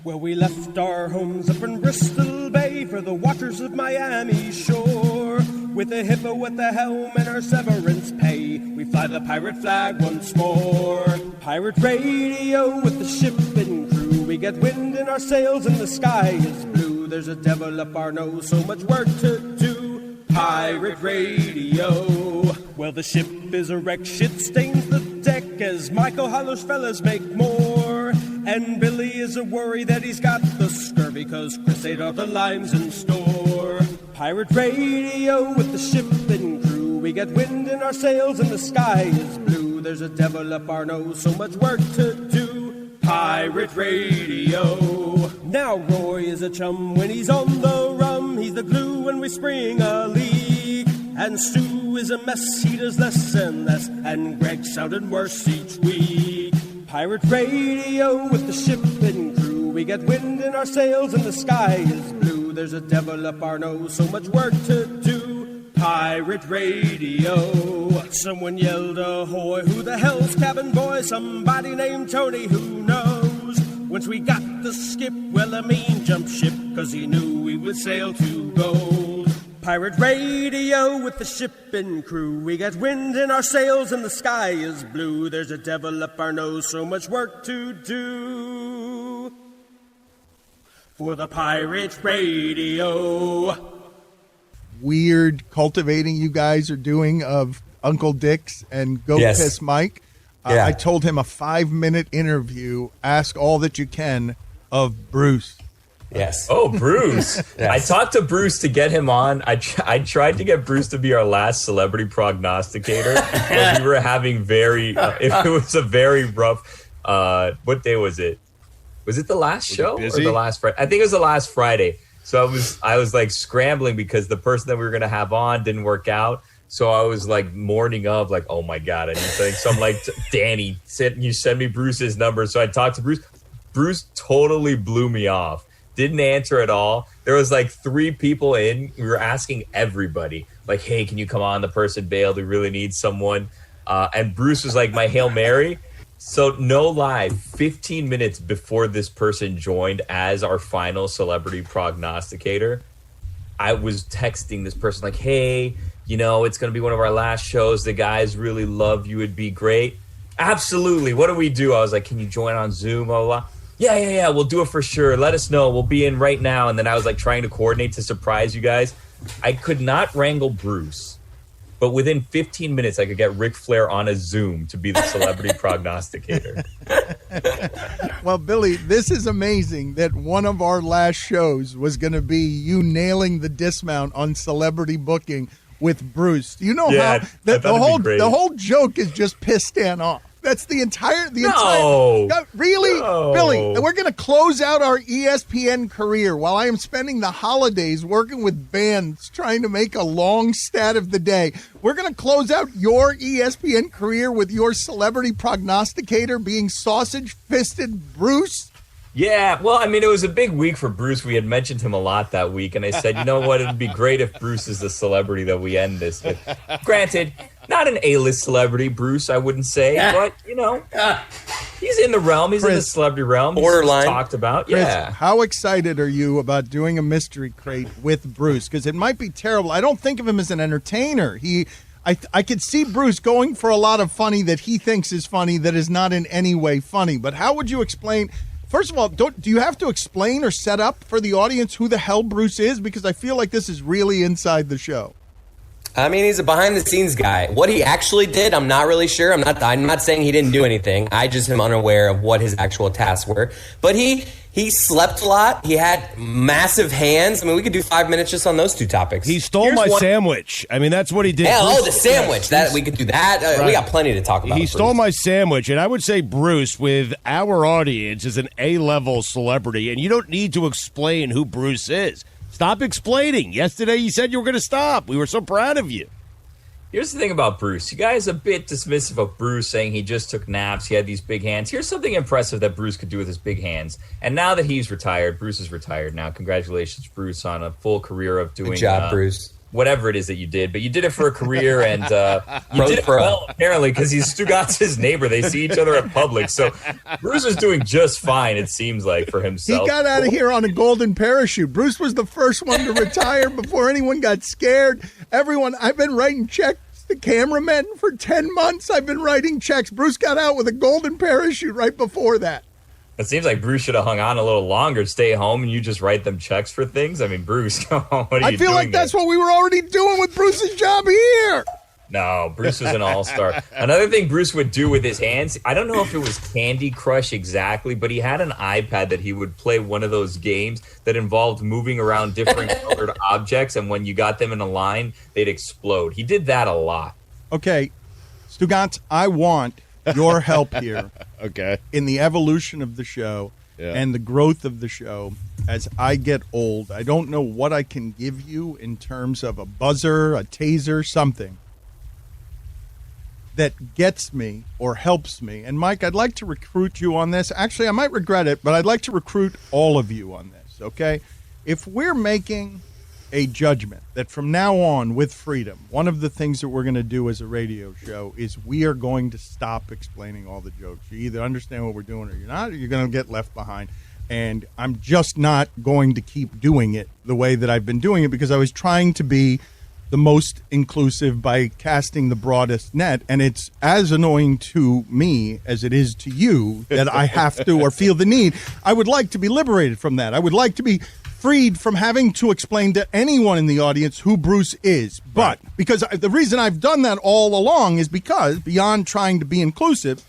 Well, we left our homes up in Bristol Bay for the waters of Miami shore. With a hippo at the helm and our severance pay, we fly the pirate flag once more. Pirate radio with the ship and crew, we get wind in our sails and the sky is blue. There's a devil up our nose, so much work to do. Pirate radio. Well, the ship is a wreck, shit stains the deck as Michael hollers fellas make more. And Billy is a worry that he's got the scurvy, cause Chris ate all the limes in store. Pirate radio with the ship and crew, we get wind in our sails and the sky is blue. There's a devil up our nose, so much work to do. Pirate radio. Now Roy is a chum when he's on the rum, he's the glue when we spring a leak. And Stu is a mess, he does less and less, and Greg sounded worse each week. Pirate radio with the ship and crew, we get wind in our sails and the sky is blue. There's a devil up our nose, so much work to do. Pirate radio. Someone yelled ahoy, who the hell's cabin boy? Somebody named Tony, who knows? Once we got the skip, well, Amin jumped ship, cause he knew we would sail to gold. Pirate radio with the ship and crew, we get wind in our sails and the sky is blue. There's a devil up our nose, so much work to do. For the pirate radio. Weird cultivating you guys are doing of Uncle Dick's and Go Piss Mike. Yeah. I told him a 5-minute interview, ask all that you can of Bruce. Yes. Oh, Bruce. Yes. I talked to Bruce to get him on. I tried to get Bruce to be our last celebrity prognosticator, but we were having it was a very rough, what day was it? Was it the last show or the last Friday? I think it was the last Friday. So I was like scrambling because the person that we were going to have on didn't work out. So I was like mourning of like, oh my God, I need something. So I'm like, Danny, you send me Bruce's number. So I talked to Bruce. Bruce totally blew me off. Didn't answer at all. There was like 3 people in. We were asking everybody, like, hey, can you come on? The person bailed. We really need someone. And Bruce was like my Hail Mary. So no lie, 15 minutes before this person joined as our final celebrity prognosticator, I was texting this person like, hey, it's going to be one of our last shows. The guys really love you. It'd be great. Absolutely. What do we do? I was like, can you join on Zoom? Blah, blah, blah. Yeah, we'll do it for sure. Let us know. We'll be in right now. And then I was like trying to coordinate to surprise you guys. I could not wrangle Bruce, but within 15 minutes, I could get Ric Flair on a Zoom to be the celebrity prognosticator. Well, Billy, this is amazing that one of our last shows was going to be you nailing the dismount on celebrity booking with Bruce. Do you know how the whole joke is just piss Stan off? That's the entire. Really, no. Billy. We're going to close out our ESPN career while I am spending the holidays working with bands trying to make a long stat of the day. We're going to close out your ESPN career with your celebrity prognosticator being sausage-fisted Bruce. Yeah, well, I mean, it was a big week for Bruce. We had mentioned him a lot that week, and I said, you know what, it'd be great if Bruce is the celebrity that we end this with. Granted, not an A-list celebrity, Bruce, I wouldn't say, but, he's in the realm. He's in the celebrity realm. Borderline. He's talked about, Chris, yeah. How excited are you about doing a mystery crate with Bruce? Because it might be terrible. I don't think of him as an entertainer. I could see Bruce going for a lot of funny that he thinks is funny that is not in any way funny. But how would you explain... First of all, do you have to explain or set up for the audience who the hell Bruce is? Because I feel like this is really inside the show. I mean, he's a behind-the-scenes guy. What he actually did, I'm not really sure. I'm not saying he didn't do anything. I just am unaware of what his actual tasks were. But he slept a lot. He had massive hands. I mean, we could do 5 minutes just on those 2 topics. He stole my sandwich. I mean, that's what he did. Yeah, the sandwich. That we could do that. Right. We got plenty to talk about. He stole my sandwich, and I would say Bruce, with our audience, is an A-level celebrity, and you don't need to explain who Bruce is. Stop explaining. Yesterday you said you were going to stop. We were so proud of you. Here's the thing about Bruce. You guys are a bit dismissive of Bruce, saying he just took naps, he had these big hands. Here's something impressive that Bruce could do with his big hands. And now that he's retired, Bruce is retired now. Congratulations, Bruce, on a full career of doing... Good job, Bruce. whatever it is that you did, but you did it for a career, and you did it well, apparently, because he's Stugotz's neighbor. They see each other at Publix. So Bruce is doing just fine, it seems like, for himself. He got out of here on a golden parachute. Bruce was the first one to retire before anyone got scared. I've been writing checks to cameramen for 10 months. I've been writing checks. Bruce got out with a golden parachute right before that. It seems like Bruce should have hung on a little longer, stay home, and you just write them checks for things. I mean, Bruce, what are you doing? I feel like that's what we were already doing with Bruce's job here. No, Bruce was an all-star. Another thing Bruce would do with his hands, I don't know if it was Candy Crush exactly, but he had an iPad that he would play one of those games that involved moving around different colored objects, and when you got them in a line, they'd explode. He did that a lot. Okay, Stugotz, I want your help here. Okay. In the evolution of the show and the growth of the show as I get old. I don't know what I can give you in terms of a buzzer, a taser, something that gets me or helps me. And Mike, I'd like to recruit you on this. Actually, I might regret it, but I'd like to recruit all of you on this, okay? If we're making a judgment that from now on with freedom, one of the things that we're going to do as a radio show is we are going to stop explaining all the jokes. You either understand what we're doing or you're not, or you're going to get left behind. And I'm just not going to keep doing it the way that I've been doing it because I was trying to be the most inclusive by casting the broadest net. And it's as annoying to me as it is to you that I have to or feel the need. I would like to be liberated from that. I would like to be freed from having to explain to anyone in the audience who Bruce is. But because the reason I've done that all along is because beyond trying to be inclusive,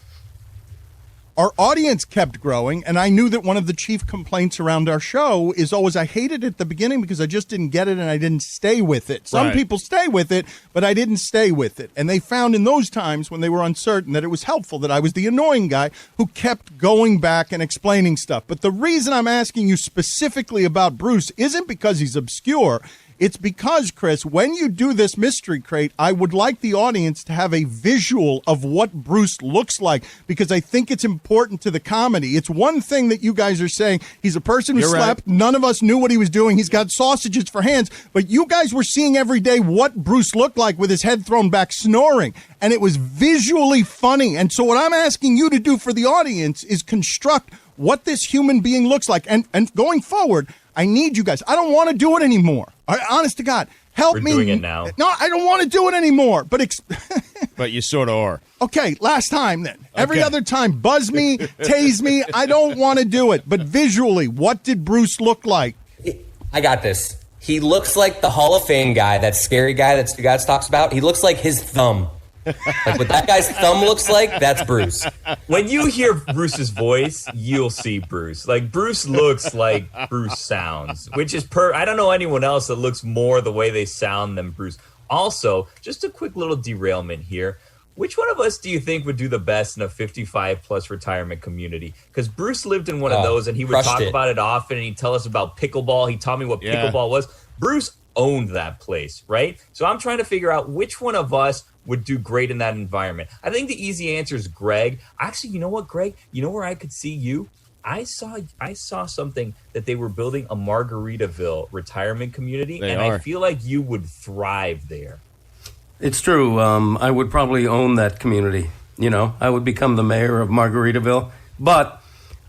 our audience kept growing, and I knew that one of the chief complaints around our show is always I hated it at the beginning because I just didn't get it and I didn't stay with it. Some people stay with it, but I didn't stay with it. And they found in those times when they were uncertain that it was helpful that I was the annoying guy who kept going back and explaining stuff. But the reason I'm asking you specifically about Bruce isn't because he's obscure. It's because, Chris, when you do this mystery crate, I would like the audience to have a visual of what Bruce looks like because I think it's important to the comedy. It's one thing that you guys are saying. He's a person who slept. Right. None of us knew what he was doing. He's got sausages for hands. But you guys were seeing every day what Bruce looked like with his head thrown back snoring. And it was visually funny. And so what I'm asking you to do for the audience is construct what this human being looks like. And going forward, I need you guys. I don't want to do it anymore. Honest to God, help me. We're doing it now. No, I don't want to do it anymore. But but you sort of are. Okay, last time then. Every other time, buzz me, tase me. I don't want to do it. But visually, what did Bruce look like? I got this. He looks like the Hall of Fame guy, that scary guy that Stugotz talks about. He looks like his thumb. Like what that guy's thumb looks like, that's Bruce. When you hear Bruce's voice, you'll see Bruce. Like Bruce looks like Bruce sounds, which is I don't know anyone else that looks more the way they sound than Bruce. Also, just a quick little derailment here. Which one of us do you think would do the best in a 55-plus retirement community? Because Bruce lived in one of those, and he would talk about it often, and he'd tell us about pickleball. He taught me what pickleball was. Bruce owned that place, right? So I'm trying to figure out which one of us would do great in that environment. I think the easy answer is Greg. Actually, you know what, Greg? You know where I could see you? I saw something that they were building a Margaritaville retirement community, I feel like you would thrive there. It's true. I would probably own that community. You know, I would become the mayor of Margaritaville. But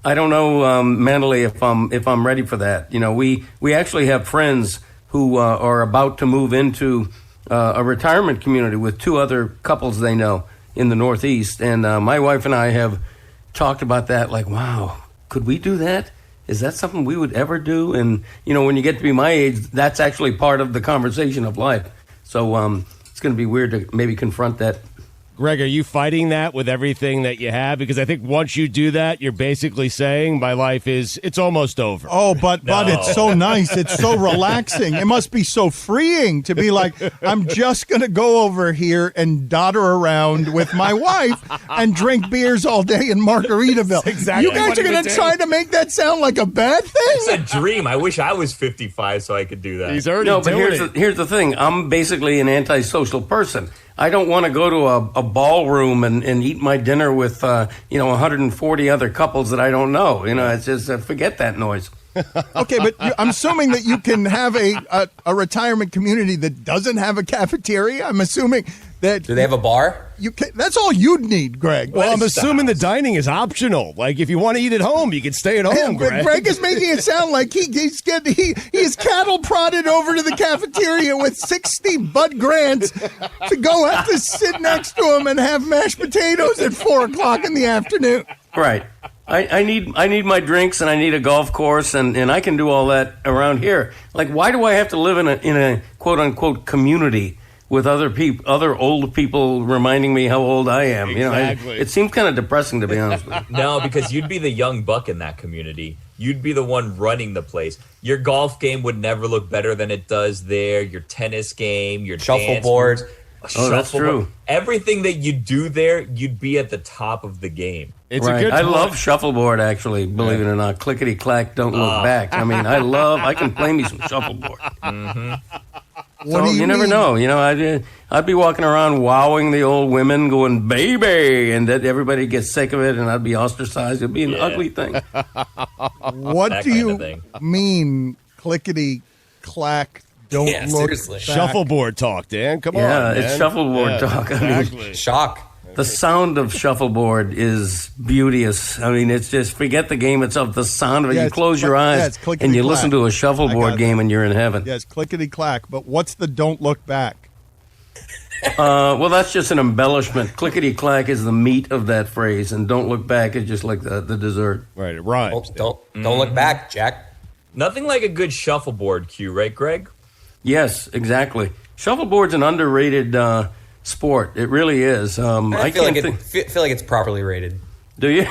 I don't know mentally if I'm ready for that. You know, we actually have friends who are about to move into a retirement community with two other couples they know in the Northeast. And my wife and I have talked about that, like, wow, could we do that? Is that something we would ever do? And, you know, when you get to be my age, that's actually part of the conversation of life. So it's going to be weird to maybe confront that. Greg, are you fighting that with everything that you have? Because I think once you do that, you're basically saying my life it's almost over. Oh, but it's so nice. It's so relaxing. It must be so freeing to be like, I'm just going to go over here and dodder around with my wife and drink beers all day in Margaritaville. Exactly. You guys are going to try to make that sound like a bad thing? It's a dream. I wish I was 55 so I could do that. He's already doing it. But here's the thing. I'm basically an antisocial person. I don't want to go to a ballroom and eat my dinner with 140 other couples that I don't know. You know, it's just forget that noise. Okay, but I'm assuming that you can have a retirement community that doesn't have a cafeteria. I'm assuming that. Do they have a bar? That's all you'd need, Greg. Well, I'm assuming the dining is optional. Like, if you want to eat at home, you can stay at home, Greg. Greg is making it sound like he's cattle prodded over to the cafeteria with 60 Bud Grants to go have to sit next to him and have mashed potatoes at 4 o'clock in the afternoon. Right. I need my drinks and I need a golf course and I can do all that around here. Like, why do I have to live in a quote unquote community with other old people reminding me how old I am? Exactly. You know, it seems kind of depressing, to be honest with you. No, because you'd be the young buck in that community. You'd be the one running the place. Your golf game would never look better than it does there. Your tennis game, your Shuffleboard. That's true. Everything that you do there, you'd be at the top of the game. It's right. a good I point. love shuffleboard, actually, believe it or not. Clickety clack, don't look back. I mean, I can play me some shuffleboard. What do you never mean? know. You know, I'd be walking around wowing the old women, going baby, and that everybody gets sick of it, and I'd be ostracized. It'd be an ugly thing. What That do kind you of thing. mean, clickety clack? Don't Yeah, look seriously. back? Shuffleboard talk, Dan. Come on, Yeah, man. it's shuffleboard talk. I mean, Exactly. Shock. the sound of shuffleboard is beauteous. I mean, it's just, forget the game itself. The sound of it. Yeah, You it's close your yeah, eyes it's clickety and you clack. listen to a I shuffleboard got game that. and you're in heaven. Yes, clickety clack. But what's the don't look back? Well, that's just an embellishment. Clickety clack is the meat of that phrase, and don't look back is just like the dessert. Right, it rhymes. Don't look back, Jack. Nothing like a good shuffleboard cue, right, Greg? Yes, exactly. Shuffleboard's an underrated sport. It really is. I feel can't like feel like it's properly rated. Do you?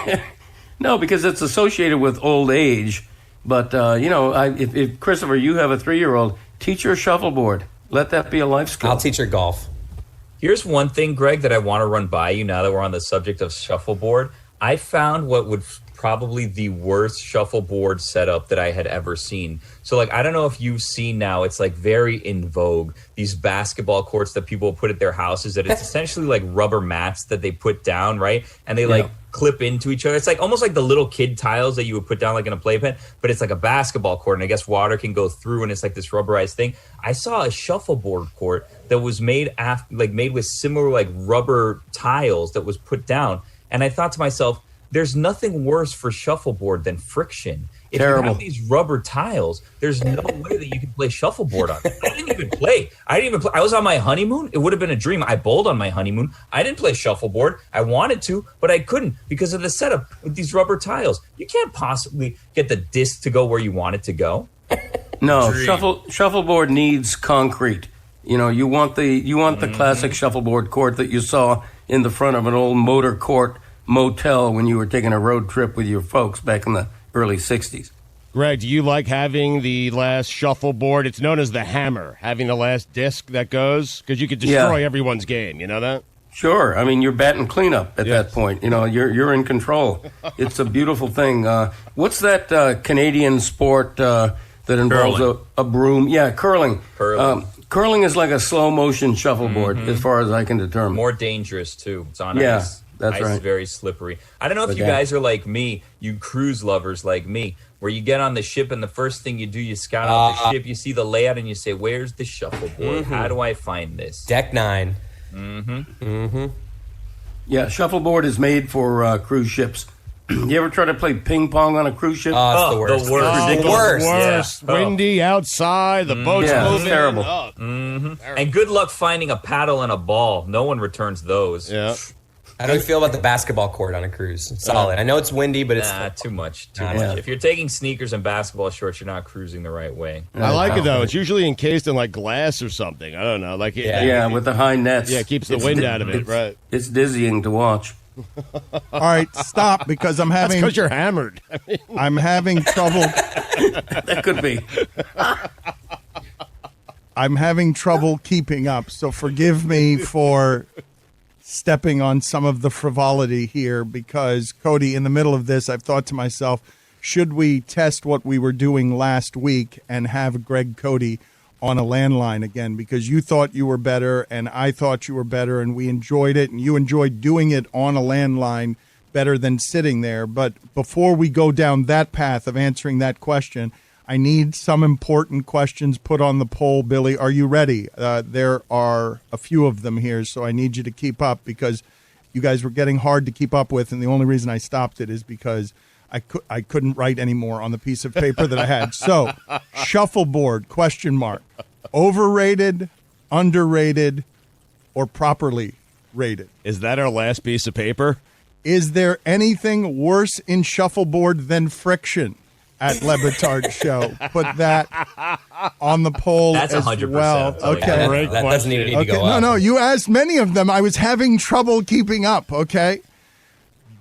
No, because it's associated with old age. But, if Christopher, you have a 3-year-old, teach her shuffleboard. Let that be a life skill. I'll teach her golf. Here's one thing, Greg, that I want to run by you now that we're on the subject of shuffleboard. I found what would probably the worst shuffleboard setup that I had ever seen. So, like, I don't know if you've seen now, it's like very in vogue, these basketball courts that people put at their houses, that it's essentially like rubber mats that they put down, right? And they like clip into each other. It's like almost like the little kid tiles that you would put down like in a playpen, but it's like a basketball court, and I guess water can go through, and it's like this rubberized thing. I saw a shuffleboard court that was made with similar like rubber tiles that was put down, and I thought to myself, there's nothing worse for shuffleboard than friction. If Terrible. you have these rubber tiles, there's no way that you can play shuffleboard on it. I didn't even play. I was on my honeymoon. It would have been a dream. I bowled on my honeymoon. I didn't play shuffleboard. I wanted to, but I couldn't because of the setup with these rubber tiles. You can't possibly get the disc to go where you want it to go. No, shuffleboard needs concrete. You know, you want the classic shuffleboard court that you saw in the front of an old motor court motel when you were taking a road trip with your folks back in the early 60s. Greg, do you like having the last shuffleboard? It's known as the hammer, having the last disc that goes, because you could destroy everyone's game. You know that? Sure. I mean, you're batting cleanup at that point. You know, you're in control. It's a beautiful thing. What's that Canadian sport that involves a broom? Yeah, curling. Curling is like a slow-motion shuffleboard, as far as I can determine. More dangerous, too. It's on Yeah, ice. that's Ice right. is very slippery. I don't know if you guys are like me, you cruise lovers like me, where you get on the ship and the first thing you do, you scout out the ship, you see the layout, and you say, where's the shuffleboard? How do I find this? Deck 9. Yeah, shuffleboard is made for cruise ships. You ever try to play ping pong on a cruise ship? Oh, it's the worst. The worst. Ridiculous. Worst. Yeah. Windy outside, the boat's Yeah, it's moving. terrible. Oh, And good luck finding a paddle and a ball. No one returns those. yeah. How do you feel about the basketball court on a cruise? It's solid. I know it's windy, but it's Nah, too much. Yeah. If you're taking sneakers and basketball shorts, you're not cruising the right way. I like it, though. It's usually encased in, like, glass or something. I don't know. Like, Yeah, with the high nets. Yeah, it keeps the wind out of it, right. It's dizzying to watch. All right, stop because I'm That's having because you're hammered. I'm having trouble. That could be. I'm having trouble keeping up. So forgive me for stepping on some of the frivolity here because, Cody, in the middle of this, I've thought to myself, should we test what we were doing last week and have Greg Cote on a landline again? Because you thought you were better and I thought you were better and we enjoyed it and you enjoyed doing it on a landline better than sitting there. But before we go down that path of answering that question, I need some important questions put on the poll. Billy, are you ready? There are a few of them here, so I need you to keep up because you guys were getting hard to keep up with, and the only reason I stopped it is because I couldn't write anymore on the piece of paper that I had. So, shuffleboard, ? Overrated, underrated, or properly rated? Is that our last piece of paper? Is there anything worse in shuffleboard than friction? At Le Batard Show. Put that on the poll. That's as 100%. well. Okay. That doesn't even need to go up. No, you asked many of them. I was having trouble keeping up, okay?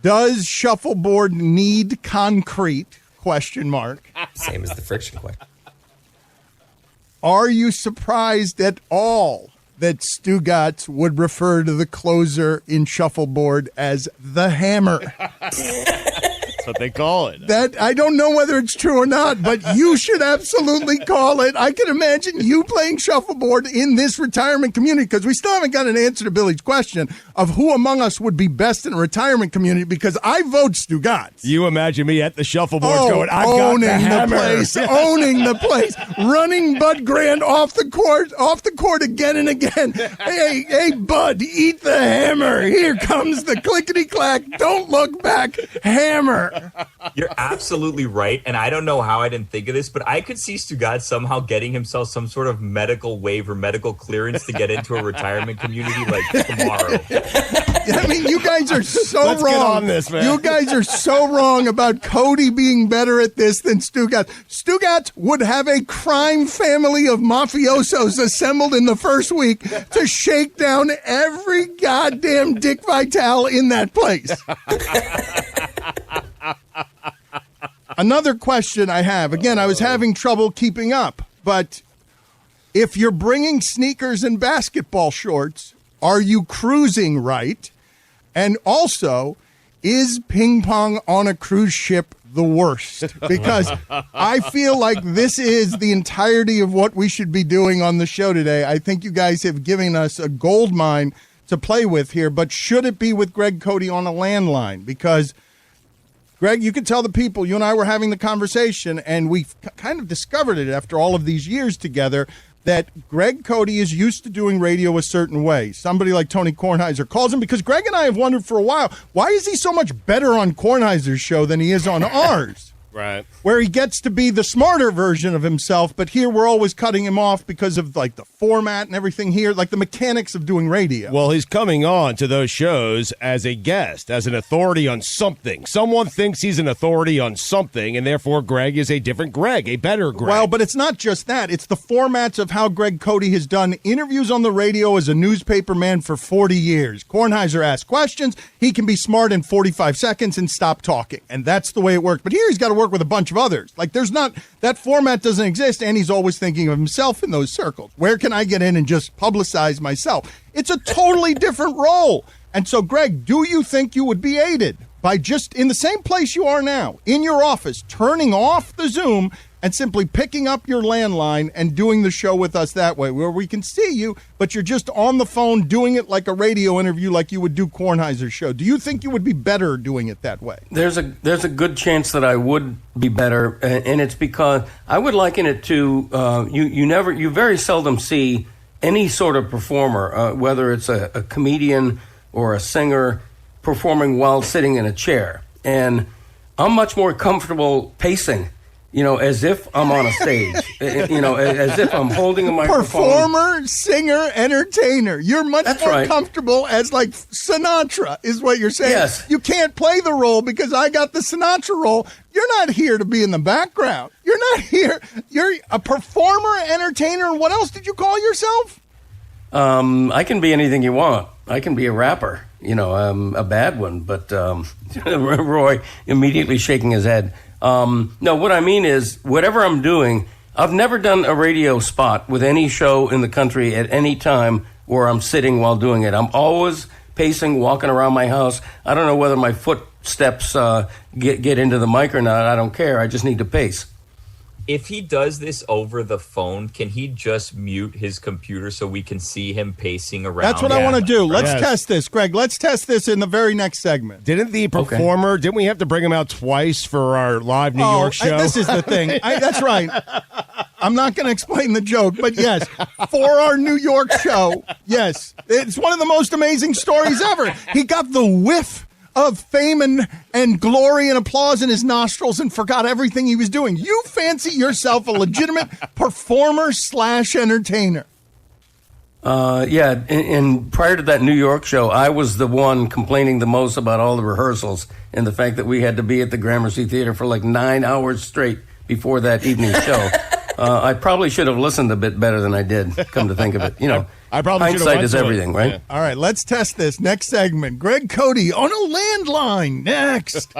Does shuffleboard need concrete? ? Same as the friction question. Are you surprised at all that Stugotz would refer to the closer in shuffleboard as the hammer? That's what they call it. That I don't know whether it's true or not, but you should absolutely call it. I can imagine you playing shuffleboard in this retirement community because we still haven't got an answer to Billy's question of who among us would be best in a retirement community because I vote Stugotz. You imagine me at the shuffleboard going, I've got owning the hammer. Owning the place, running Bud Grant off the court again and again. Hey, Bud, eat the hammer. Here comes the clickety-clack. Don't look back. Hammer. You're absolutely right, and I don't know how I didn't think of this, but I could see Stugotz somehow getting himself some sort of medical waiver, medical clearance to get into a retirement community like tomorrow. I mean, you guys are so Let's wrong. get on this, man. You guys are so wrong about Cody being better at this than Stugotz. Stugotz would have a crime family of mafiosos assembled in the first week to shake down every goddamn Dick Vitale in that place. Another question I have. Again, I was having trouble keeping up, but if you're bringing sneakers and basketball shorts, are you cruising right? And also, is ping pong on a cruise ship the worst? Because I feel like this is the entirety of what we should be doing on the show today. I think you guys have given us a gold mine to play with here, but should it be with Greg Cote on a landline? Because Greg, you could tell the people, you and I were having the conversation, and we kind of discovered it after all of these years together, that Greg Cote is used to doing radio a certain way. Somebody like Tony Kornheiser calls him, because Greg and I have wondered for a while, why is he so much better on Kornheiser's show than he is on ours? Right. Where he gets to be the smarter version of himself, but here we're always cutting him off because of like the format and everything here, like the mechanics of doing radio. Well, he's coming on to those shows as a guest, as an authority on something. Someone thinks he's an authority on something, and therefore Greg is a different Greg, a better Greg. Well, but it's not just that. It's the formats of how Greg Cote has done interviews on the radio as a newspaper man for 40 years. Kornheiser asks questions. He can be smart in 45 seconds and stop talking. And that's the way it works. But here he's got to work with a bunch of others. Like there's not, that format doesn't exist, and he's always thinking of himself in those circles. Where can I get in and just publicize myself? It's a totally different role. And so, Greg, do you think you would be aided by just in the same place you are now, in your office, turning off the Zoom and simply picking up your landline and doing the show with us that way, where we can see you, but you're just on the phone doing it like a radio interview like you would do Kornheiser's show? Do you think you would be better doing it that way? There's a good chance that I would be better, and it's because I would liken it to you very seldom see any sort of performer, whether it's a comedian or a singer, performing while sitting in a chair. And I'm much more comfortable pacing, as if I'm on a stage, as if I'm holding a microphone. Performer, singer, entertainer. You're much more comfortable as like Sinatra is what you're saying. Yes. You can't play the role because I got the Sinatra role. You're not here to be in the background. You're not here. You're a performer, entertainer, and what else did you call yourself? I can be anything you want. I can be a rapper, a bad one, but Roy immediately shaking his head. No, what I mean is, whatever I'm doing, I've never done a radio spot with any show in the country at any time where I'm sitting while doing it. I'm always pacing, walking around my house. I don't know whether my footsteps get into the mic or not. I don't care. I just need to pace. if he does this over the phone, can he just mute his computer so we can see him pacing around? That's what I want to do. Let's test this, Greg. Let's test this in the very next segment. Didn't the performer, didn't we have to bring him out twice for our live New York show? This is the thing. That's right. I'm not going to explain the joke, but yes, for our New York show, yes, it's one of the most amazing stories ever. He got the whiff of fame and glory and applause in his nostrils and forgot everything he was doing. You fancy yourself a legitimate performer / entertainer. Yeah, and prior to that New York show, I was the one complaining the most about all the rehearsals and the fact that we had to be at the Gramercy Theater for like 9 hours straight before that evening show. I probably should have listened a bit better than I did, come to think of it. You know, I probably hindsight is everything, right? Yeah. All right, let's test this. Next segment. Greg Cote on a landline. Next.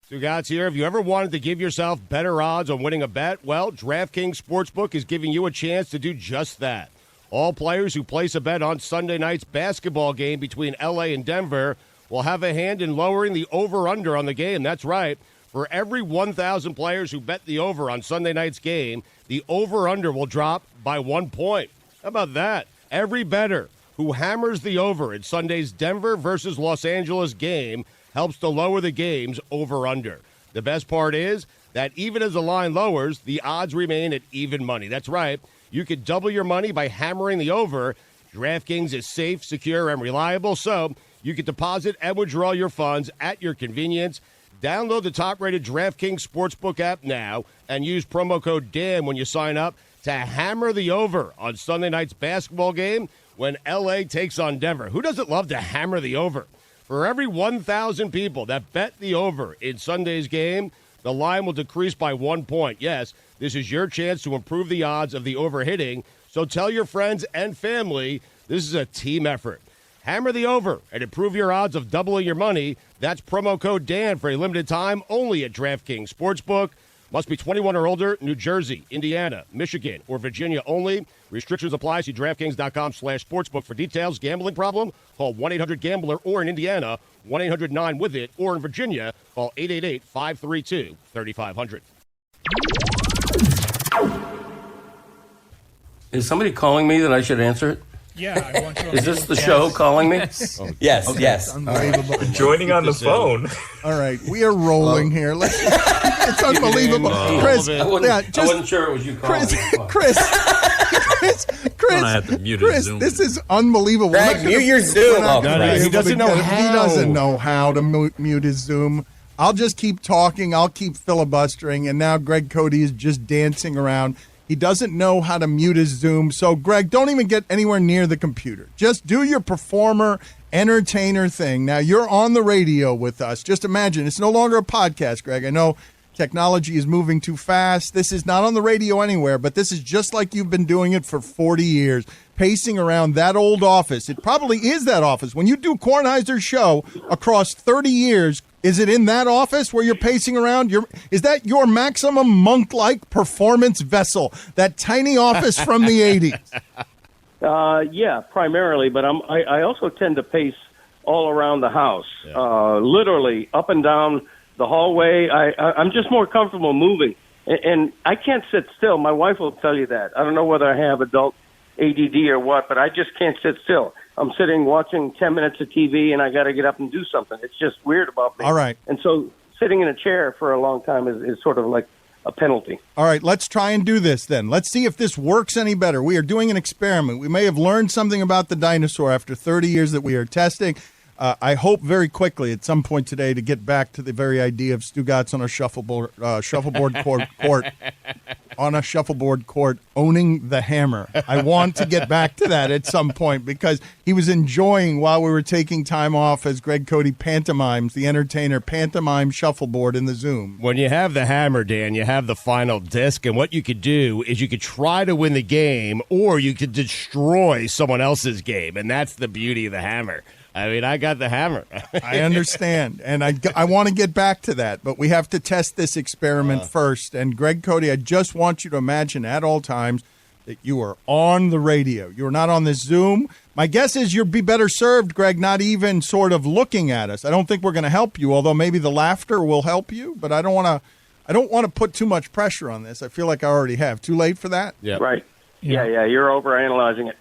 Stugotz here. Have you ever wanted to give yourself better odds on winning a bet? Well, DraftKings Sportsbook is giving you a chance to do just that. All players who place a bet on Sunday night's basketball game between L.A. and Denver will have a hand in lowering the over-under on the game. That's right. For every 1,000 players who bet the over on Sunday night's game, the over-under will drop by 1 point. How about that? Every bettor who hammers the over in Sunday's Denver versus Los Angeles game helps to lower the game's over-under. The best part is that even as the line lowers, the odds remain at even money. That's right. You could double your money by hammering the over. DraftKings is safe, secure, and reliable, so you can deposit and withdraw your funds at your convenience. Download the top-rated DraftKings Sportsbook app now and use promo code DAN when you sign up to hammer the over on Sunday night's basketball game when L.A. takes on Denver. Who doesn't love to hammer the over? For every 1,000 people that bet the over in Sunday's game, the line will decrease by 1 point. Yes, this is your chance to improve the odds of the over hitting, so tell your friends and family this is a team effort. Hammer the over and improve your odds of doubling your money. That's promo code DAN for a limited time only at DraftKings Sportsbook. Must be 21 or older, New Jersey, Indiana, Michigan, or Virginia only. Restrictions apply. See DraftKings.com/sportsbook for details. Gambling problem? Call 1-800-GAMBLER or in Indiana, 1-800-9-WITH-IT, or in Virginia, call 888-532-3500. Is somebody calling me that I should answer it? Yeah, I want you. Is this the show calling me? Yes, Okay. yes. Unbelievable. Joining on the phone. All right, we are rolling here. It's unbelievable. Chris, I wasn't sure it was you calling me. Chris, I have to mute his Zoom. this is unbelievable. Greg, mute your Zoom. No, he doesn't know how. He doesn't know how to mute his Zoom. I'll just keep talking. I'll keep filibustering, and now Greg Cote is just dancing around. He doesn't know how to mute his Zoom. So, Greg, don't even get anywhere near the computer. Just do your performer, entertainer thing. Now, you're on the radio with us. Just imagine. It's no longer a podcast, Greg. I know technology is moving too fast. This is not on the radio anywhere, but this is just like you've been doing it for 40 years, pacing around that old office. It probably is that office. When you do Kornheiser's show across 30 years, is it in that office where you're pacing around? Is that your maximum monk-like performance vessel, that tiny office from the 80s? Yeah, primarily, but I also tend to pace all around the house, literally up and down the hallway. I'm just more comfortable moving, and I can't sit still. My wife will tell you that. I don't know whether I have adult ADD or what, but I just can't sit still. I'm sitting watching 10 minutes of TV, and I got to get up and do something. It's just weird about me. All right. And so sitting in a chair for a long time is sort of like a penalty. All right, let's try and do this then. Let's see if this works any better. We are doing an experiment. We may have learned something about the dinosaur after 30 years that we are testing. I hope very quickly at some point today to get back to the very idea of Stugotz on a shuffleboard court on a shuffleboard court owning the hammer. I want to get back to that at some point because he was enjoying while we were taking time off as Greg Cote pantomimes, the entertainer, pantomime shuffleboard in the Zoom. When you have the hammer, Dan, you have the final disc, and what you could do is you could try to win the game or you could destroy someone else's game, and that's the beauty of the hammer. I mean, I got the hammer. I understand, and I want to get back to that, but we have to test this experiment first. And Greg Cote, I just want you to imagine at all times that you are on the radio. You are not on this Zoom. My guess is you'll be better served, Greg, not even sort of looking at us. I don't think we're going to help you, although maybe the laughter will help you, but I don't want I don't want to put too much pressure on this. I feel like I already have. Too late for that? Yeah. Right. Yeah, you're overanalyzing it.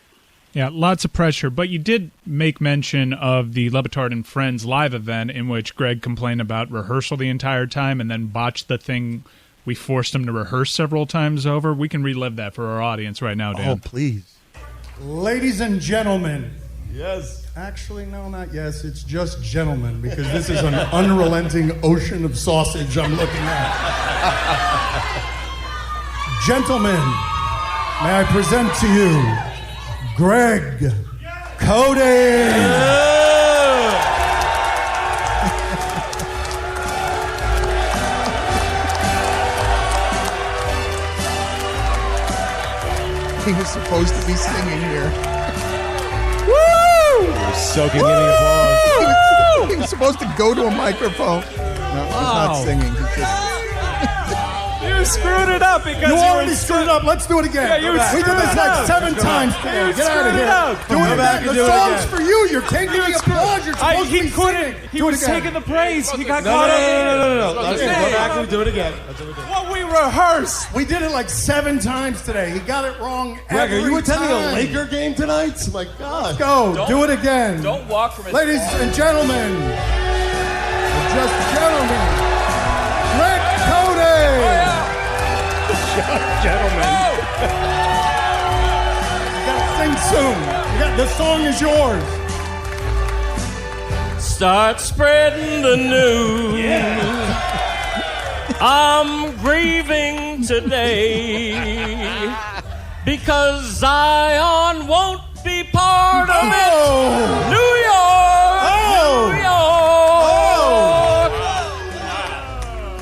Yeah, lots of pressure. But you did make mention of the Batard and Friends live event in which Greg complained about rehearsal the entire time and then botched the thing we forced him to rehearse several times over. We can relive that for our audience right now, Dan. Oh, please. Ladies and gentlemen. Yes. Actually, no, not yes. It's just gentlemen, because this is an unrelenting ocean of sausage I'm looking at. Gentlemen, may I present to you Greg Cote. He was supposed to be singing here. Woo! Soaking in the applause. He was supposed to go to a microphone. No, he's not singing. He's just... You screwed it up because you already screwed it up. Let's do it again. Yeah, we did this like 7 times today. Get out of here. Do it again. The song's for you. You're taking the applause. You're supposed to be singing. He was taking the praise. He got caught No. Let's go back and do it again. What we rehearsed. We did it like 7 times today. He got it wrong every Greg, are you attending time. a Laker game tonight? My God. Go. Do it again. Don't walk from it. Ladies and gentlemen. Just gentlemen. Greg Cote. Gentlemen. You gotta sing soon. The song is yours. Start spreading the news. I'm grieving today because Zion won't be part of it. New York.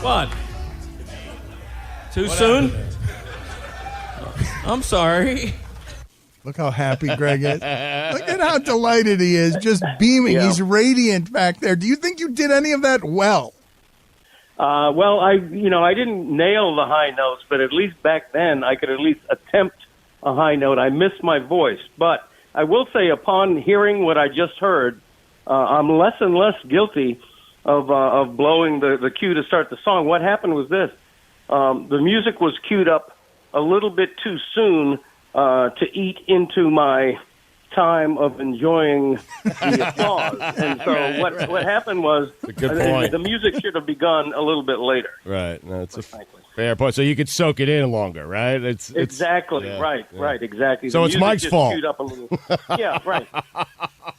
What? Too soon? I'm sorry. Look how happy Greg is. Look at how delighted he is, just beaming. Yeah. He's radiant back there. Do you think you did any of that well? Well, I didn't nail the high notes, but at least back then I could at least attempt a high note. I missed my voice, but I will say upon hearing what I just heard, I'm less and less guilty of blowing the cue to start the song. What happened was this. The music was queued up a little bit too soon to eat into my time of enjoying the applause. And so what happened was the music should have begun a little bit later. Right. No, it's a fair point. So you could soak it in longer, right? It's exactly. Yeah, right, yeah. Right, exactly. So it's Mike's fault. Queued up a little. Yeah, right.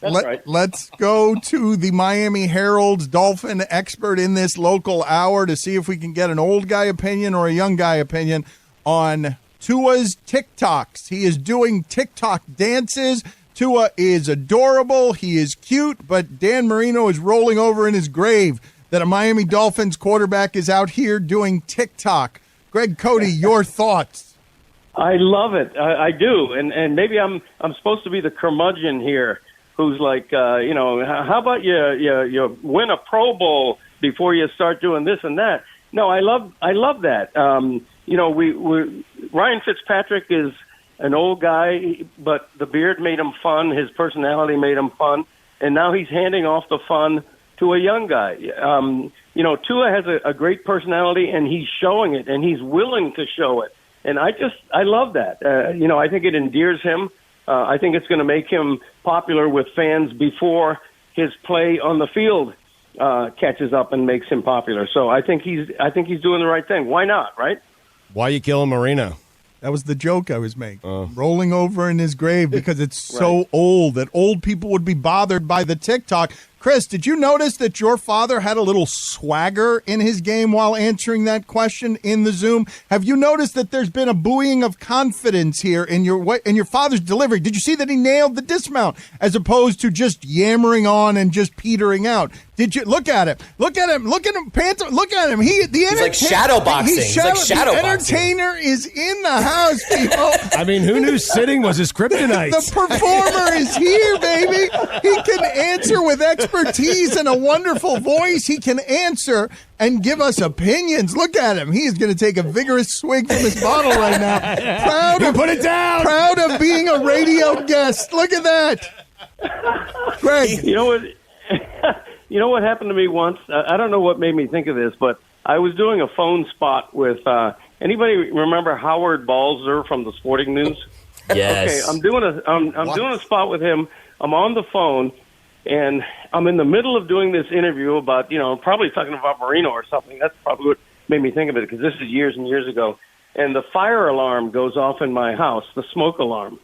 That's right. Let's go to the Miami Herald's Dolphin expert in this local hour to see if we can get an old guy opinion or a young guy opinion on Tua's TikToks. He is doing TikTok dances. Tua is adorable. He is cute, but Dan Marino is rolling over in his grave that a Miami Dolphins quarterback is out here doing TikTok. Greg Cote, your thoughts? I love it. I do. And maybe I'm supposed to be the curmudgeon here who's like, how about you win a Pro Bowl before you start doing this and that? No, I love that. Ryan Fitzpatrick is an old guy, but the beard made him fun. His personality made him fun. And now he's handing off the fun to a young guy. Tua has a great personality, and he's showing it, and he's willing to show it. And I love that. I think it endears him. I think it's going to make him popular with fans before his play on the field catches up and makes him popular. So I think he's doing the right thing. Why not, right? Why you killing Marino? That was the joke I was making. Rolling over in his grave because it's so old that old people would be bothered by the TikTok. Chris, did you notice that your father had a little swagger in his game while answering that question in the Zoom? Have you noticed that there's been a buoying of confidence here in your father's delivery? Did you see that he nailed the dismount as opposed to just yammering on and just petering out? Did you look at him? Look at him! Look at him! Panther! Look at him! He's like shadow boxing. He's like shadow boxing. The entertainer is in the house, people. I mean, who knew sitting was his kryptonite? The performer is here, baby. He can answer with expertise and a wonderful voice. He can answer and give us opinions. Look at him. He is going to take a vigorous swig from his bottle right now. Put it down. Proud of being a radio guest. Look at that. Greg. You know what happened to me once? I don't know what made me think of this, but I was doing a phone spot with anybody remember Howard Balzer from the Sporting News? Yes. Okay, I'm doing a spot with him. I'm on the phone, and I'm in the middle of doing this interview about, probably talking about Marino or something. That's probably what made me think of it, because this is years and years ago. And the fire alarm goes off in my house, the smoke alarm.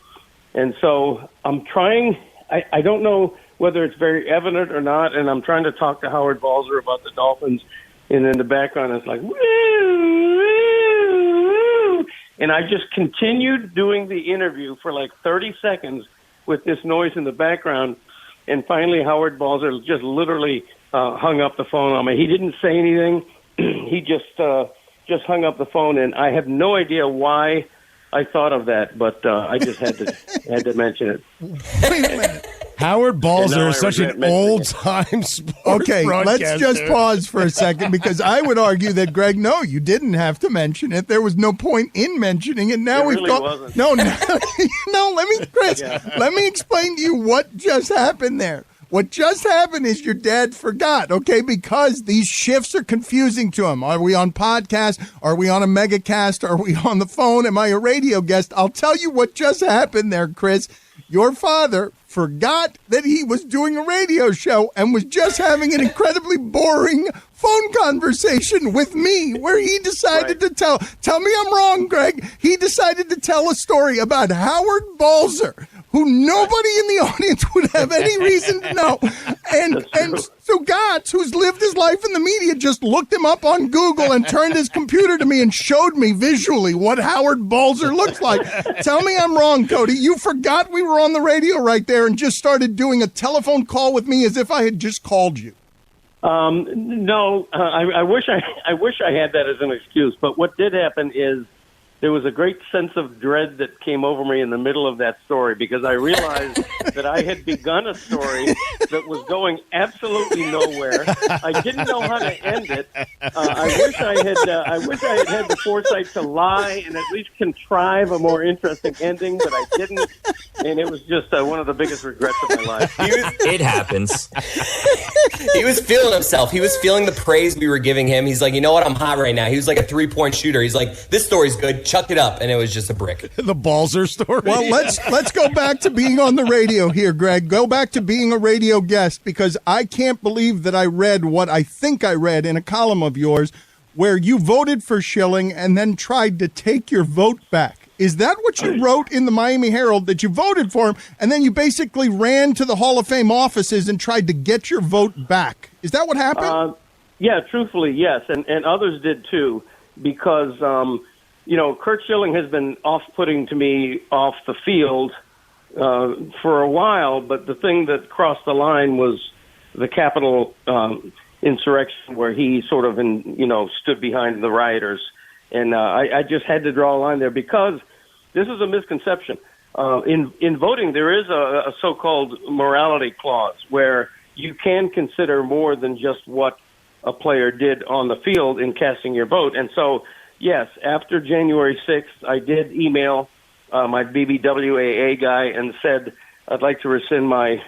And so I'm trying, I don't know whether it's very evident or not, and I'm trying to talk to Howard Balzer about the Dolphins, and in the background it's like, woo, woo. And I just continued doing the interview for like 30 seconds with this noise in the background, and finally Howard Balzer just literally hung up the phone on me. He didn't say anything. He just hung up the phone, and I have no idea why I thought of that, but I just had to mention it. Wait a minute. Howard Balzer is such an old-time sports Okay, let's just pause for a second, because I would argue that, Greg, no, you didn't have to mention it. There was no point in mentioning it. Now we've got wasn't. no. Chris, let me explain to you what just happened there. What just happened is your dad forgot, okay, because these shifts are confusing to him. Are we on podcast? Are we on a megacast? Are we on the phone? Am I a radio guest? I'll tell you what just happened there, Chris. Your father forgot that he was doing a radio show and was just having an incredibly boring phone conversation with me, where he decided to tell me I'm wrong, Greg. He decided to tell a story about Howard Balzer, who nobody in the audience would have any reason to know. And Stugotz, who's lived his life in the media, just looked him up on Google and turned his computer to me and showed me visually what Howard Balzer looks like. Tell me I'm wrong, Cody. You forgot we were on the radio right there and just started doing a telephone call with me as if I had just called you. No, I wish I had that as an excuse. But what did happen is there was a great sense of dread that came over me in the middle of that story, because I realized that I had begun a story that was going absolutely nowhere. I didn't know how to end it. I wish I had the foresight to lie and at least contrive a more interesting ending, but I didn't. And it was just one of the biggest regrets of my life. It happens. He was feeling himself. He was feeling the praise we were giving him. He's like, you know what? I'm hot right now. He was like a 3-point shooter. He's like, this story's good. Chuck it up. And it was just a brick. The Balzer story. Well, let's go back to being on the radio here, Greg. Go back to being a radio guest, because I can't believe that I read what I think I read in a column of yours where you voted for Schilling and then tried to take your vote back. Is that what you wrote in the Miami Herald, that you voted for him and then you basically ran to the Hall of Fame offices and tried to get your vote back? Is that what happened? Yeah, truthfully, yes. And others did too, because, Curt Schilling has been off-putting to me off the field for a while, but the thing that crossed the line was the Capitol insurrection, where he sort of stood behind the rioters. And I just had to draw a line there, because this is a misconception. In voting, there is a so-called morality clause where you can consider more than just what a player did on the field in casting your vote. And so, yes, after January 6th, I did email my BBWAA guy and said, I'd like to rescind my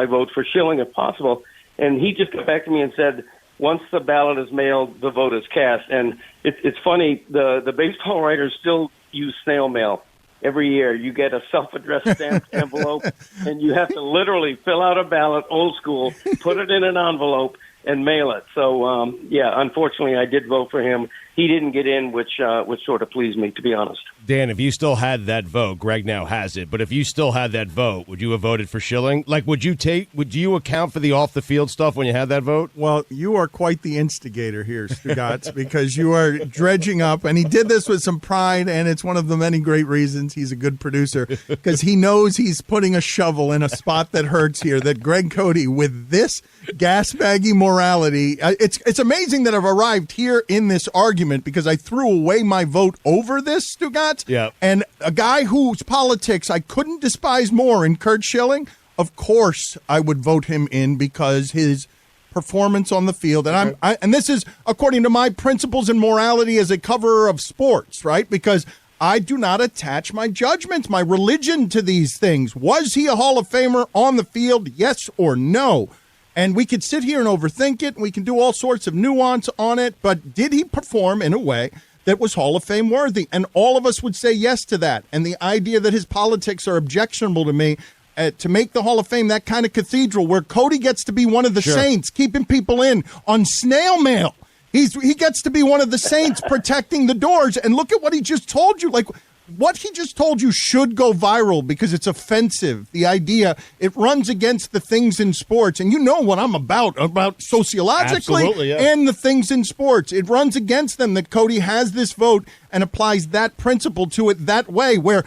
vote for Schilling if possible. And he just got back to me and said, once the ballot is mailed, the vote is cast. And it's funny, the baseball writers still use snail mail. Every year you get a self-addressed stamped envelope, and you have to literally fill out a ballot, old school, put it in an envelope, and mail it. So, unfortunately, I did vote for him. He didn't get in, which sort of pleased me, to be honest. Dan, if you still had that vote, Greg now has it, but if you still had that vote, would you have voted for Schilling? Like, would you account for the off-the-field stuff when you had that vote? Well, you are quite the instigator here, Stugotz, because you are dredging up, and he did this with some pride, and it's one of the many great reasons he's a good producer, because he knows he's putting a shovel in a spot that hurts here, that Greg Cote, with this gasbaggy morality, it's amazing that I've arrived here in this argument, because I threw away my vote over this, Stugotz. Yeah. And a guy whose politics I couldn't despise more in Curt Schilling, of course I would vote him in, because his performance on the field, and and this is according to my principles and morality as a coverer of sports, right? Because I do not attach my judgments, my religion to these things. Was he a Hall of Famer on the field? Yes or no? And we could sit here and overthink it, and we can do all sorts of nuance on it, but did he perform in a way that was Hall of Fame worthy? And all of us would say yes to that. And the idea that his politics are objectionable to me, to make the Hall of Fame that kind of cathedral where Cody gets to be one of the saints, keeping people in on snail mail. He gets to be one of the saints protecting the doors. And look at what he just told you. Like, what he just told you should go viral because it's offensive. The idea, it runs against the things in sports. And you know what I'm about sociologically and the things in sports. It runs against them that Cody has this vote and applies that principle to it that way, where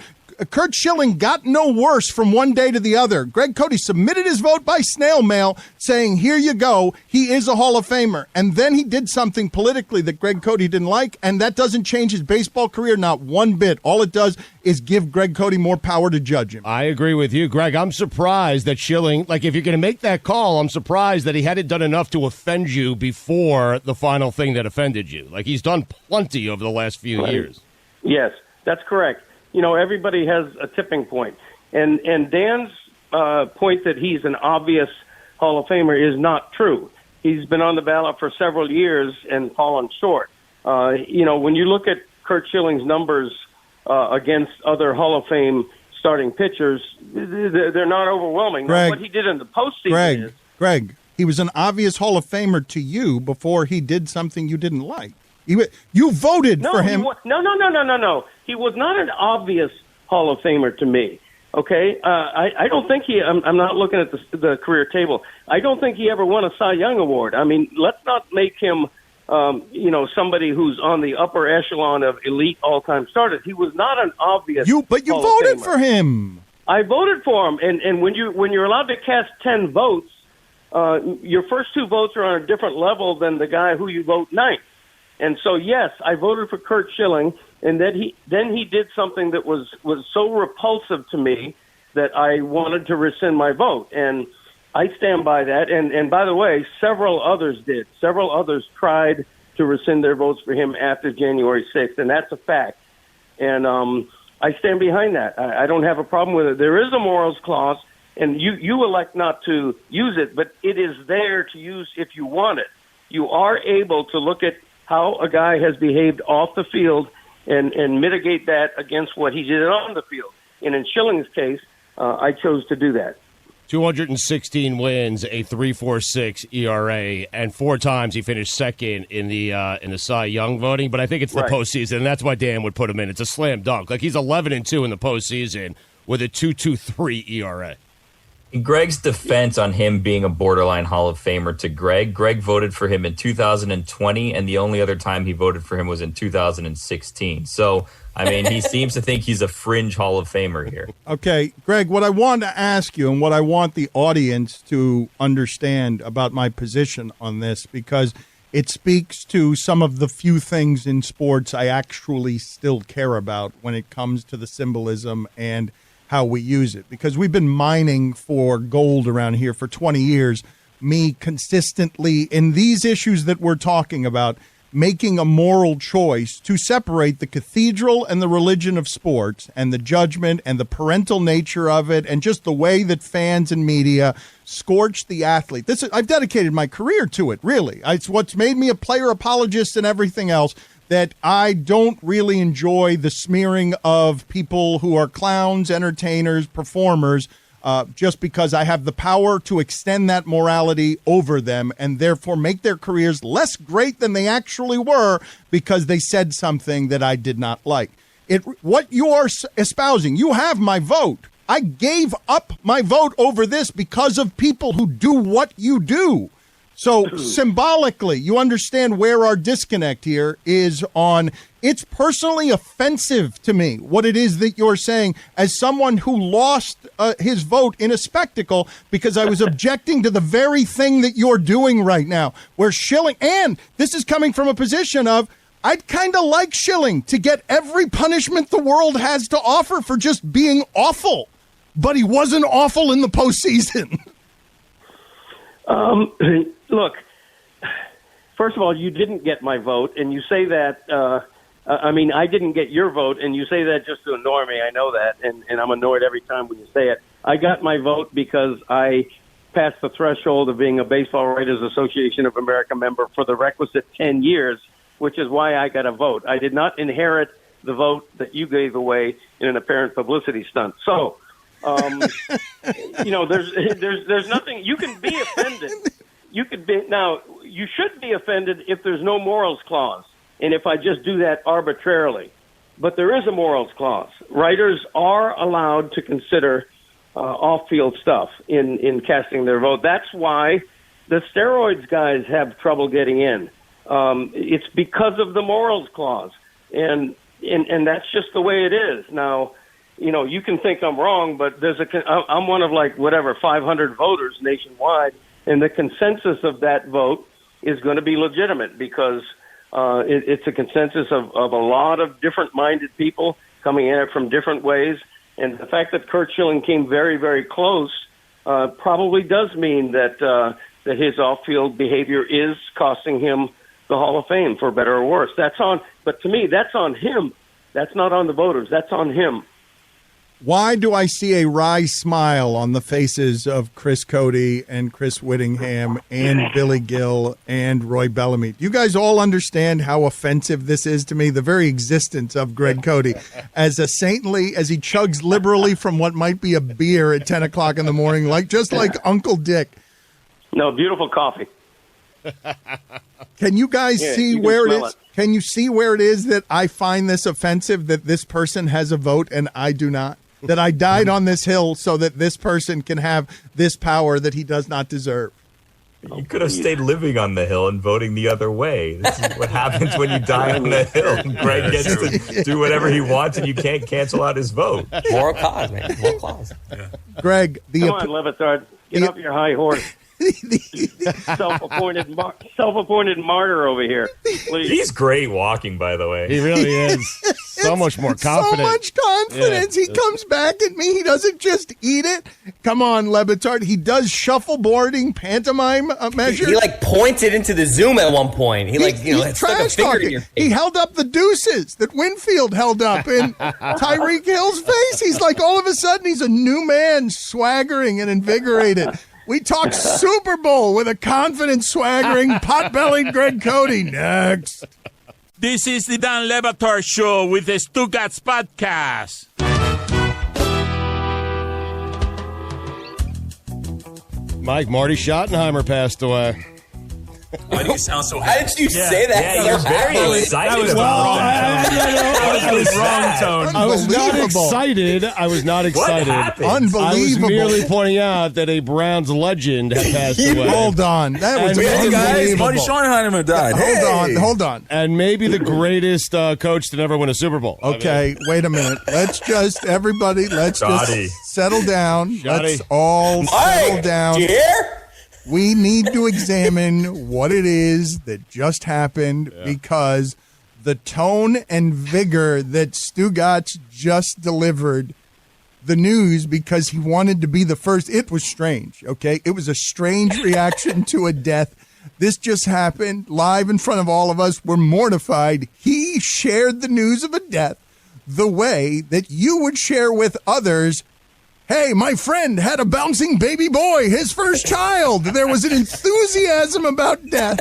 Curt Schilling got no worse from one day to the other. Greg Cote submitted his vote by snail mail saying, here you go, he is a Hall of Famer. And then he did something politically that Greg Cote didn't like, and that doesn't change his baseball career, not one bit. All it does is give Greg Cote more power to judge him. I agree with you, Greg. I'm surprised that Schilling, like if you're going to make that call, I'm surprised that he hadn't done enough to offend you before the final thing that offended you. Like he's done plenty over the last few years. Yes, that's correct. You know, everybody has a tipping point. And Dan's point that he's an obvious Hall of Famer is not true. He's been on the ballot for several years and fallen short. You know, when you look at Curt Schilling's numbers against other Hall of Fame starting pitchers, they're not overwhelming. Greg, what he did in the postseason Greg, he was an obvious Hall of Famer to you before he did something you didn't like. You voted for him. No. He was not an obvious Hall of Famer to me. Okay, I don't think he. I'm not looking at the career table. I don't think he ever won a Cy Young Award. I mean, let's not make him, somebody who's on the upper echelon of elite all-time starters. He was not an obvious. But you Hall voted of Famer. For him. I voted for him, and when you're allowed to cast 10 votes, your first 2 votes are on a different level than the guy who you vote ninth. And so, yes, I voted for Curt Schilling, and then he did something that was so repulsive to me that I wanted to rescind my vote. And I stand by that. And by the way, several others did. Several others tried to rescind their votes for him after January 6th, and that's a fact. And I stand behind that. I don't have a problem with it. There is a morals clause, and you elect not to use it, but it is there to use if you want it. You are able to look at how a guy has behaved off the field and mitigate that against what he did on the field. And in Schilling's case, I chose to do that. 216 wins, a 3.46 ERA, and 4 times he finished second in the Cy Young voting. But I think it's the postseason, and that's why Dan would put him in. It's a slam dunk. Like he's 11-2 in the postseason with a 2.23 ERA. In Greg's defense on him being a borderline Hall of Famer to Greg voted for him in 2020, and the only other time he voted for him was in 2016. So, I mean, he seems to think he's a fringe Hall of Famer here. Okay, Greg, what I want to ask you and what I want the audience to understand about my position on this, because it speaks to some of the few things in sports I actually still care about when it comes to the symbolism and how we use it, because we've been mining for gold around here for 20 years, me consistently in these issues that we're talking about, making a moral choice to separate the cathedral and the religion of sports and the judgment and the parental nature of it and just the way that fans and media scorch the athlete. I've dedicated my career to it, really. It's what's made me a player apologist and everything else, that I don't really enjoy the smearing of people who are clowns, entertainers, performers, just because I have the power to extend that morality over them and therefore make their careers less great than they actually were because they said something that I did not like. What you are espousing, you have my vote. I gave up my vote over this because of people who do what you do. So symbolically, you understand where our disconnect here is on. It's personally offensive to me what it is that you're saying as someone who lost his vote in a spectacle because I was objecting to the very thing that you're doing right now, where Schilling, and this is coming from a position of, I'd kind of like Schilling to get every punishment the world has to offer for just being awful, but he wasn't awful in the postseason. Look, first of all, you didn't get my vote, and you say that, I didn't get your vote, and you say that just to annoy me. I know that, and I'm annoyed every time when you say it. I got my vote because I passed the threshold of being a Baseball Writers Association of America member for the requisite 10 years, which is why I got a vote. I did not inherit the vote that you gave away in an apparent publicity stunt. So, there's nothing. You can be offended. You should be offended if there's no morals clause, and if I just do that arbitrarily. But there is a morals clause. Writers are allowed to consider off-field stuff in casting their vote. That's why the steroids guys have trouble getting in. It's because of the morals clause, and that's just the way it is. Now, you can think I'm wrong, but I'm one of 500 voters nationwide, and the consensus of that vote is going to be legitimate because it's a consensus of a lot of different-minded people coming at it from different ways. And the fact that Curt Schilling came very, very close probably does mean that his off-field behavior is costing him the Hall of Fame, for better or worse. But to me, that's on him. That's not on the voters. That's on him. Why do I see a wry smile on the faces of Chris Cote and Chris Whittingham and Billy Gill and Roy Bellamy? You guys all understand how offensive this is to me, the very existence of Greg Cote as a saintly, as he chugs liberally from what might be a beer at 10 o'clock in the morning, like Uncle Dick. No, beautiful coffee. Can you guys see where it is? Can you see where it is that I find this offensive, that this person has a vote and I do not? That I died on this hill so that this person can have this power that he does not deserve. You could have stayed living on the hill and voting the other way. This is what happens when you die on the hill. Greg gets to do whatever he wants, and you can't cancel out his vote. Moral cause, man. Moral cause. Yeah. Greg, come on, Levitard. Get off your high horse. Self-appointed martyr over here. Please. He's great walking, by the way. He really is. So much more confident. So much confidence. Yeah. He comes back at me. He doesn't just eat it. Come on, Lebitard. He does shuffleboarding pantomime measures. He pointed into the Zoom at one point. He's trash talking. He held up the deuces that Winfield held up in Tyreek Hill's face. He's all of a sudden he's a new man, swaggering and invigorated. We talk Super Bowl with a confident, swaggering, pot-bellied Greg Cote. Next. This is the Dan Le Batard Show with the Stugotz podcast. Marty Schottenheimer passed away. Why do you sound so happy? How did you say that? Yeah, you're very excited about that. Was wrong tone. I was not excited. What happened? Unbelievable. I was merely pointing out that a Browns legend had passed away. Hold on. That was Hey guys, Marty Schottenheimer died. Hold on. And maybe the greatest coach to never win a Super Bowl. Okay, wait a minute. Let's just settle down. Let's all settle down. Do you hear? We need to examine what it is that just happened because the tone and vigor that Stugotz just delivered the news because he wanted to be the first. It was strange, okay? It was a strange reaction to a death. This just happened live in front of all of us. We're mortified. He shared the news of a death the way that you would share with others. Hey, my friend had a bouncing baby boy, his first child. There was an enthusiasm about death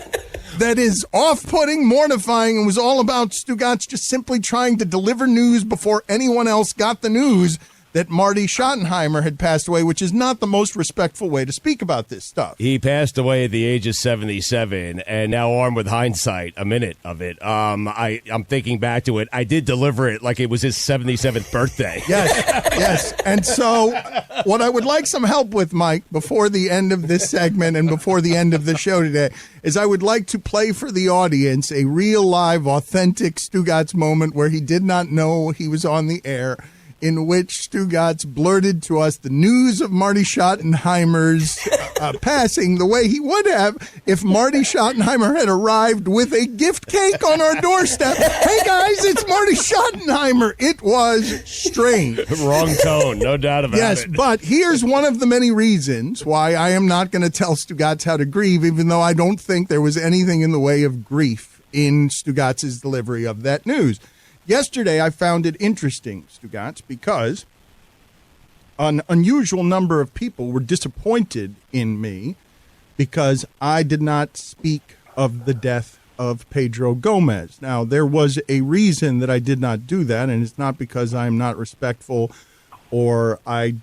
that is off-putting, mortifying, and was all about Stugotz just simply trying to deliver news before anyone else got the news that Marty Schottenheimer had passed away, which is not the most respectful way to speak about this stuff. He passed away at the age of 77, and now armed with hindsight, a minute of it, I'm thinking back to it. I did deliver it like it was his 77th birthday. Yes. And so what I would like some help with, Mike, before the end of this segment and before the end of the show today, is I would like to play for the audience a real, live, authentic Stugotz moment where he did not know he was on the air, in which Stugotz blurted to us the news of Marty Schottenheimer's passing the way he would have if Marty Schottenheimer had arrived with a gift cake on our doorstep. Hey, guys, it's Marty Schottenheimer. It was strange. Wrong tone, no doubt about it. Yes, but here's one of the many reasons why I am not going to tell Stugotz how to grieve, even though I don't think there was anything in the way of grief in Stugotz's delivery of that news. Yesterday, I found it interesting, Stugotz, because an unusual number of people were disappointed in me because I did not speak of the death of Pedro Gomez. Now, there was a reason that I did not do that, and it's not because I'm not respectful or I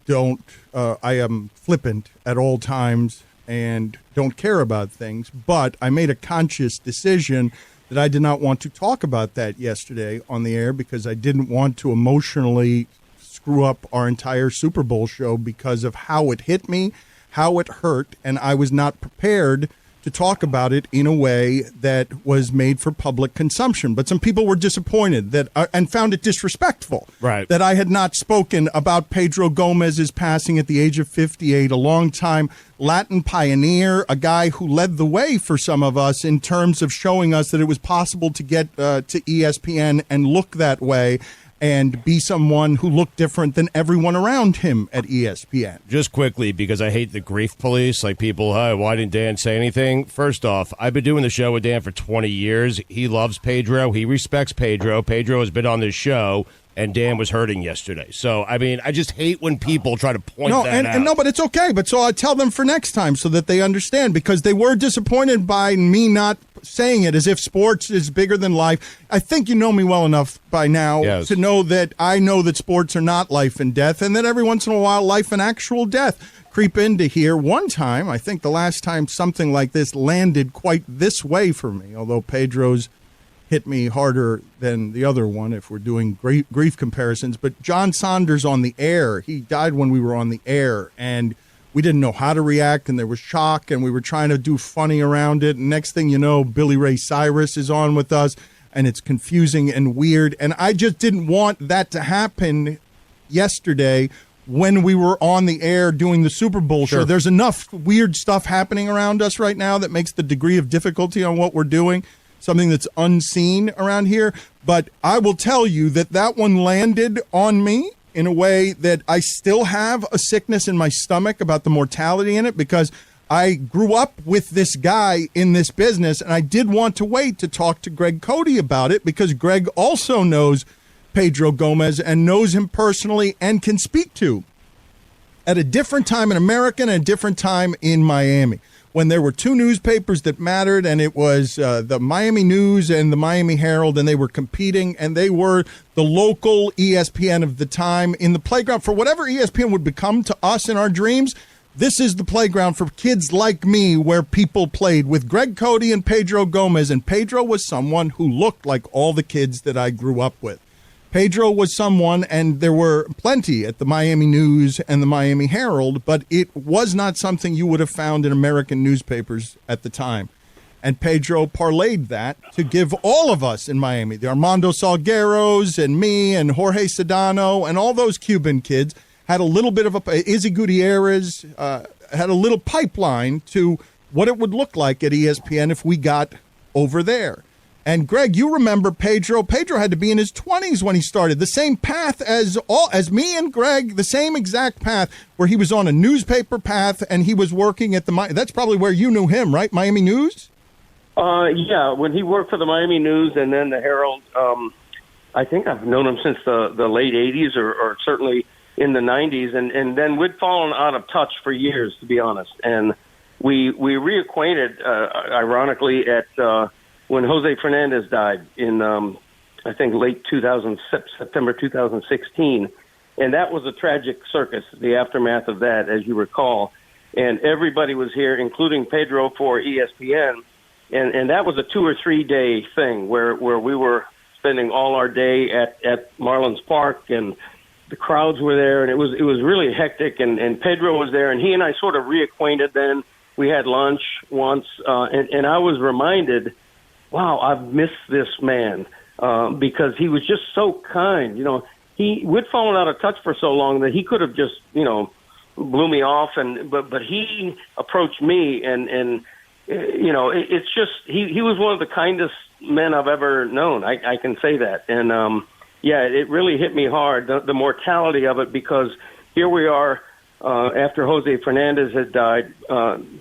am flippant at all times and don't care about things, but I made a conscious decision that I did not want to talk about that yesterday on the air because I didn't want to emotionally screw up our entire Super Bowl show because of how it hit me, how it hurt, and I was not prepared to talk about it in a way that was made for public consumption. But some people were disappointed that and found it disrespectful that I had not spoken about Pedro Gomez's passing at the age of 58, a long-time Latin pioneer, a guy who led the way for some of us in terms of showing us that it was possible to get to ESPN and look that way and be someone who looked different than everyone around him at ESPN. Just quickly, because I hate the grief police, like people, hey, why didn't Dan say anything? First off, I've been doing the show with Dan for 20 years. He loves Pedro. He respects Pedro. Pedro has been on this show, and Dan was hurting yesterday. So, I mean, I just hate when people try to point that out. No, but it's okay. But so I tell them for next time so that they understand, because they were disappointed by me not saying it as if sports is bigger than life. I think you know me well enough by now to know that I know that sports are not life and death, and that every once in a while life and actual death creep into here. One time, I think the last time something like this landed quite this way for me, although Pedro's hit me harder than the other one if we're doing grief comparisons. But John Saunders on the air, he died when we were on the air, and we didn't know how to react, and there was shock, and we were trying to do funny around it. And next thing you know, Billy Ray Cyrus is on with us, and it's confusing and weird. And I just didn't want that to happen yesterday when we were on the air doing the Super Bowl show. There's enough weird stuff happening around us right now that makes the degree of difficulty on what we're doing something that's unseen around here. But I will tell you that one landed on me in a way that I still have a sickness in my stomach about the mortality in it, because I grew up with this guy in this business, and I did want to wait to talk to Greg Cote about it, because Greg also knows Pedro Gomez and knows him personally and can speak to at a different time in America and a different time in Miami, when there were two newspapers that mattered, and it was the Miami News and the Miami Herald, and they were competing, and they were the local ESPN of the time in the playground. For whatever ESPN would become to us in our dreams, this is the playground for kids like me where people played with Greg Cote and Pedro Gomez, and Pedro was someone who looked like all the kids that I grew up with. Pedro was someone, and there were plenty at the Miami News and the Miami Herald, but it was not something you would have found in American newspapers at the time. And Pedro parlayed that to give all of us in Miami, the Armando Salgueros and me and Jorge Sedano and all those Cuban kids, had a little bit of Izzy Gutierrez, had a little pipeline to what it would look like at ESPN if we got over there. And Greg, you remember Pedro. Pedro had to be in his 20s when he started. The same path as me and Greg, the same exact path, where he was on a newspaper path and he was working at that's probably where you knew him, right? Miami News? Yeah, when he worked for the Miami News and then the Herald, I think I've known him since the late 80s or certainly in the 90s. And then we'd fallen out of touch for years, to be honest. And we reacquainted, ironically, at when Jose Fernandez died in, I think, late September 2016. And that was a tragic circus, the aftermath of that, as you recall. And everybody was here, including Pedro, for ESPN. And that was a 2 or 3 day thing where we were spending all our day at Marlins Park, and the crowds were there, and it was really hectic. And Pedro was there, and he and I sort of reacquainted then. We had lunch once, and I was reminded, wow, I've missed this man, because he was just so kind. You know, we'd fallen out of touch for so long that he could have just, blew me off, but he approached me, and it's just he was one of the kindest men I've ever known. I can say that, and it really hit me hard, the mortality of it, because here we are after Jose Fernandez had died.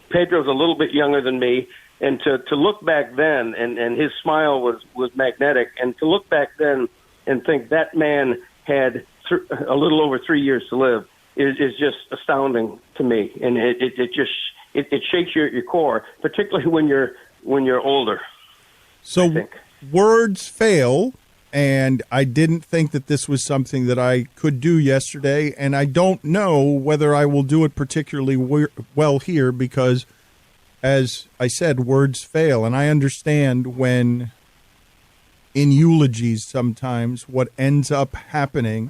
Pedro's a little bit younger than me. And to look back then, and his smile was magnetic, and to look back then and think that man had a little over 3 years to live, is just astounding to me, and it shakes your core, particularly when you're older. So words fail, and I didn't think that this was something that I could do yesterday, and I don't know whether I will do it particularly well here because, as I said, words fail, and I understand when in eulogies sometimes what ends up happening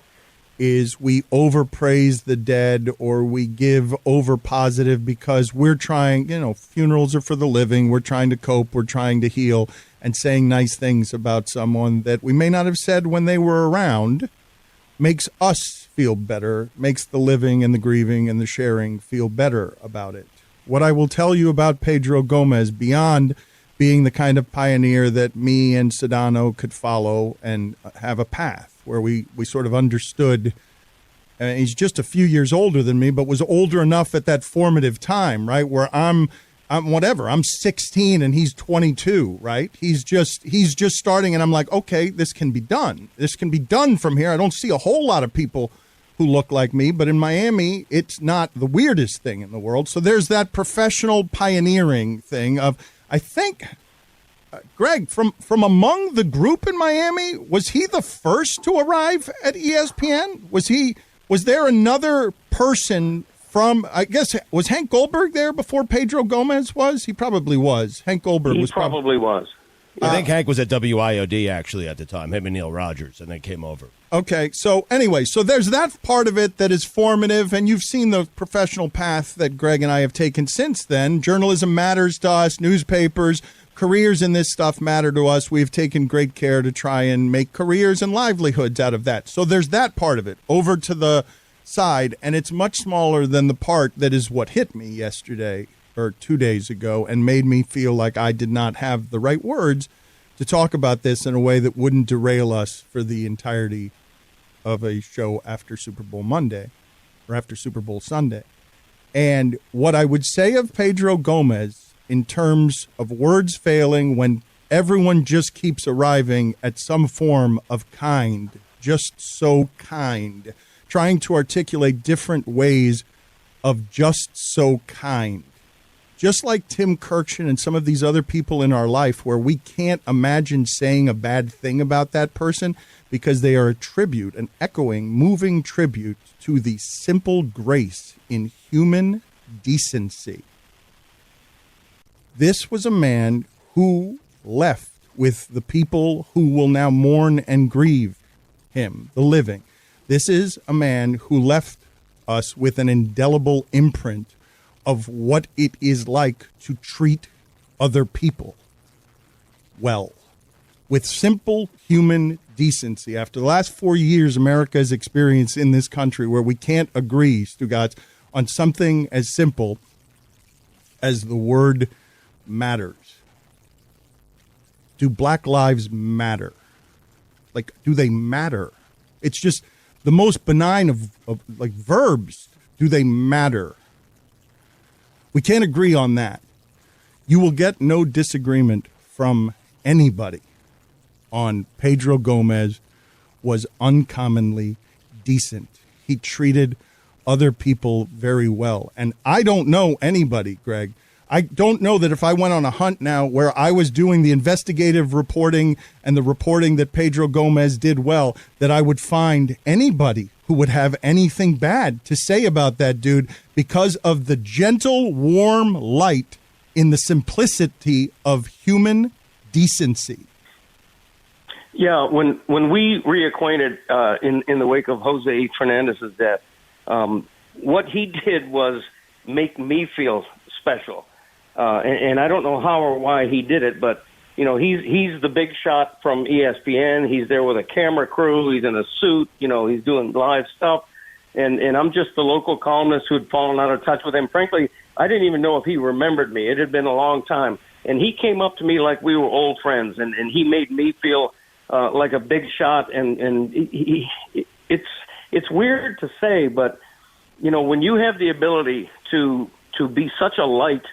is we overpraise the dead or we give over positive because we're trying, funerals are for the living. We're trying to cope. We're trying to heal, and saying nice things about someone that we may not have said when they were around makes us feel better, makes the living and the grieving and the sharing feel better about it. What I will tell you about Pedro Gomez, beyond being the kind of pioneer that me and Sedano could follow and have a path where we sort of understood. He's just a few years older than me, but was older enough at that formative time, right? Where I'm 16 and he's 22, right? He's just starting, and I'm like, okay, this can be done. This can be done from here. I don't see a whole lot of people who look like me, but in Miami, it's not the weirdest thing in the world. So there's that professional pioneering thing of, I think, Greg, from among the group in Miami, was he the first to arrive at ESPN? Was there another person from, I guess, was Hank Goldberg there before Pedro Gomez was? He probably was. Hank Goldberg was probably was. I think Hank was at WIOD actually at the time, him and Neil Rogers, and then came over. Okay, so anyway, so there's that part of it that is formative, and you've seen the professional path that Greg and I have taken since then. Journalism matters to us, newspapers, careers in this stuff matter to us. We've taken great care to try and make careers and livelihoods out of that. So there's that part of it over to the side, and it's much smaller than the part that is what hit me yesterday or 2 days ago and made me feel like I did not have the right words to talk about this in a way that wouldn't derail us for the entirety of a show after Super Bowl Monday or after Super Bowl Sunday. And what I would say of Pedro Gomez in terms of words failing when everyone just keeps arriving at some form of kind, just so kind, trying to articulate different ways of just so kind. Just like Tim Kirkshin and some of these other people in our life where we can't imagine saying a bad thing about that person because they are a tribute, an echoing, moving tribute to the simple grace in human decency. This was a man who left with the people who will now mourn and grieve him, the living. This is a man who left us with an indelible imprint of what it is like to treat other people well, with simple human decency. After the last 4 years America has experienced in this country where we can't agree, Stugotz, on something as simple as the word matters. Do Black lives matter? Like, do they matter? It's just the most benign of like verbs. Do they matter? We can't agree on that. You will get no disagreement from anybody on Pedro Gomez was uncommonly decent. He treated other people very well. And I don't know anybody, Greg. I don't know that if I went on a hunt now where I was doing the investigative reporting and the reporting that Pedro Gomez did well, that I would find anybody who would have anything bad to say about that dude because of the gentle, warm light in the simplicity of human decency. Yeah, when we reacquainted in the wake of Jose Fernandez's death, what he did was make me feel special. And I don't know how or why he did it, but he's the big shot from ESPN. He's there with a camera crew. He's in a suit. He's doing live stuff. And I'm just the local columnist who'd fallen out of touch with him. Frankly, I didn't even know if he remembered me. It had been a long time. And he came up to me like we were old friends, and he made me feel like a big shot. And it's weird to say, but when you have the ability to be such a light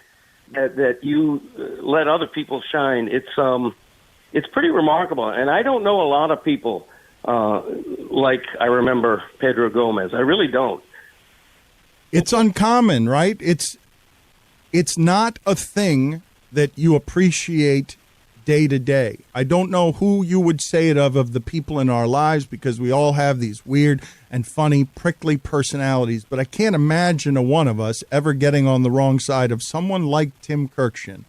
that you let other people shine, it's pretty remarkable. And I don't know a lot of people like I remember Pedro Gomez. I really don't. It's uncommon, right? It's not a thing that you appreciate day to day. I don't know who you would say it of the people in our lives, because we all have these weird and funny, prickly personalities, but I can't imagine a one of us ever getting on the wrong side of someone like Tim Kurkjian.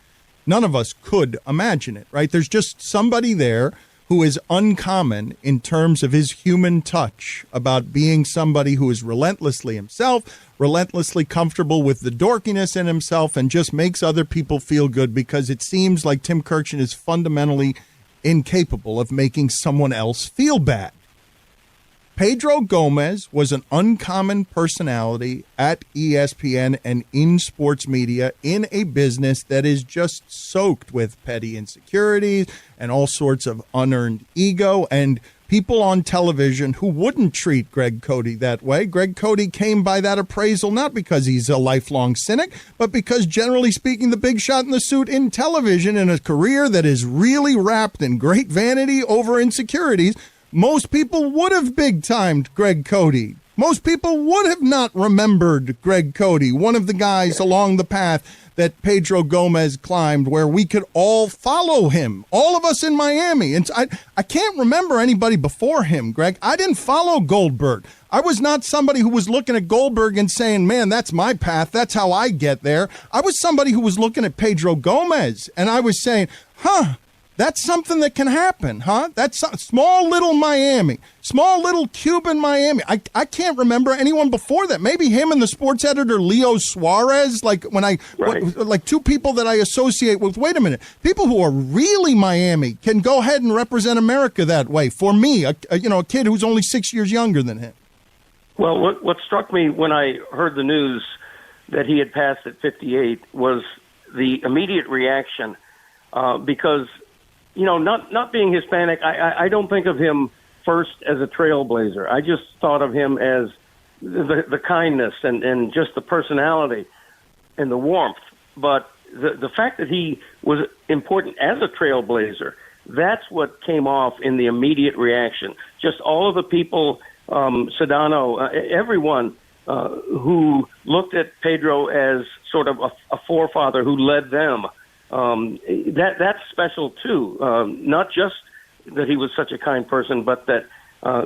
None of us could imagine it, right? There's just somebody there who is uncommon in terms of his human touch, about being somebody who is relentlessly himself, relentlessly comfortable with the dorkiness in himself, and just makes other people feel good, because it seems like Tim Kurkjian is fundamentally incapable of making someone else feel bad. Pedro Gomez was an uncommon personality at ESPN and in sports media, in a business that is just soaked with petty insecurities and all sorts of unearned ego, and people on television who wouldn't treat Greg Cote that way. Greg Cote came by that appraisal not because he's a lifelong cynic, but because, generally speaking, the big shot in the suit in television, in a career that is really wrapped in great vanity over insecurities, most people would have big-timed Greg Cote. Most people would have not remembered Greg Cote, one of the guys along the path that Pedro Gomez climbed, where we could all follow him, all of us in Miami. And I can't remember anybody before him, Greg. I didn't follow Goldberg. I was not somebody who was looking at Goldberg and saying, man, that's my path, that's how I get there. I was somebody who was looking at Pedro Gomez, and I was saying, that's something that can happen, huh? That's small little Miami, small little Cuban Miami. I can't remember anyone before that. Maybe him and the sports editor Leo Suarez, like like two people that I associate with. Wait a minute, people who are really Miami can go ahead and represent America that way. For me, a kid who's only 6 years younger than him. Well, what struck me when I heard the news that he had passed at 58 was the immediate reaction, because, not being Hispanic, I don't think of him first as a trailblazer. I just thought of him as the kindness and just the personality and the warmth. But the fact that he was important as a trailblazer, that's what came off in the immediate reaction. Just all of the people, Sedano, everyone who looked at Pedro as sort of a forefather who led them. That's special too. Not just that he was such a kind person, but that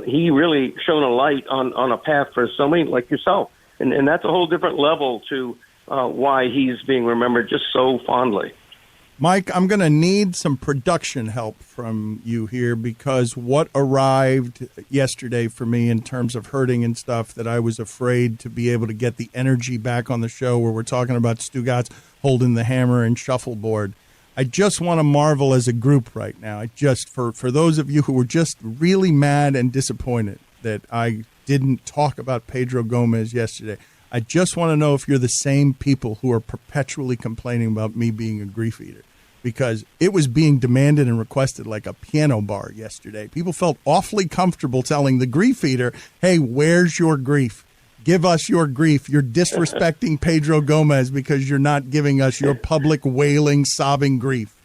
he really shone a light on a path for so many like yourself. And that's a whole different level to why he's being remembered just so fondly. Mike, I'm going to need some production help from you here, because what arrived yesterday for me in terms of hurting and stuff, that I was afraid to be able to get the energy back on the show where we're talking about Stugotz holding the hammer and shuffleboard. I just want to marvel as a group right now. I just, for those of you who were just really mad and disappointed that I didn't talk about Pedro Gomez yesterday, I just want to know if you're the same people who are perpetually complaining about me being a grief eater, because it was being demanded and requested like a piano bar yesterday. People felt awfully comfortable telling the grief eater, hey, where's your grief? Give us your grief. You're disrespecting Pedro Gomez because you're not giving us your public wailing, sobbing grief.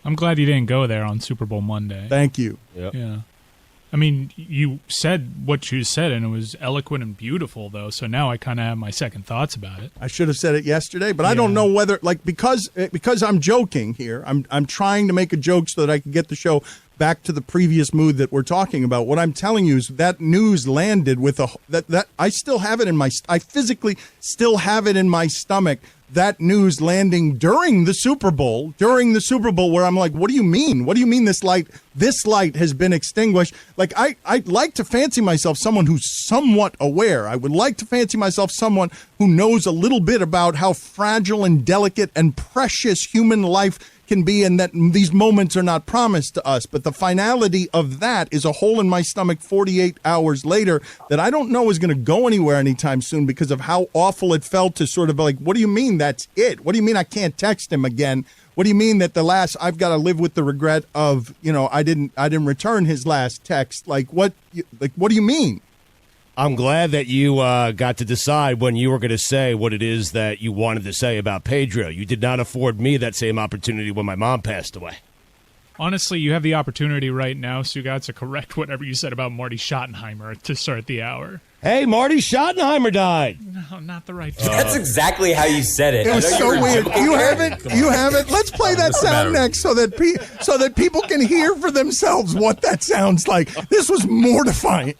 I'm glad you didn't go there on Super Bowl Monday. Thank you. Yep. Yeah. I mean, you said what you said, and it was eloquent and beautiful, though, so now I kind of have my second thoughts about it. I should have said it yesterday, but I don't know whether, because I'm joking here, I'm trying to make a joke so that I can get the show back to the previous mood that we're talking about. What I'm telling you is that news landed with that I still have it I physically still have it in my stomach. That news landing during the Super Bowl, where I'm like, what do you mean? What do you mean this light has been extinguished? Like, I'd like to fancy myself someone who's somewhat aware. I would like to fancy myself someone who knows a little bit about how fragile and delicate and precious human life can be, and that these moments are not promised to us. But the finality of that is a hole in my stomach 48 hours later that I don't know is going to go anywhere anytime soon, because of how awful it felt to sort of like, what do you mean that's it? What do you mean I can't text him again? What do you mean that I've got to live with the regret of, I didn't return his last text? What do you mean? I'm glad that you got to decide when you were going to say what it is that you wanted to say about Pedro. You did not afford me that same opportunity when my mom passed away. Honestly, you have the opportunity right now, Stugotz, to correct whatever you said about Marty Schottenheimer to start the hour. Hey, Marty Schottenheimer died. No, not the right. That's exactly how you said it. It was so weird. You haven't. Let's play that sound next so that people can hear for themselves what that sounds like. This was mortifying.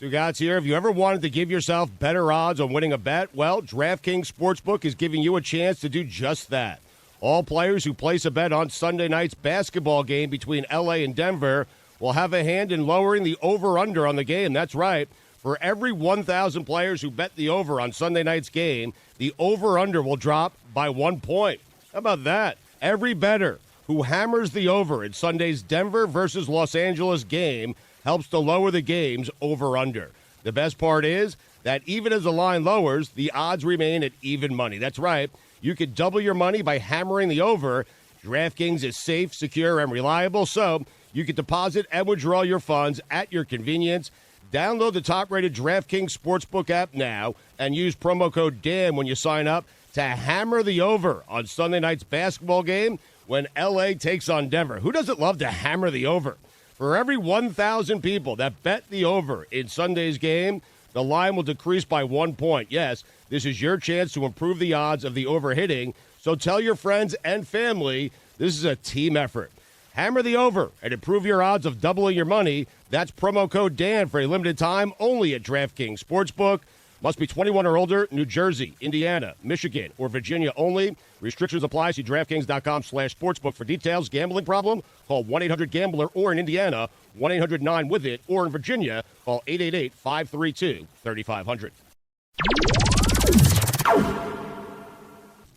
Stugotz here. Have you ever wanted to give yourself better odds on winning a bet? Well, DraftKings Sportsbook is giving you a chance to do just that. All players who place a bet on Sunday night's basketball game between L.A. and Denver will have a hand in lowering the over-under on the game. That's right. For every 1,000 players who bet the over on Sunday night's game, the over-under will drop by 1 point. How about that? Every bettor who hammers the over in Sunday's Denver versus Los Angeles game helps to lower the game's over-under. The best part is that even as the line lowers, the odds remain at even money. That's right. You could double your money by hammering the over. DraftKings is safe, secure, and reliable, so you can deposit and withdraw your funds at your convenience. Download the top-rated DraftKings Sportsbook app now and use promo code DAN when you sign up to hammer the over on Sunday night's basketball game when L.A. takes on Denver. Who doesn't love to hammer the over? For every 1,000 people that bet the over in Sunday's game, the line will decrease by 1 point. Yes, this is your chance to improve the odds of the over hitting, so tell your friends and family this is a team effort. Hammer the over and improve your odds of doubling your money. That's promo code DAN for a limited time only at DraftKings Sportsbook. Must be 21 or older, New Jersey, Indiana, Michigan, or Virginia only. Restrictions apply. See DraftKings.com/sportsbook for details. Gambling problem? Call 1-800-GAMBLER or in Indiana, 1-800-9-WITH-IT, or in Virginia, call 888-532-3500.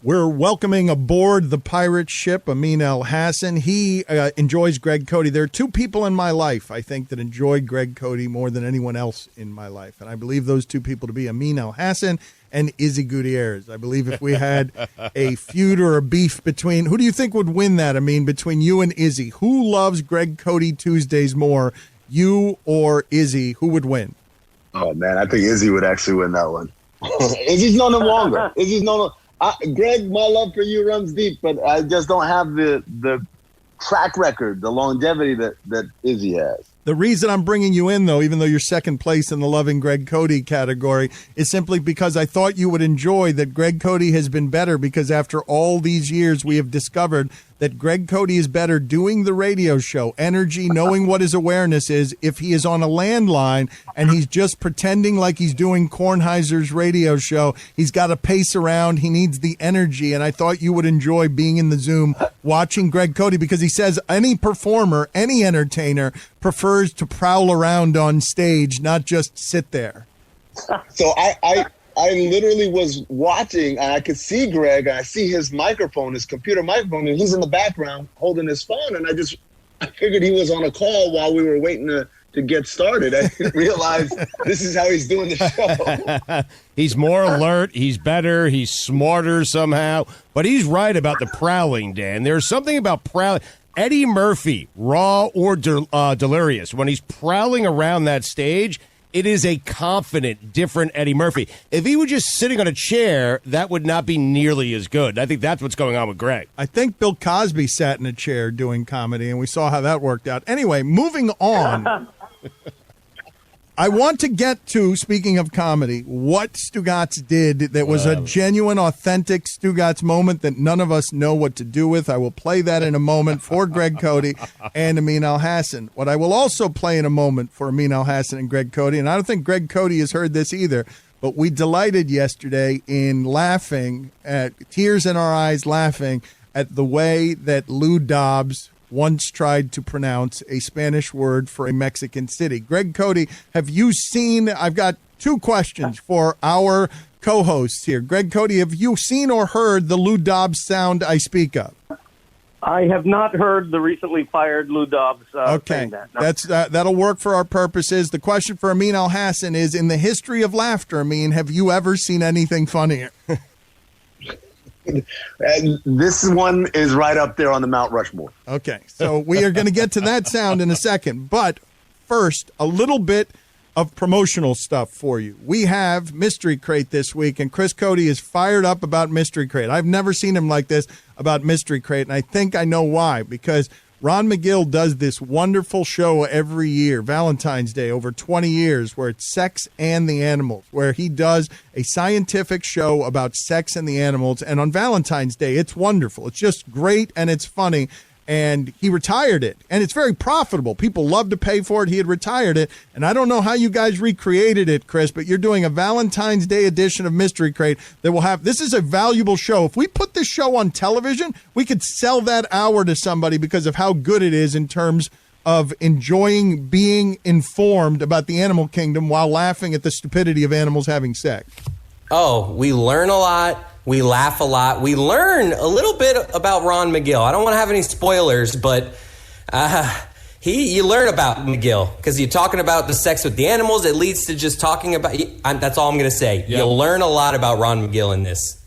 We're welcoming aboard the pirate ship Amin Elhassan. He enjoys Greg Cote. There are two people in my life, I think, that enjoy Greg Cote more than anyone else in my life. And I believe those two people to be Amin Elhassan and Izzy Gutierrez. I believe if we had a feud or a beef between, who do you think would win that, Amin, between you and Izzy? Who loves Greg Cote Tuesdays more, you or Izzy? Who would win? Oh, man, I think Izzy would actually win that one. Izzy's known him longer. Greg, my love for you runs deep, but I just don't have the track record, the longevity that Izzy has. The reason I'm bringing you in, though, even though you're second place in the loving Greg Cote category, is simply because I thought you would enjoy that Greg Cote has been better, because after all these years we have discovered that Greg Cote is better doing the radio show, energy, knowing what his awareness is, if he is on a landline and he's just pretending like he's doing Kornheiser's radio show. He's got to pace around. He needs the energy, and I thought you would enjoy being in the Zoom watching Greg Cote, because he says any performer, any entertainer prefers to prowl around on stage, not just sit there. So I literally was watching, and I could see Greg, and I see his microphone, his computer microphone, and he's in the background holding his phone, and I figured he was on a call while we were waiting to get started. I didn't realize this is how he's doing the show. He's more alert, he's better, he's smarter somehow, but he's right about the prowling, Dan. There's something about prowling. Eddie Murphy, raw or delirious, when he's prowling around that stage, it is a confident, different Eddie Murphy. If he were just sitting on a chair, that would not be nearly as good. I think that's what's going on with Greg. I think Bill Cosby sat in a chair doing comedy, and we saw how that worked out. Anyway, moving on. I want to get to, speaking of comedy, what Stugotz did that was a genuine, authentic Stugotz moment that none of us know what to do with. I will play that in a moment for Greg Cote and Amin Elhassan. What I will also play in a moment for Amin Elhassan and Greg Cote, and I don't think Greg Cote has heard this either, but we delighted yesterday in laughing, at tears in our eyes laughing, at the way that Lou Dobbs once tried to pronounce a Spanish word for a Mexican city. Greg Cote, have you seen, I've got two questions for our co-hosts here. Greg Cote, have you seen or heard the Lou Dobbs sound I speak of? I have not heard the recently fired Lou Dobbs saying that. No. That'll work for our purposes. The question for Amin Elhassan is, in the history of laughter, Amin, have you ever seen anything funnier? And this one is right up there on the Mount Rushmore. Okay, so we are going to get to that sound in a second. But first, a little bit of promotional stuff for you. We have Mystery Crate this week, and Chris Cote is fired up about Mystery Crate. I've never seen him like this about Mystery Crate, and I think I know why, because Ron Magill does this wonderful show every year, Valentine's Day, over 20 years, where it's Sex and the Animals, where he does a scientific show about sex and the animals. And on Valentine's Day, it's wonderful. It's just great and it's funny. And he retired it, and it's very profitable. People love to pay for it. He had retired it, and I don't know how you guys recreated it, Chris, but you're doing a Valentine's Day edition of Mystery Crate that will have – this is a valuable show. If we put this show on television, we could sell that hour to somebody because of how good it is in terms of enjoying being informed about the animal kingdom while laughing at the stupidity of animals having sex. Oh, we learn a lot. We laugh a lot. We learn a little bit about Ron Magill. I don't want to have any spoilers, but you learn about Magill because you're talking about the sex with the animals. It leads to just talking about. That's all I'm going to say. Yep. You'll learn a lot about Ron Magill in this.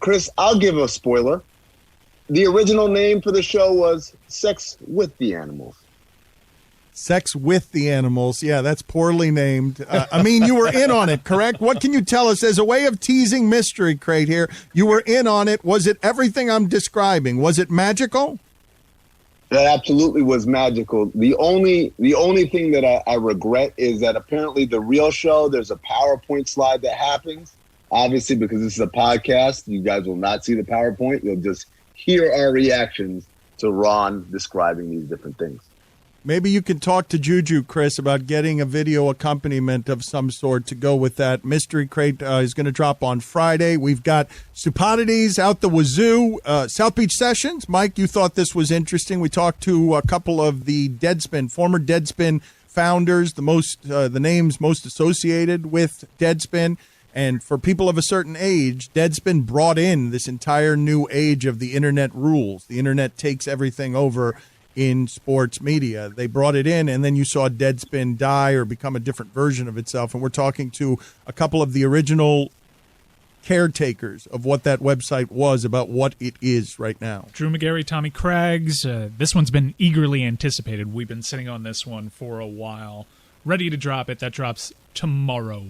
Chris, I'll give a spoiler. The original name for the show was Sex with the Animals. Sex with the Animals. Yeah, that's poorly named. Amin, you were in on it, correct? What can you tell us as a way of teasing Mystery Crate here? You were in on it. Was it everything I'm describing? Was it magical? That absolutely was magical. The only thing that I regret is that apparently the real show, there's a PowerPoint slide that happens. Obviously, because this is a podcast, you guys will not see the PowerPoint. You'll just hear our reactions to Ron describing these different things. Maybe you can talk to Juju, Chris, about getting a video accompaniment of some sort to go with that. Mystery Crate is going to drop on Friday. We've got Stupidities out the wazoo. South Beach Sessions. Mike, you thought this was interesting. We talked to a couple of the former Deadspin founders, the names most associated with Deadspin. And for people of a certain age, Deadspin brought in this entire new age of the internet rules. The internet takes everything over in sports media. They brought it in, and then you saw Deadspin die or become a different version of itself. And we're talking to a couple of the original caretakers of what that website was, about what it is right now. Drew McGarry, Tommy Craggs. This one's been eagerly anticipated. We've been sitting on this one for a while. Ready to drop it. That drops tomorrow.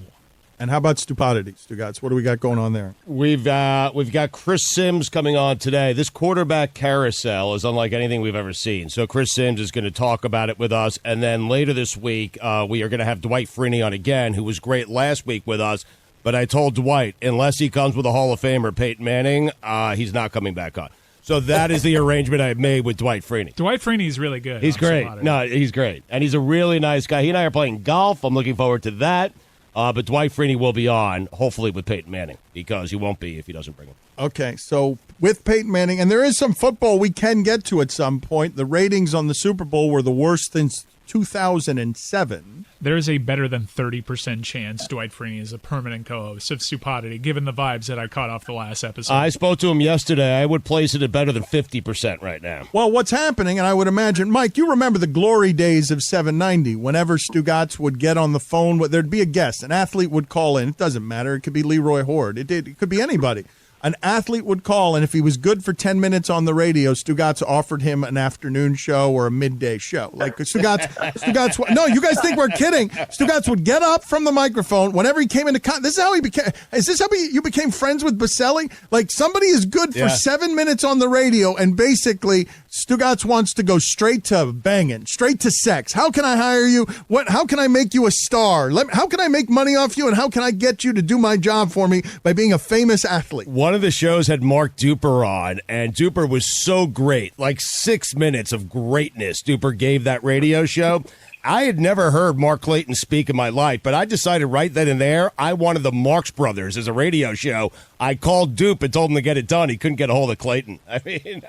And how about Stupidities, Stugotz? What do we got going on there? We've got Chris Sims coming on today. This quarterback carousel is unlike anything we've ever seen. So Chris Sims is going to talk about it with us. And then later this week, we are going to have Dwight Freeney on again, who was great last week with us. But I told Dwight, unless he comes with a Hall of Famer, Peyton Manning, he's not coming back on. So that is the arrangement I've made with Dwight Freeney. Dwight Freeney's really good. He's great. No, he's great. And he's a really nice guy. He and I are playing golf. I'm looking forward to that. But Dwight Freeney will be on, hopefully with Peyton Manning, because he won't be if he doesn't bring him. Okay, so with Peyton Manning, and there is some football we can get to at some point. The ratings on the Super Bowl were the worst since 2007. There is a better than 30% chance Dwight Freeney is a permanent co-host of Stupidity, given the vibes that I caught off the last episode. I spoke to him yesterday. I would place it at better than 50% right now. Well, what's happening, and I would imagine, Mike, you remember the glory days of 790. Whenever Stugotz would get on the phone, there'd be a guest. An athlete would call in. It doesn't matter. It could be Leroy Horde. It could be anybody. An athlete would call, and if he was good for 10 minutes on the radio, Stugotz offered him an afternoon show or a midday show. Like Stugotz. No, you guys think we're kidding. Stugotz would get up from the microphone whenever he came into this is how he became. Is this how you became friends with Baselli? Like, somebody is good for 7 minutes on the radio, and basically Stugotz wants to go straight to banging, straight to sex. How can I hire you? How can I make you a star? How can I make money off you, and how can I get you to do my job for me by being a famous athlete? One of the shows had Mark Duper on, and Duper was so great. Like 6 minutes of greatness Duper gave that radio show. I had never heard Mark Clayton speak in my life, but I decided right then and there I wanted the Marx Brothers as a radio show. I called Dupe and told him to get it done. He couldn't get a hold of Clayton. I mean,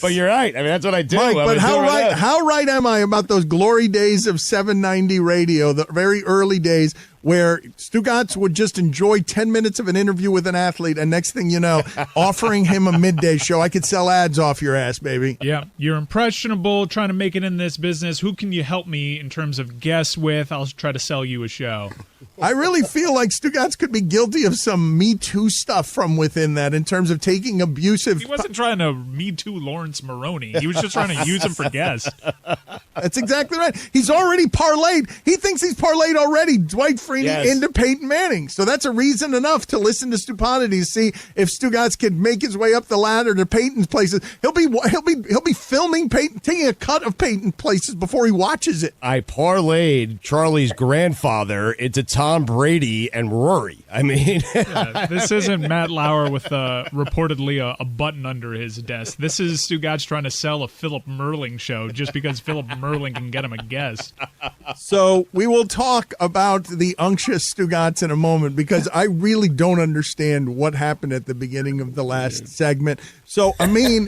but you're right. I mean, that's what I do. Mike, but how right am I about those glory days of 790 radio, the very early days where Stugotz would just enjoy 10 minutes of an interview with an athlete, and next thing you know, offering him a midday show. I could sell ads off your ass, baby. Yeah, you're impressionable, trying to make it in this business. Who can you help me in terms of guests with? I'll try to sell you a show. I really feel like Stugotz could be guilty of some Me Too stuff from within that in terms of taking abusive... He wasn't trying to Me Too Lawrence Maroney. He was just trying to use him for guests. That's exactly right. He's already parlayed. He thinks he's parlayed already Dwight Freeney into Peyton Manning. So that's a reason enough to listen to Stupidity, see if Stugotz can make his way up the ladder to Peyton's places. He'll be filming Peyton, taking a cut of Peyton places before he watches it. I parlayed Charlie's grandfather into Tom Brady and Rory. I mean, this isn't Matt Lauer with reportedly a button under his desk. This is Stugotz trying to sell a Philip Merling show just because Philip Merling can get him a guest. So we will talk about the unctuous Stugotz in a moment because I really don't understand what happened at the beginning of the last segment. So, Amin,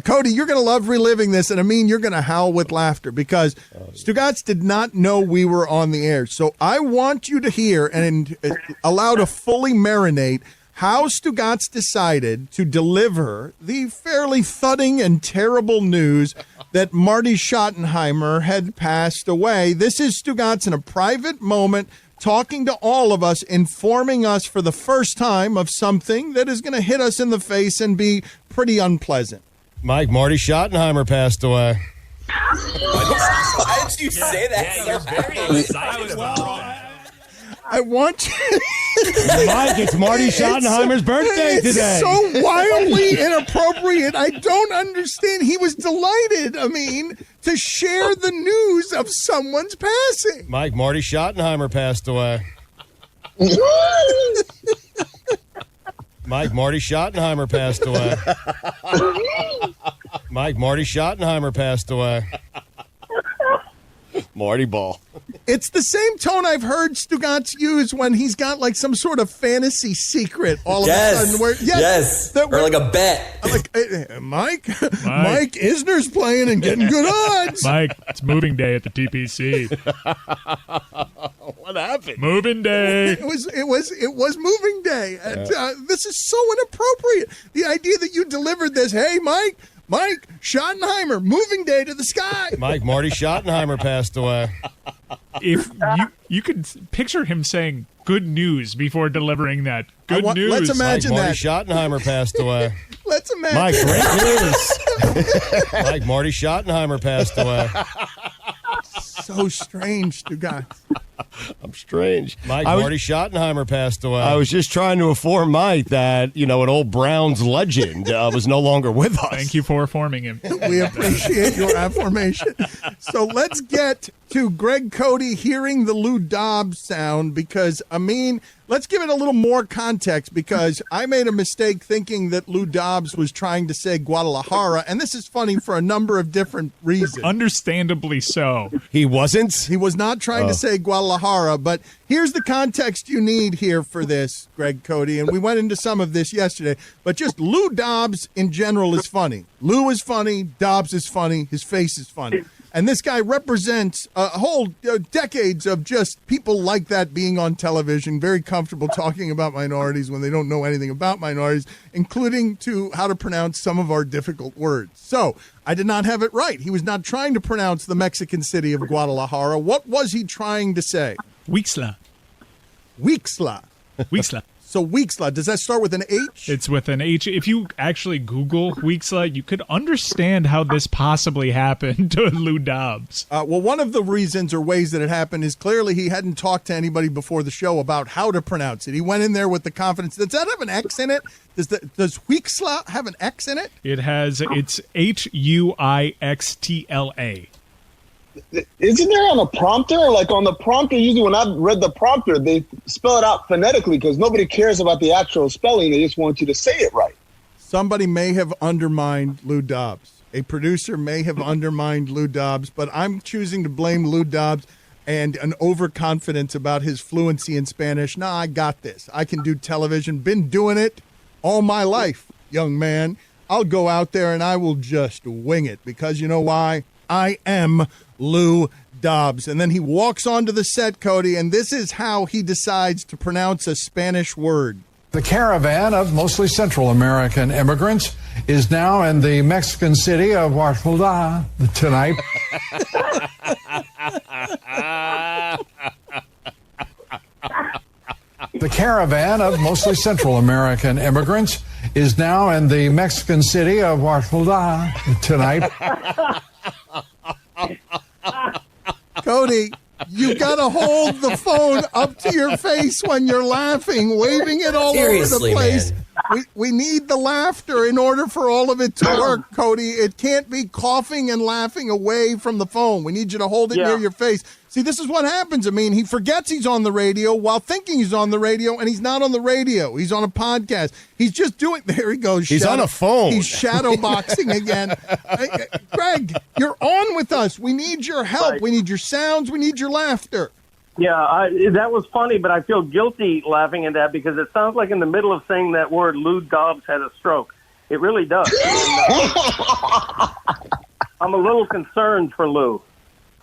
Cody, you're going to love reliving this, and Amin, you're going to howl with laughter because Stugotz did not know we were on the air. So I want you to hear and allow to fully marinate how Stugotz decided to deliver the fairly thudding and terrible news that Marty Schottenheimer had passed away. This is Stugotz in a private moment talking to all of us, informing us for the first time of something that is going to hit us in the face and be pretty unpleasant. Mike, Marty Schottenheimer passed away. Why did you say that? Yeah, you're very excited about that. I want you... Mike, it's Marty Schottenheimer's birthday today. It's so wildly inappropriate. I don't understand. He was delighted, to share the news of someone's passing. Mike, Marty Schottenheimer passed away. Mike, Marty Schottenheimer passed away. Mike, Marty Schottenheimer passed away. Marty Ball. It's the same tone I've heard Stugotz use when he's got like some sort of fantasy secret all of a sudden. Where, or like a bet. Like, Mike Isner's playing and getting good odds. Mike, it's moving day at the TPC. What happened? Moving day. It was moving day. And, this is so inappropriate. The idea that you delivered this, hey, Mike Schottenheimer, moving day to the sky. Mike, Marty Schottenheimer passed away. If you could picture him saying good news before delivering that. Good news. Let's imagine Mike, that. Marty Schottenheimer passed away. Let's imagine. Mike, great news. Mike, Marty Schottenheimer passed away. So strange, Stugotz. I'm strange. Marty Schottenheimer passed away. I was just trying to inform Mike that, an old Browns legend was no longer with us. Thank you for informing him. We appreciate your affirmation. So let's get to Greg Cote hearing the Lou Dobbs sound because, let's give it a little more context because I made a mistake thinking that Lou Dobbs was trying to say Guadalajara, and this is funny for a number of different reasons. Understandably so. He wasn't? He was not trying to say Guadalajara, but here's the context you need here for this, Greg Cote, and we went into some of this yesterday, but just Lou Dobbs in general is funny. Lou is funny, Dobbs is funny, his face is funny. And this guy represents a whole decades of just people like that being on television, very comfortable talking about minorities when they don't know anything about minorities, including to how to pronounce some of our difficult words. So I did not have it right. He was not trying to pronounce the Mexican city of Guadalajara. What was he trying to say? Wixla. So Wixla, does that start with an H? It's with an H. If you actually Google Wixla, you could understand how this possibly happened to Lou Dobbs. Well, one of the reasons or ways that it happened is clearly he hadn't talked to anybody before the show about how to pronounce it. He went in there with the confidence. Does that have an X in it? Does Wixla have an X in it? It's Huixtla. Isn't there on a prompter? Like on the prompter, usually when I've read the prompter, they spell it out phonetically because nobody cares about the actual spelling. They just want you to say it right. Somebody may have undermined Lou Dobbs. A producer may have undermined Lou Dobbs, but I'm choosing to blame Lou Dobbs and an overconfidence about his fluency in Spanish. Nah, I got this. I can do television. Been doing it all my life, young man. I'll go out there and I will just wing it because you know why? I am Lou Dobbs. And then he walks onto the set, Cody, and this is how he decides to pronounce a Spanish word. The caravan of mostly Central American immigrants is now in the Mexican city of Guadalajara tonight. The caravan of mostly Central American immigrants is now in the Mexican city of Guadalajara tonight. Cody, you got to hold the phone up to your face when you're laughing, waving it all over the place. We need the laughter in order for all of it to work, Cody. It can't be coughing and laughing away from the phone. We need you to hold it near your face. See, this is what happens. I mean, he forgets he's on the radio while thinking he's on the radio, and he's not on the radio. He's on a podcast. He's just doing – there he goes. He's on a phone. He's shadow boxing again. Greg, you're on with us. We need your help. Right. We need your sounds. We need your laughter. Yeah, that was funny, but I feel guilty laughing at that because it sounds like in the middle of saying that word, Lou Dobbs had a stroke. It really does. And, I'm a little concerned for Lou,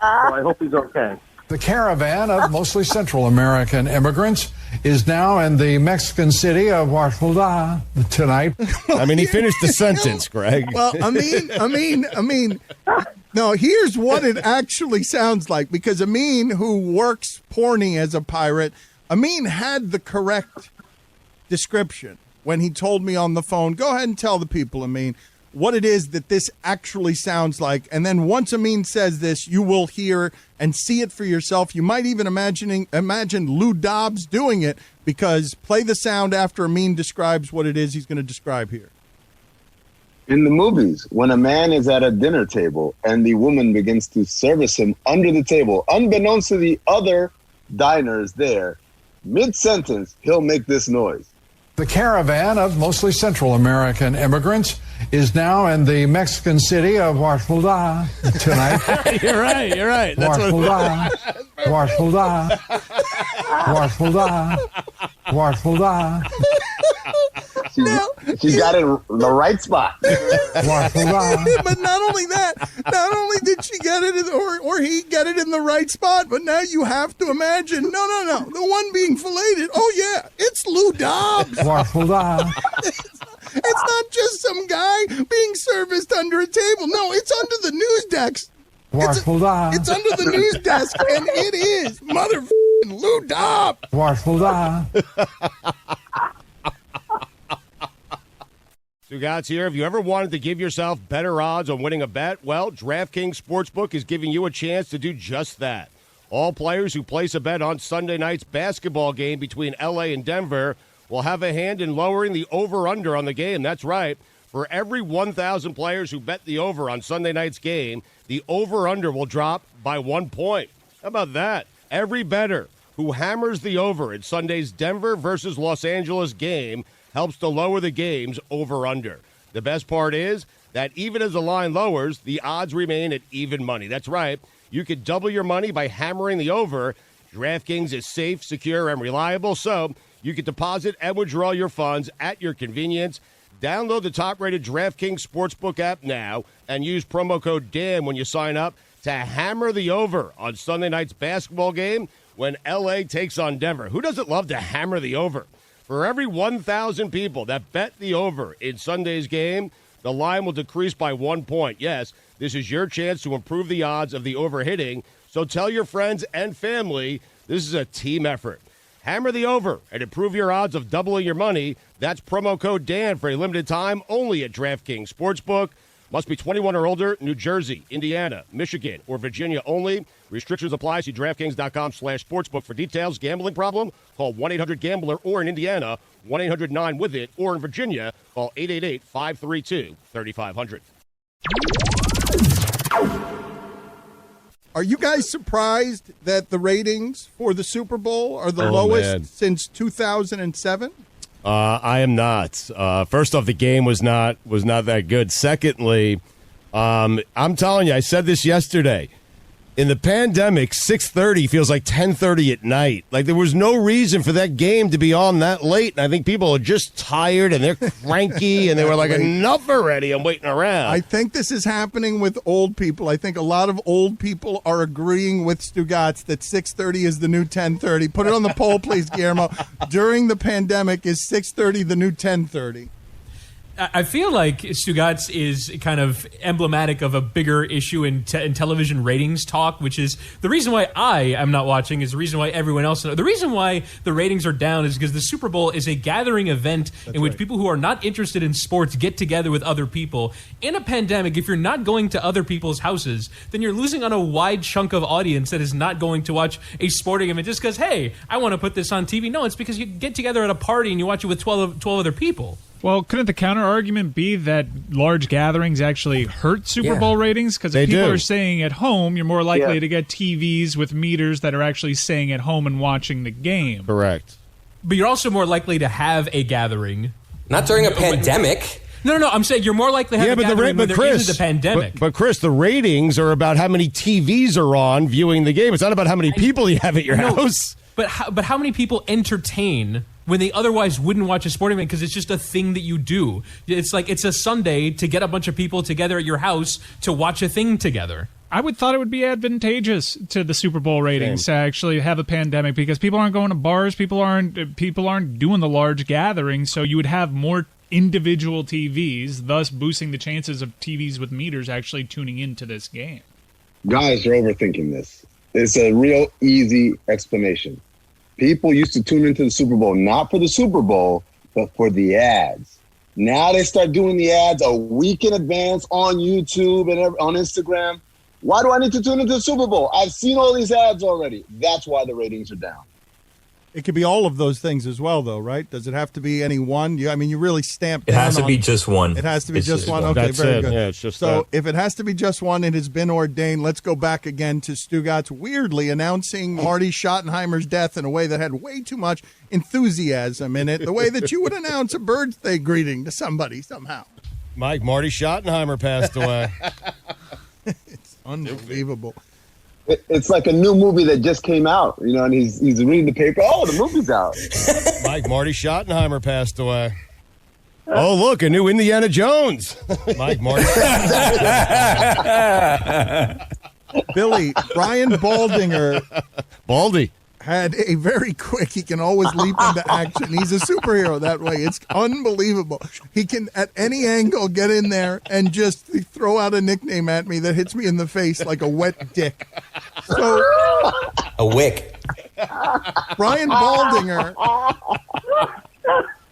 so I hope he's okay. The caravan of mostly Central American immigrants is now in the Mexican city of Oaxaca tonight. I mean, he finished the sentence, Greg. Well, I mean, no, here's what it actually sounds like, because Amin, who works porny as a pirate, Amin had the correct description when he told me on the phone. Go ahead and tell the people, Amin, what it is that this actually sounds like. And then once Amin says this, you will hear and see it for yourself. You might even imagine Lou Dobbs doing it, because play the sound after Amin describes what it is he's going to describe here. In the movies, when a man is at a dinner table and the woman begins to service him under the table, unbeknownst to the other diners there, mid-sentence, he'll make this noise. The caravan of mostly Central American immigrants is now in the Mexican city of Oaxaca tonight. You're right. That's Oaxaca. She got it in the right spot. But not only that, not only did she get it or he get it in the right spot, but now you have to imagine, no, the one being filleted, oh yeah, it's Lou Dobbs. It's not just some guy being serviced under a table. No, it's under the news desk. It's under the news desk, and it is motherfucking Lou Dobbs. Stugotz here. Have you ever wanted to give yourself better odds on winning a bet? Well, DraftKings Sportsbook is giving you a chance to do just that. All players who place a bet on Sunday night's basketball game between L.A. and Denver will have a hand in lowering the over-under on the game. That's right. For every 1,000 players who bet the over on Sunday night's game, the over-under will drop by 1 point. How about that? Every bettor who hammers the over in Sunday's Denver versus Los Angeles game helps to lower the game's over-under. The best part is that even as the line lowers, the odds remain at even money. That's right. You could double your money by hammering the over. DraftKings is safe, secure, and reliable, so you can deposit and withdraw your funds at your convenience. Download the top-rated DraftKings Sportsbook app now and use promo code DAN when you sign up to hammer the over on Sunday night's basketball game when L.A. takes on Denver. Who doesn't love to hammer the over? For every 1,000 people that bet the over in Sunday's game, the line will decrease by 1 point. Yes, this is your chance to improve the odds of the over hitting, so tell your friends and family this is a team effort. Hammer the over and improve your odds of doubling your money. That's promo code DAN for a limited time only at DraftKings Sportsbook. Must be 21 or older, New Jersey, Indiana, Michigan, or Virginia only. Restrictions apply. See DraftKings.com/sportsbook for details. Gambling problem? Call 1-800-GAMBLER or in Indiana, 1-800-9-WITH-IT, or in Virginia, call 888-532-3500. Are you guys surprised that the ratings for the Super Bowl are the lowest since 2007? I am not. First off, the game was not that good. Secondly, I'm telling you, I said this yesterday. In the pandemic, 6:30 feels like 10:30 at night. Like there was no reason for that game to be on that late. And I think people are just tired and they're cranky and they were like, enough already. I'm waiting around. I think this is happening with old people. I think a lot of old people are agreeing with Stugotz that 6:30 is the new 10:30. Put it on the poll, please, Guillermo. During the pandemic, is 6:30 the new 10:30? I feel like Stugotz is kind of emblematic of a bigger issue in television ratings talk, which is the reason why I am not watching is the reason why everyone else. The reason why the ratings are down is because the Super Bowl is a gathering event in which people who are not interested in sports get together with other people. In a pandemic, if you're not going to other people's houses, then you're losing on a wide chunk of audience that is not going to watch a sporting event just because, hey, I want to put this on TV. No, it's because you get together at a party and you watch it with 12 other people. Well, couldn't the counter argument be that large gatherings actually hurt Super Bowl ratings? Because if people are staying at home, you're more likely to get TVs with meters that are actually staying at home and watching the game. Correct. But you're also more likely to have a gathering. Not during a pandemic. No. I'm saying you're more likely to have a gathering when there isn't a pandemic. But Chris, the ratings are about how many TVs are on viewing the game. It's not about how many people you have at your house. But how many people entertain when they otherwise wouldn't watch a sporting event because it's just a thing that you do? It's like it's a Sunday to get a bunch of people together at your house to watch a thing together. I would thought it would be advantageous to the Super Bowl ratings to actually have a pandemic because people aren't going to bars, people aren't doing the large gatherings, so you would have more individual TVs, thus boosting the chances of TVs with meters actually tuning into this game. Guys are overthinking this. It's a real easy explanation. People used to tune into the Super Bowl, not for the Super Bowl, but for the ads. Now they start doing the ads a week in advance on YouTube and on Instagram. Why do I need to tune into the Super Bowl? I've seen all these ads already. That's why the ratings are down. It could be all of those things as well, though, right? Does it have to be any one? You really stamp down. It has to be just one. It has to be just one. Okay, That's very it. good. Yeah, it's just so that. if it has to be just one, it has been ordained. Let's go back again to Stugotz weirdly announcing Marty Schottenheimer's death in a way that had way too much enthusiasm in it, the way that you would announce a birthday greeting to somebody somehow. Marty Schottenheimer passed away. It's unbelievable. It's like a new movie that just came out, and he's reading the paper. Oh, the movie's out. Marty Schottenheimer passed away. Oh, look, a new Indiana Jones. Marty. Billy, Brian Baldinger. Baldy. Had a very quick, he can always leap into action. He's a superhero that way. It's unbelievable. He can, at any angle, get in there and just throw out a nickname at me that hits me in the face like a wet dick. So, a wick. Brian Baldinger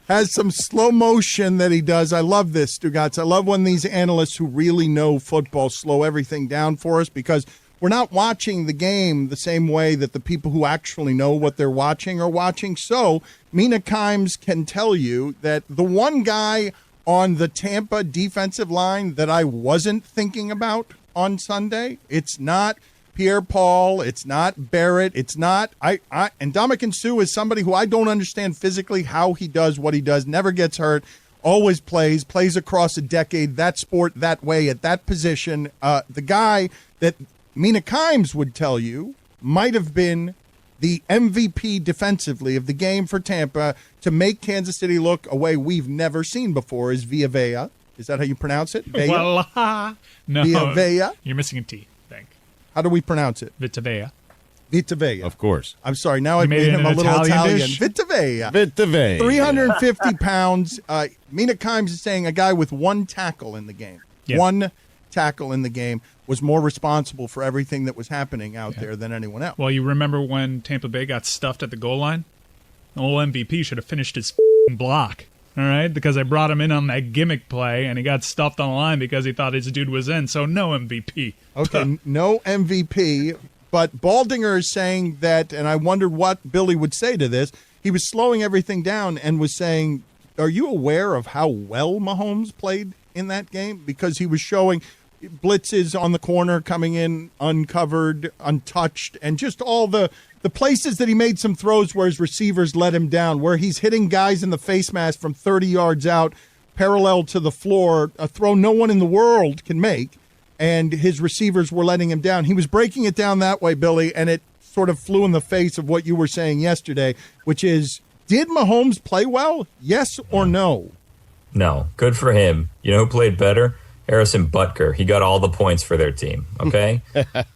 has some slow motion that he does. I love this, Stugotz. I love when these analysts who really know football slow everything down for us because we're not watching the game the same way that the people who actually know what they're watching are watching. So Mina Kimes can tell you that the one guy on the Tampa defensive line that I wasn't thinking about on Sunday, it's not Pierre-Paul, it's not Barrett, it's not and Ndamukong Suh is somebody who I don't understand physically how he does what he does, never gets hurt, always plays across a decade, that sport, that way, at that position. The guy that Mina Kimes would tell you might have been the MVP defensively of the game for Tampa to make Kansas City look a way we've never seen before is Villa. Is that how you pronounce it? Voila. No, Villa. You're missing a T, I think. How do we pronounce it? Vitavea. Vitavea. Of course. I'm sorry. Now I made him a little Italian. Vitavea. 350 pounds. Mina Kimes is saying a guy with one tackle in the game. Yeah. One tackle in the game was more responsible for everything that was happening out there than anyone else. Well, you remember when Tampa Bay got stuffed at the goal line? The old MVP should have finished his block, all right? Because I brought him in on that gimmick play, and he got stuffed on the line because he thought his dude was in, so no MVP. Okay, no MVP, but Baldinger is saying that, and I wondered what Billy would say to this, he was slowing everything down and was saying, are you aware of how well Mahomes played in that game? Because he was showing blitzes on the corner coming in uncovered, untouched, and just all the places that he made some throws where his receivers let him down, where he's hitting guys in the face mask from 30 yards out, parallel to the floor, a throw no one in the world can make, and his receivers were letting him down. He was breaking it down that way, Billy, and it sort of flew in the face of what you were saying yesterday, which is, did Mahomes play well? Yes or no? No. Good for him. You know who played better? Harrison Butker. He got all the points for their team. Okay,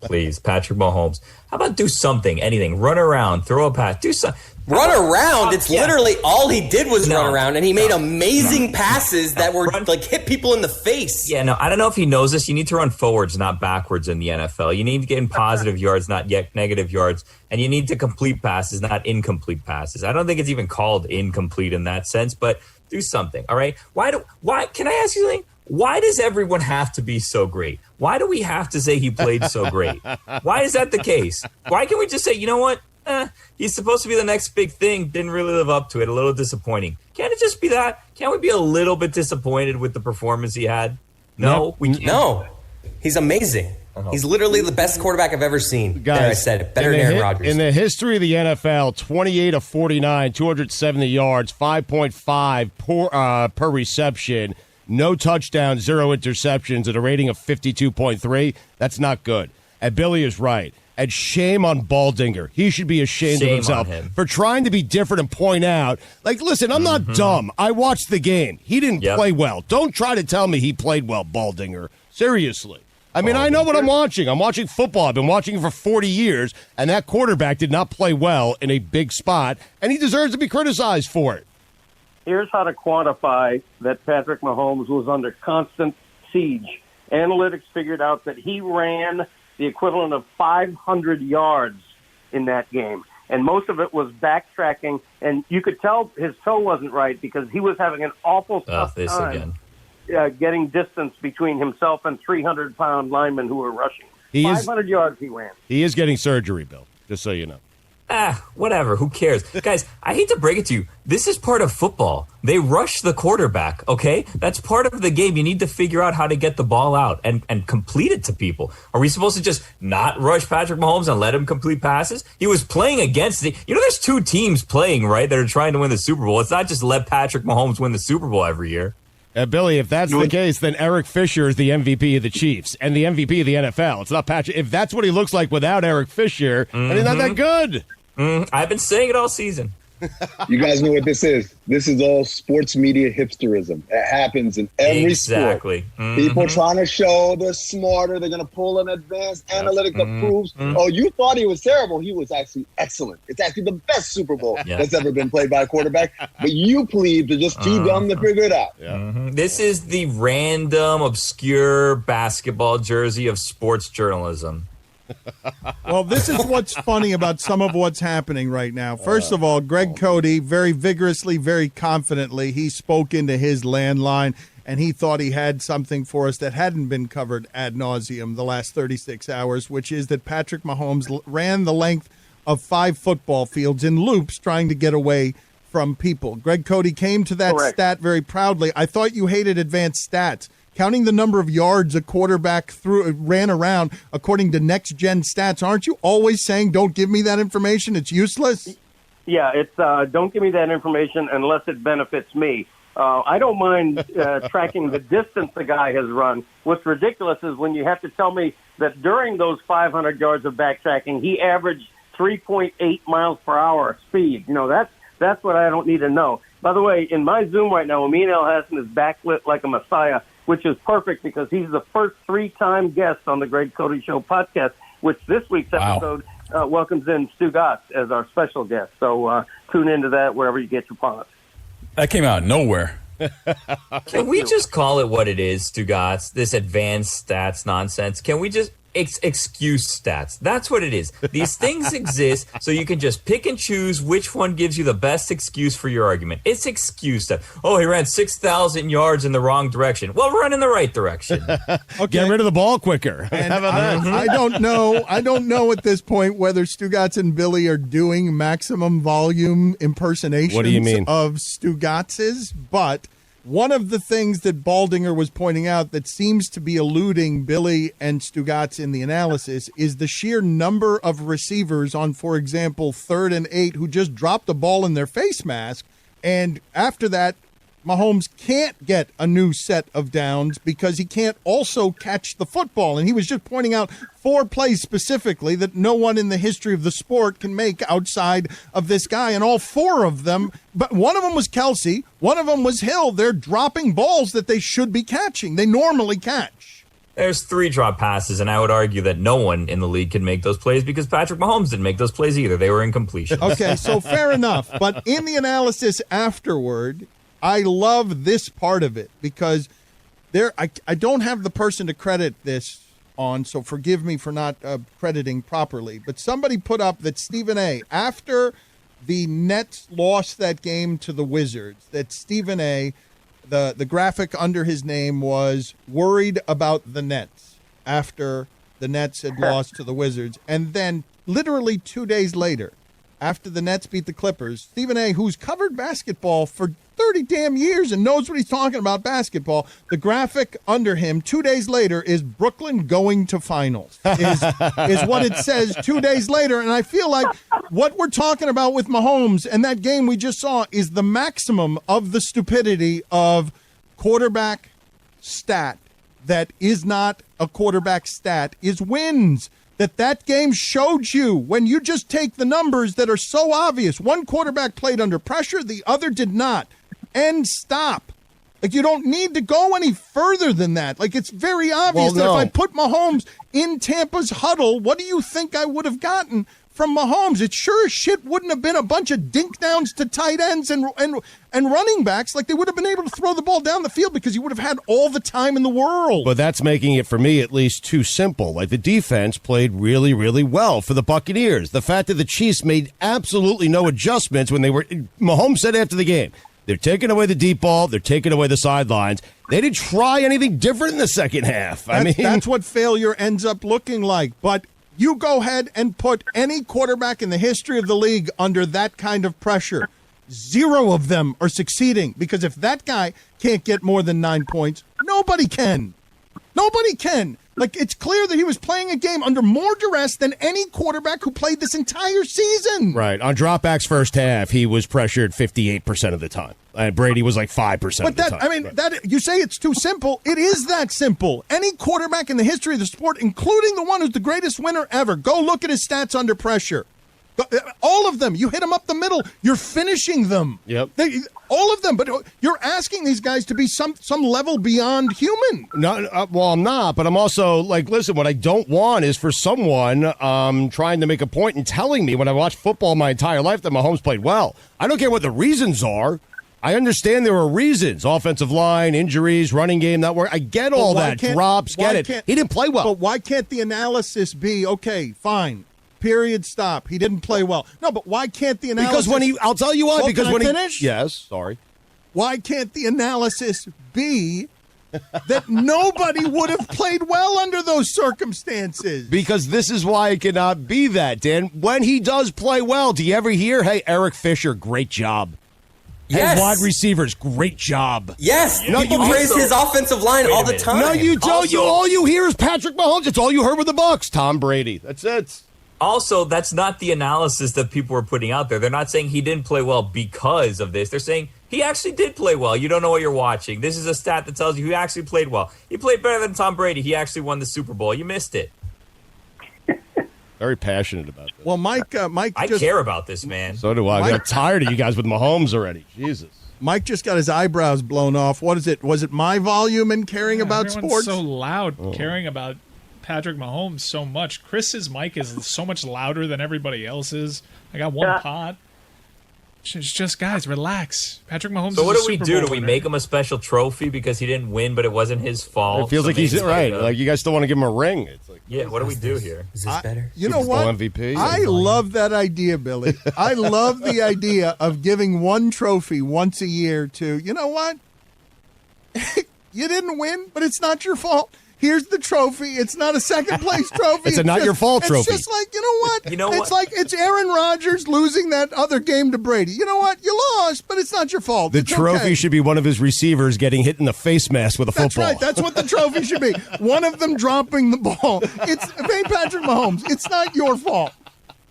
please, Patrick Mahomes. How about do something, anything? Run around, throw a pass, do something. Run around. It's literally all he did was run around, and he made amazing passes that were like hit people in the face. Yeah, no, I don't know if he knows this. You need to run forwards, not backwards in the NFL. You need to get in positive yards, not yet negative yards, and you need to complete passes, not incomplete passes. I don't think it's even called incomplete in that sense, but do something. All right? Why? Can I ask you something? Why does everyone have to be so great? Why do we have to say he played so great? Why is that the case? Why can't we just say, you know what? He's supposed to be the next big thing. Didn't really live up to it. A little disappointing. Can't it just be that? Can't we be a little bit disappointed with the performance he had? No, we can't. No, he's amazing. He's literally the best quarterback I've ever seen. Guys, there, I said it. Better than Aaron Rodgers. In the history of the NFL, 28 of 49, 270 yards, 5.5 per reception, no touchdowns, 0 interceptions, at a rating of 52.3. That's not good. And Billy is right. And shame on Baldinger. He should be ashamed of himself for trying to be different and point out, like, listen, I'm not dumb. I watched the game. He didn't play well. Don't try to tell me he played well, Baldinger. Seriously. I mean, I know what I'm watching. I'm watching football. I've been watching it for 40 years, and that quarterback did not play well in a big spot, and he deserves to be criticized for it. Here's how to quantify that Patrick Mahomes was under constant siege. Analytics figured out that he ran the equivalent of 500 yards in that game. And most of it was backtracking, and you could tell his toe wasn't right because he was having an awful tough time getting distance between himself and 300-pound linemen who were rushing. 500 yards he ran. He is getting surgery, Bill, just so you know. Whatever. Who cares? Guys, I hate to break it to you. This is part of football. They rush the quarterback, okay? That's part of the game. You need to figure out how to get the ball out and complete it to people. Are we supposed to just not rush Patrick Mahomes and let him complete passes? He was playing against there's 2 teams playing, right, that are trying to win the Super Bowl. It's not just let Patrick Mahomes win the Super Bowl every year. Billy, if that's the case, then Eric Fisher is the MVP of the Chiefs and the MVP of the NFL. It's not Patrick. If that's what he looks like without Eric Fisher, then he's not that good. I've been saying it all season. You guys know what this is. This is all sports media hipsterism. It happens in every sport. People trying to show they're smarter. They're going to pull an advanced analytic that proves, oh, you thought he was terrible. He was actually excellent. It's actually the best Super Bowl that's ever been played by a quarterback. But you plebes are just too dumb to figure it out. This is the random, obscure basketball jersey of sports journalism. Well, this is what's funny about some of what's happening right now. First of all, Greg Cote, very vigorously, very confidently, he spoke into his landline, and he thought he had something for us that hadn't been covered ad nauseum the last 36 hours, which is that Patrick Mahomes ran the length of 5 football fields in loops trying to get away from people. Greg Cote came to that stat very proudly. I thought you hated advanced stats. Counting the number of yards a quarterback ran around according to next-gen stats, aren't you always saying, don't give me that information, it's useless? Yeah, it's don't give me that information unless it benefits me. I don't mind tracking the distance the guy has run. What's ridiculous is when you have to tell me that during those 500 yards of backtracking, he averaged 3.8 miles per hour speed. That's what I don't need to know. By the way, in my Zoom right now, Amin El-Hassan is backlit like a messiah, which is perfect because he's the first 3-time guest on the Greg Cote Show podcast, which this week's episode welcomes in Stugotz as our special guest. So tune into that wherever you get your pods. That came out of nowhere. Can we just call it what it is, Stugotz? This advanced stats nonsense. Can we just excuse stats? That's what it is. These things exist so you can just pick and choose which one gives you the best excuse for your argument. It's excuse stuff. Oh, he ran 6,000 yards in the wrong direction. Well, run in the right direction. Get rid of the ball quicker. And how about that? I don't know at this point whether Stugotz and Billy are doing maximum volume impersonations of Stugotz's, but one of the things that Baldinger was pointing out that seems to be eluding Billy and Stugotz in the analysis is the sheer number of receivers on, for example, 3rd and 8 who just dropped the ball in their face mask, and after that Mahomes can't get a new set of downs because he can't also catch the football. And he was just pointing out 4 plays specifically that no one in the history of the sport can make outside of this guy. And all 4 of them, but one of them was Kelsey, one of them was Hill. They're dropping balls that they should be catching. They normally catch. There's 3 drop passes, and I would argue that no one in the league can make those plays because Patrick Mahomes didn't make those plays either. They were incompletion. Okay, so fair enough. But in the analysis afterward, I love this part of it because I don't have the person to credit this on, so forgive me for not crediting properly. But somebody put up that Stephen A., after the Nets lost that game to the Wizards, that Stephen A., the graphic under his name was worried about the Nets after the Nets had lost to the Wizards. And then literally 2 days later, after the Nets beat the Clippers, Stephen A., who's covered basketball for 30 damn years and knows what he's talking about basketball, the graphic under him 2 days later is Brooklyn going to finals, is what it says 2 days later. And I feel like what we're talking about with Mahomes and that game we just saw is the maximum of the stupidity of quarterback stat that is not a quarterback stat is wins. That game showed you when you just take the numbers that are so obvious. One quarterback played under pressure, the other did not. And stop. Like, you don't need to go any further than that. Like, it's very obvious that if I put Mahomes in Tampa's huddle, what do you think I would have gotten from Mahomes? It sure as shit wouldn't have been a bunch of dink downs to tight ends and running backs. Like, they would have been able to throw the ball down the field because he would have had all the time in the world. But that's making it, for me at least, too simple. Like, the defense played really, really well for the Buccaneers. The fact that the Chiefs made absolutely no adjustments when Mahomes said after the game, they're taking away the deep ball, they're taking away the sidelines. They didn't try anything different in the second half. That's what failure ends up looking like. But you go ahead and put any quarterback in the history of the league under that kind of pressure. 0 of them are succeeding because if that guy can't get more than 9 points, nobody can. Nobody can. Like, it's clear that he was playing a game under more duress than any quarterback who played this entire season. Right. On dropbacks first half, he was pressured 58% of the time. And Brady was like 5% of the time. I mean, that you say it's too simple. It is that simple. Any quarterback in the history of the sport, including the one who's the greatest winner ever, go look at his stats under pressure. All of them. You hit them up the middle. You're finishing them. Yep. All of them. But you're asking these guys to be some level beyond human. No, well, I'm not. But I'm also like, listen, what I don't want is for someone trying to make a point and telling me when I watched football my entire life that Mahomes played well. I don't care what the reasons are. I understand there were reasons. Offensive line, injuries, running game, not work. I get all that. Drops, get it. He didn't play well. But why can't the analysis be, okay, fine. Period. Stop. He didn't play well. No, but why can't the analysis? Because I'll tell you why. Well, because can when I finish? Yes. Sorry. Why can't the analysis be that nobody would have played well under those circumstances? Because this is why it cannot be that, Dan. When he does play well, do you ever hear, "Hey, Eric Fisher, great job"? Yes. Hey, wide receivers, great job. Yes. No, people praise his offensive line all the time. No, you don't. All you hear is Patrick Mahomes. It's all you heard with the Bucs. Tom Brady. That's it. Also, that's not the analysis that people are putting out there. They're not saying he didn't play well because of this. They're saying he actually did play well. You don't know what you're watching. This is a stat that tells you he actually played well. He played better than Tom Brady. He actually won the Super Bowl. You missed it. Very passionate about this. Well, Mike I care about this, man. So do I. I got tired of you guys with Mahomes already. Jesus. Mike just got his eyebrows blown off. What is it? Was it my volume and caring about sports? So loud, caring about Patrick Mahomes so much. Chris's mic is so much louder than everybody else's. I got one pot. It's just, guys, relax. Patrick Mahomes. So what is do we Super do? Bowl Do we winner. make him a special trophy because he didn't win, but it wasn't his fault? It feels like he's right. Like you guys still want to give him a ring. It's like, yeah. What do we do here? Is this better? You know what? MVP. I love that idea, Billy. I love the idea of giving one trophy once a year to, you know what? You didn't win, but it's not your fault. Here's the trophy. It's not a second place trophy. It's a not your fault trophy. It's just like, you know what? It's like it's Aaron Rodgers losing that other game to Brady. You know what? You lost, but it's not your fault. The It's trophy okay. should be one of his receivers getting hit in the face mask with a That's football. right. That's what the trophy should be. One of them dropping the ball. It's Patrick Mahomes. It's not your fault.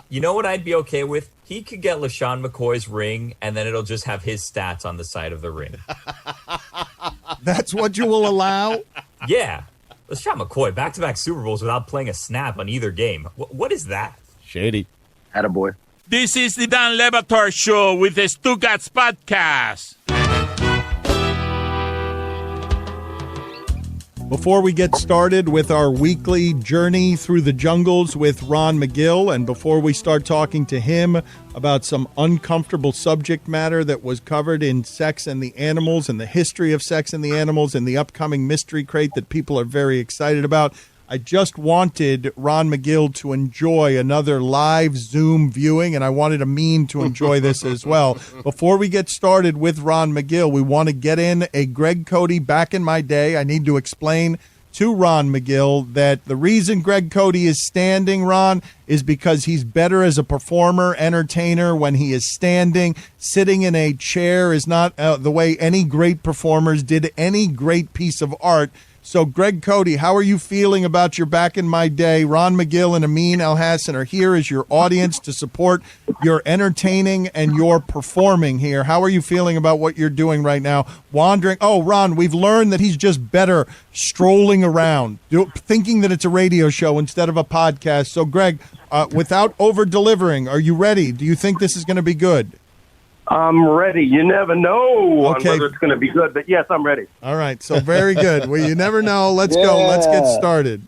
You know what I'd be okay with? he could get LaShawn McCoy's ring, and then it'll just have his stats on the side of the ring. That's what you will allow? Yeah. LaShawn McCoy, back-to-back Super Bowls without playing a snap on either game. What is that? Shady. Attaboy. This is the Dan Le Batard Show with the Stugotz podcast. Before we get started with our weekly journey through the jungles with Ron Magill, and before we start talking to him about some uncomfortable subject matter that was covered in Sex and the Animals and the history of Sex and the Animals and the upcoming mystery crate that people are very excited about, I just wanted Ron Magill to enjoy another live Zoom viewing, and I wanted Amin to enjoy this as well. Before we get started with Ron Magill, we want to get in a Greg Cote back in my day. I need to explain to Ron Magill that the reason Greg Cote is standing, Ron, is because he's better as a performer, entertainer when he is standing. Sitting in a chair is not the way any great performers did any great piece of art. So, Greg Cote, how are you feeling about your back in my day? Ron Magill and Amin Elhassan are here as your audience to support your entertaining and your performing here. How are you feeling about what you're doing right now? Wandering. Oh, Ron, we've learned that he's just better strolling around, thinking that it's a radio show instead of a podcast. So, Greg, without over-delivering, are you ready? Do you think this is going to be good? I'm ready. You never know on whether it's going to be good, but yes, I'm ready. All right, so very good. Well, you never know. Let's go. Let's get started.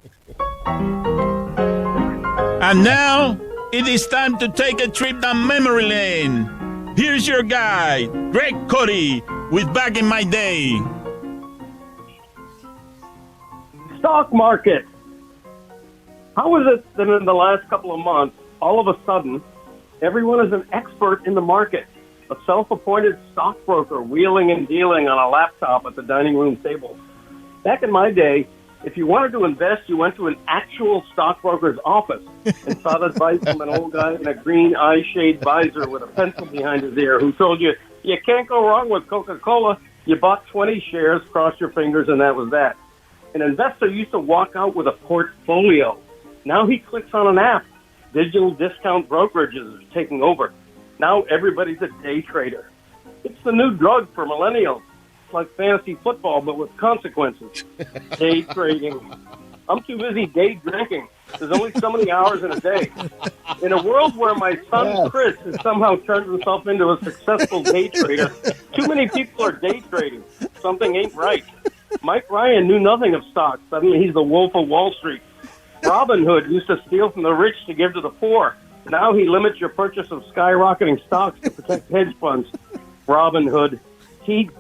And now, it is time to take a trip down memory lane. Here's your guide, Greg Cote, with Back in My Day. Stock market. How is it that in the last couple of months, all of a sudden, everyone is an expert in the market? A self-appointed stockbroker wheeling and dealing on a laptop at the dining room table. Back in my day, if you wanted to invest, you went to an actual stockbroker's office and sought advice from an old guy in a green eye shade visor with a pencil behind his ear who told you, you can't go wrong with Coca-Cola. You bought 20 shares, crossed your fingers, and that was that. An investor used to walk out with a portfolio. Now he clicks on an app. Digital discount brokerages are taking over. Now everybody's a day trader. It's the new drug for millennials. It's like fantasy football, but with consequences. Day trading. I'm too busy day drinking. There's only so many hours in a day. In a world where my son Chris has somehow turned himself into a successful day trader, too many people are day trading. Something ain't right. Mike Ryan knew nothing of stocks. Suddenly he's the wolf of Wall Street. Robin Hood used to steal from the rich to give to the poor. Now he limits your purchase of skyrocketing stocks to protect hedge funds. Robin Hood, TD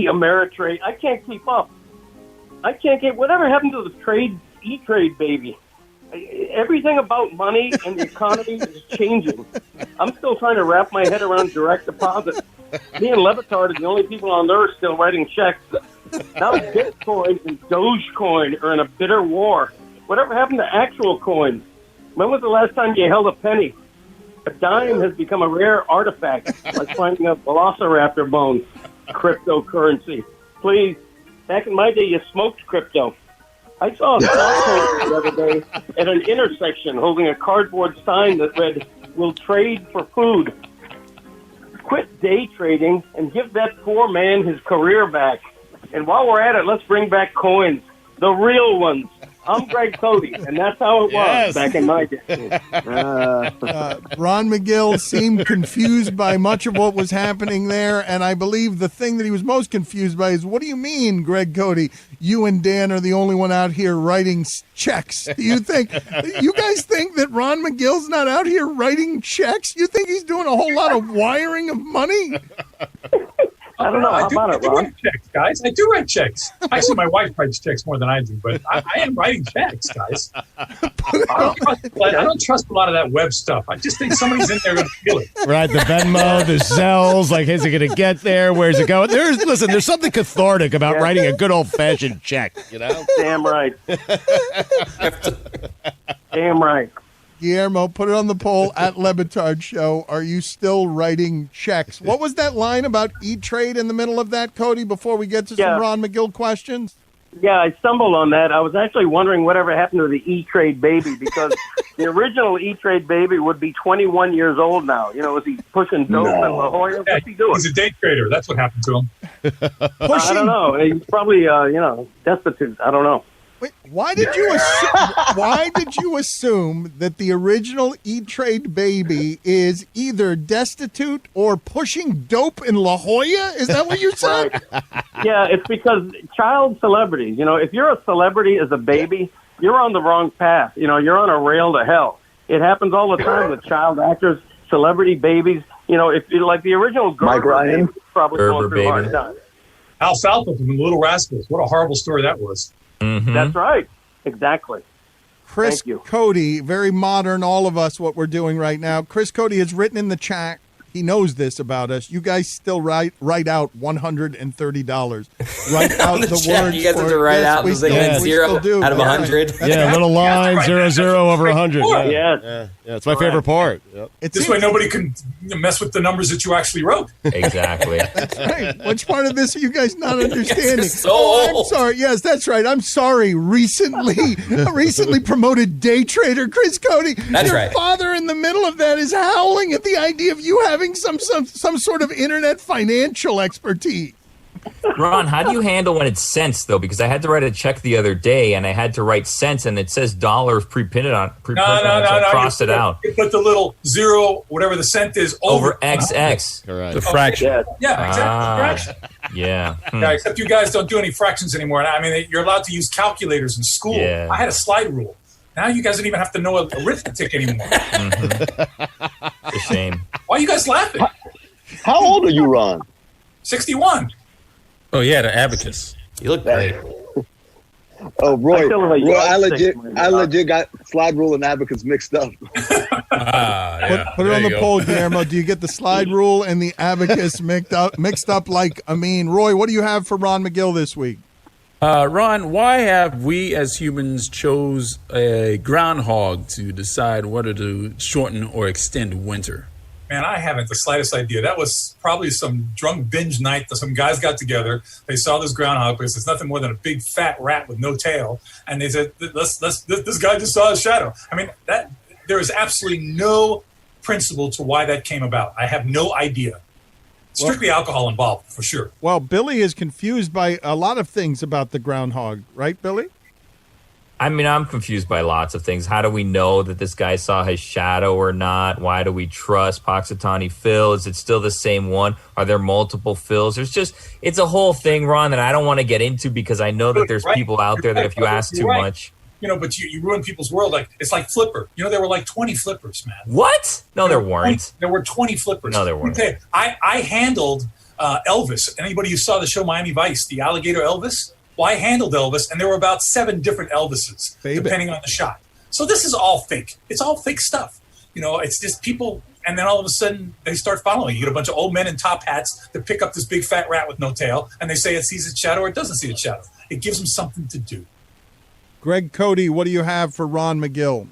Ameritrade. I can't keep up. I can't get whatever happened to the E-Trade baby. Everything about money and the economy is changing. I'm still trying to wrap my head around direct deposit. Me and Le Batard are the only people on Earth still writing checks. Now Bitcoin and Dogecoin are in a bitter war. Whatever happened to actual coins? When was the last time you held a penny? A dime has become a rare artifact, like finding a velociraptor bone. Cryptocurrency. Please, back in my day, you smoked crypto. I saw a stockbroker the other day at an intersection holding a cardboard sign that read, "We'll trade for food." Quit day trading and give that poor man his career back. And while we're at it, let's bring back coins. The real ones. I'm Greg Cote, and that's how it was back in my day. Ron Magill seemed confused by much of what was happening there, and I believe the thing that he was most confused by is, what do you mean, Greg Cote, you and Dan are the only one out here writing checks? Do you guys think that Ron Magill's not out here writing checks? You think he's doing a whole lot of wiring of money? I don't know. I do write checks, guys. I do write checks. Actually, my wife writes checks more than I do, but I am writing checks, guys. I don't trust a lot of that web stuff. I just think somebody's in there going to feel it. Right, the Venmo, the Zells, like, is it going to get there? Where's it going? There's something cathartic about writing a good old-fashioned check, you know? Damn right. Damn right. Guillermo, put it on the poll at Le Batard Show. Are you still writing checks? What was that line about E-Trade in the middle of that, Cody, before we get to some Ron Magill questions? Yeah, I stumbled on that. I was actually wondering whatever happened to the E-Trade baby, because the original E-Trade baby would be 21 years old now. You know, is he pushing dope in La Jolla? What's he doing? He's a day trader. That's what happened to him. I don't know. He's probably, destitute. I don't know. Wait, why did you assume that the original E-Trade baby is either destitute or pushing dope in La Jolla? Is that what you said? Yeah, it's because child celebrities, if you're a celebrity as a baby, you're on the wrong path. You're on a rail to hell. It happens all the time with child actors, celebrity babies. If you like the original Gerber baby, probably going through hard times. Alfalfa from the Little Rascals. What a horrible story that was. Mm-hmm. That's right. Exactly. Chris Cote, very modern, all of us, what we're doing right now. Chris Cote has written in the chat. He knows this about us. You guys still write out $130. Write out the words. You guys have to write out the thing 0 out of 100. Yeah, little line 0 over 100. Yeah, it's my favorite part. Yep. This way nobody can mess with the numbers that you actually wrote. Exactly. That's right. Which part of this are you guys not understanding? I'm sorry. Yes, that's right. I'm sorry. Recently promoted day trader Chris Cote. That's Your right. father in the middle of that is howling at the idea of you having some sort of internet financial expertise. Ron, how do you handle when it's cents, though? Because I had to write a check the other day, and I had to write cents, and it says dollars pre-printed on it. So I crossed it out. You put the little 0, whatever the cent is, over XX. Correct. The fraction. Yeah, exactly. Fraction. Yeah. Yeah, except you guys don't do any fractions anymore. I mean, you're allowed to use calculators in school. Yeah. I had a slide rule. Now you guys don't even have to know arithmetic anymore. It's a shame. Why are you guys laughing? How old are you, Ron? 61. Oh, yeah, the abacus. You look great. Oh, Roy, I legit got slide rule and abacus mixed up. Put it on the poll, Guillermo. Do you get the slide rule and the abacus mixed up like Amin? Roy, what do you have for Ron Magill this week? Ron, why have we as humans chose a groundhog to decide whether to shorten or extend winter? Man, I haven't the slightest idea. That was probably some drunk binge night that some guys got together. They saw this groundhog because it's nothing more than a big fat rat with no tail. And they said, this guy just saw his shadow. I mean, there is absolutely no principle to why that came about. I have no idea. Strictly alcohol involved, for sure. Well, Billy is confused by a lot of things about the groundhog. Right, Billy? I mean, I'm confused by lots of things. How do we know that this guy saw his shadow or not? Why do we trust Punxsutawney Phil? Is it still the same one? Are there multiple Phils? It's a whole thing, Ron, that I don't want to get into because I know that there's people out there that if you ask too much. But you ruin people's world. It's like Flipper. There were like 20 Flippers, man. What? No, there weren't. There were 20 Flippers. No, there weren't. Okay, I handled Elvis. Anybody who saw the show Miami Vice, the alligator Elvis? Well, I handled Elvis, and there were about 7 different Elvises, depending on the shot. So this is all fake. It's all fake stuff. It's just people, and then all of a sudden they start following. You get a bunch of old men in top hats that pick up this big fat rat with no tail, and they say it sees its shadow or it doesn't see its shadow. It gives them something to do. Greg Cote, what do you have for Ron Magill?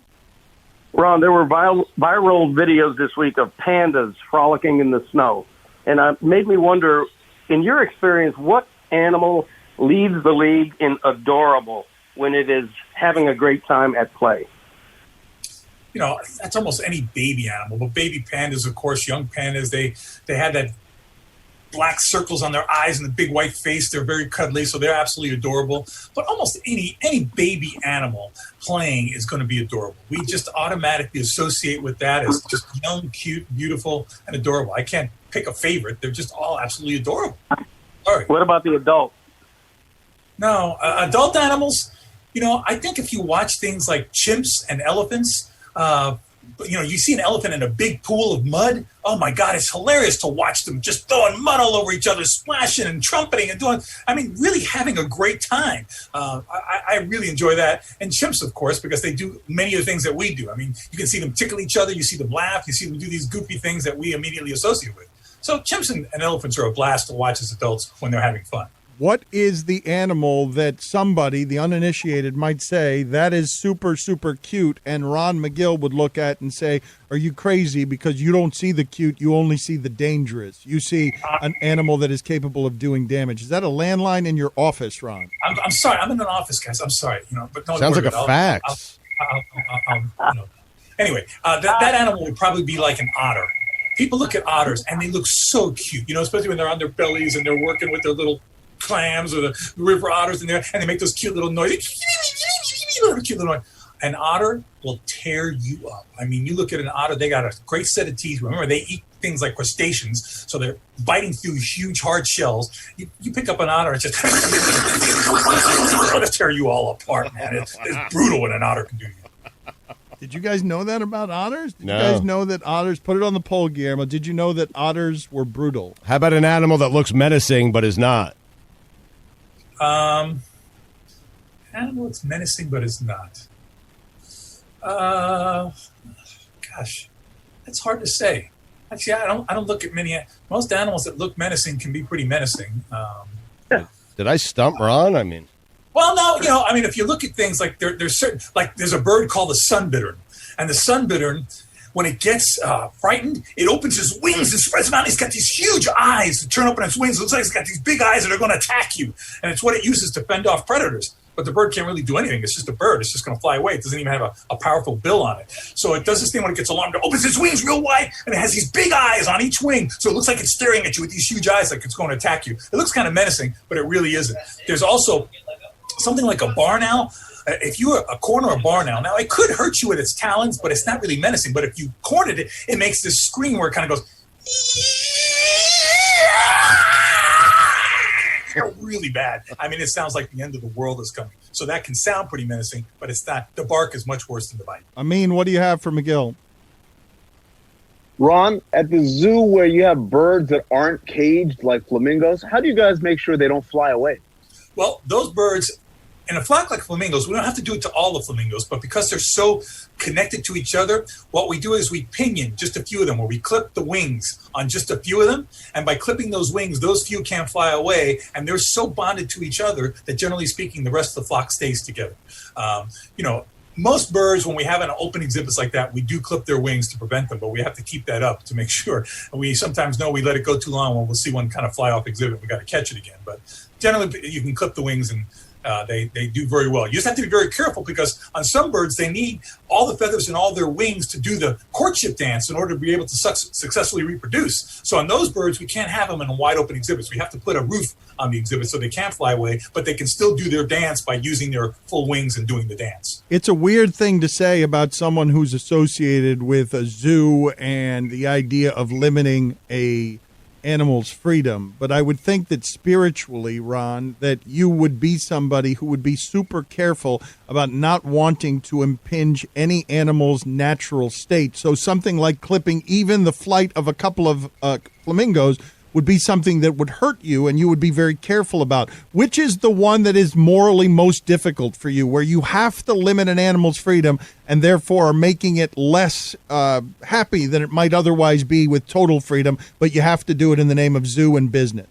Ron, there were viral videos this week of pandas frolicking in the snow. And it made me wonder, in your experience, what animal leads the league in adorable when it is having a great time at play? That's almost any baby animal. But baby pandas, of course, young pandas, they have that black circles on their eyes and the big white face. They're very cuddly, so they're absolutely adorable. But almost any baby animal playing is going to be adorable. We just automatically associate with that as just young, cute, beautiful, and adorable. I can't pick a favorite. They're just all absolutely adorable. Sorry. What about the adult? No, adult animals, I think if you watch things like chimps and elephants, you see an elephant in a big pool of mud. Oh, my God, it's hilarious to watch them just throwing mud all over each other, splashing and trumpeting and really having a great time. I really enjoy that. And chimps, of course, because they do many of the things that we do. I mean, you can see them tickle each other. You see them laugh. You see them do these goofy things that we immediately associate with. So chimps and elephants are a blast to watch as adults when they're having fun. What is the animal that somebody, the uninitiated, might say, that is super, super cute, and Ron Magill would look at and say, are you crazy because you don't see the cute, you only see the dangerous. You see an animal that is capable of doing damage. Is that a landline in your office, Ron? I'm sorry. I'm in an office, guys. I'm sorry. But don't Sounds worry like a fax. Anyway, that animal would probably be like an otter. People look at otters, and they look so cute, especially when they're on their bellies and they're working with their little clams or the river otters in there, and they make those cute little noises. Cute little noise. An otter will tear you up. I mean, you look at an otter, they got a great set of teeth. Remember, they eat things like crustaceans, so they're biting through huge, hard shells. You pick up an otter, it's just it'll tear you all apart, man. It's brutal what an otter can do to you. Did you guys know that about otters? Did No. you guys know that otters, put it on the poll, Guillermo, did you know that otters were brutal? How about an animal that looks menacing but is not? Animal that's menacing but is not. Gosh, that's hard to say. Actually, I don't look at many. Most animals that look menacing can be pretty menacing. Did I stump Ron? I mean, Well, no, if you look at things like there's certain, like there's a bird called the sunbittern, and the sunbittern, when it gets frightened, it opens its wings and spreads them out. It's got these huge eyes that turn open its wings. It looks like it's got these big eyes that are going to attack you, and it's what it uses to fend off predators. But the bird can't really do anything. It's just a bird. It's just going to fly away. It doesn't even have a powerful bill on it. So it does this thing when it gets alarmed. It opens its wings real wide, and it has these big eyes on each wing. So it looks like it's staring at you with these huge eyes like it's going to attack you. It looks kind of menacing, but it really isn't. There's also something like a barn owl. If you corner a barn owl, now it could hurt you with its talons, but it's not really menacing. But if you cornered it, it makes this scream where it kind of goes really bad. I mean, it sounds like the end of the world is coming. So that can sound pretty menacing, but it's not. The bark is much worse than the bite. Amin, what do you have for McGill? Ron, at the zoo where you have birds that aren't caged like flamingos, how do you guys make sure they don't fly away? Well, those birds, in a flock like flamingos, we don't have to do it to all the flamingos, but because they're so connected to each other, what we do is we pinion just a few of them, or we clip the wings on just a few of them. And by clipping those wings, those few can't fly away. And they're so bonded to each other that generally speaking, the rest of the flock stays together. Most birds, when we have an open exhibits like that, we do clip their wings to prevent them, but we have to keep that up to make sure. And we sometimes know we let it go too long when we'll see one kind of fly off exhibit. We got to catch it again. But generally, you can clip the wings and they do very well. You just have to be very careful because on some birds, they need all the feathers and all their wings to do the courtship dance in order to be able to successfully reproduce. So on those birds, we can't have them in wide open exhibits. We have to put a roof on the exhibit so they can't fly away, but they can still do their dance by using their full wings and doing the dance. It's a weird thing to say about someone who's associated with a zoo and the idea of limiting a animal's freedom, but I would think that spiritually, Ron, that you would be somebody who would be super careful about not wanting to impinge any animal's natural state. So something like clipping even the flight of a couple of flamingos would be something that would hurt you, and you would be very careful about. Which is the one that is morally most difficult for you, where you have to limit an animal's freedom and therefore are making it less happy than it might otherwise be with total freedom, but you have to do it in the name of zoo and business?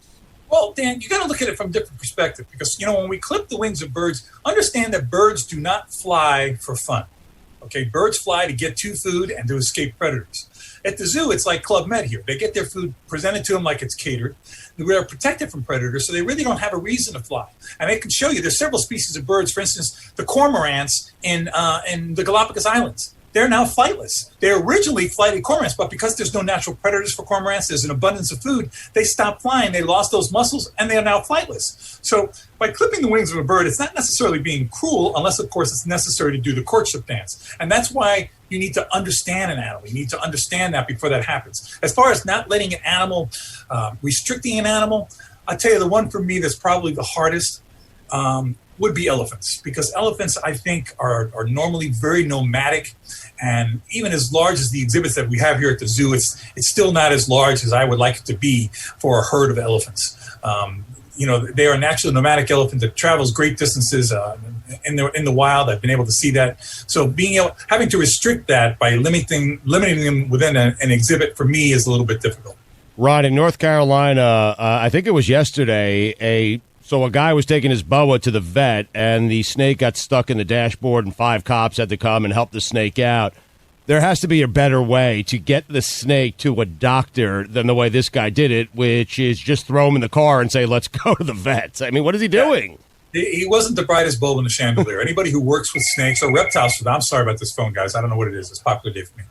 Well, Dan, you got to look at it from a different perspective because, when we clip the wings of birds, understand that birds do not fly for fun. Okay, birds fly to get to food and to escape predators. At the zoo, it's like Club Med here. They get their food presented to them like it's catered. They're protected from predators, so they really don't have a reason to fly. And I can show you, there's several species of birds. For instance, the cormorants in the Galapagos Islands. They're now flightless. They originally flighted cormorants, but because there's no natural predators for cormorants, there's an abundance of food, they stopped flying, they lost those muscles, and they are now flightless. So by clipping the wings of a bird, it's not necessarily being cruel, unless, of course, it's necessary to do the courtship dance. And that's why you need to understand an animal. You need to understand that before that happens. As far as not letting an animal, restricting an animal, I'll tell you the one for me that's probably the hardest would be elephants, because elephants, I think, are normally very nomadic, and even as large as the exhibits that we have here at the zoo, it's still not as large as I would like it to be for a herd of elephants. They are a naturally nomadic elephant that travels great distances in the wild. I've been able to see that. So having to restrict that by limiting them within an exhibit for me is a little bit difficult. Ron, in North Carolina, I think it was yesterday, a So a guy was taking his boa to the vet, and the snake got stuck in the dashboard, and 5 cops had to come and help the snake out. There has to be a better way to get the snake to a doctor than the way this guy did it, which is just throw him in the car and say, let's go to the vet. I mean, what is he doing? He wasn't the brightest bulb in the chandelier. Anybody who works with snakes or reptiles, I'm sorry about this phone, guys. I don't know what it is. It's a popular day for me.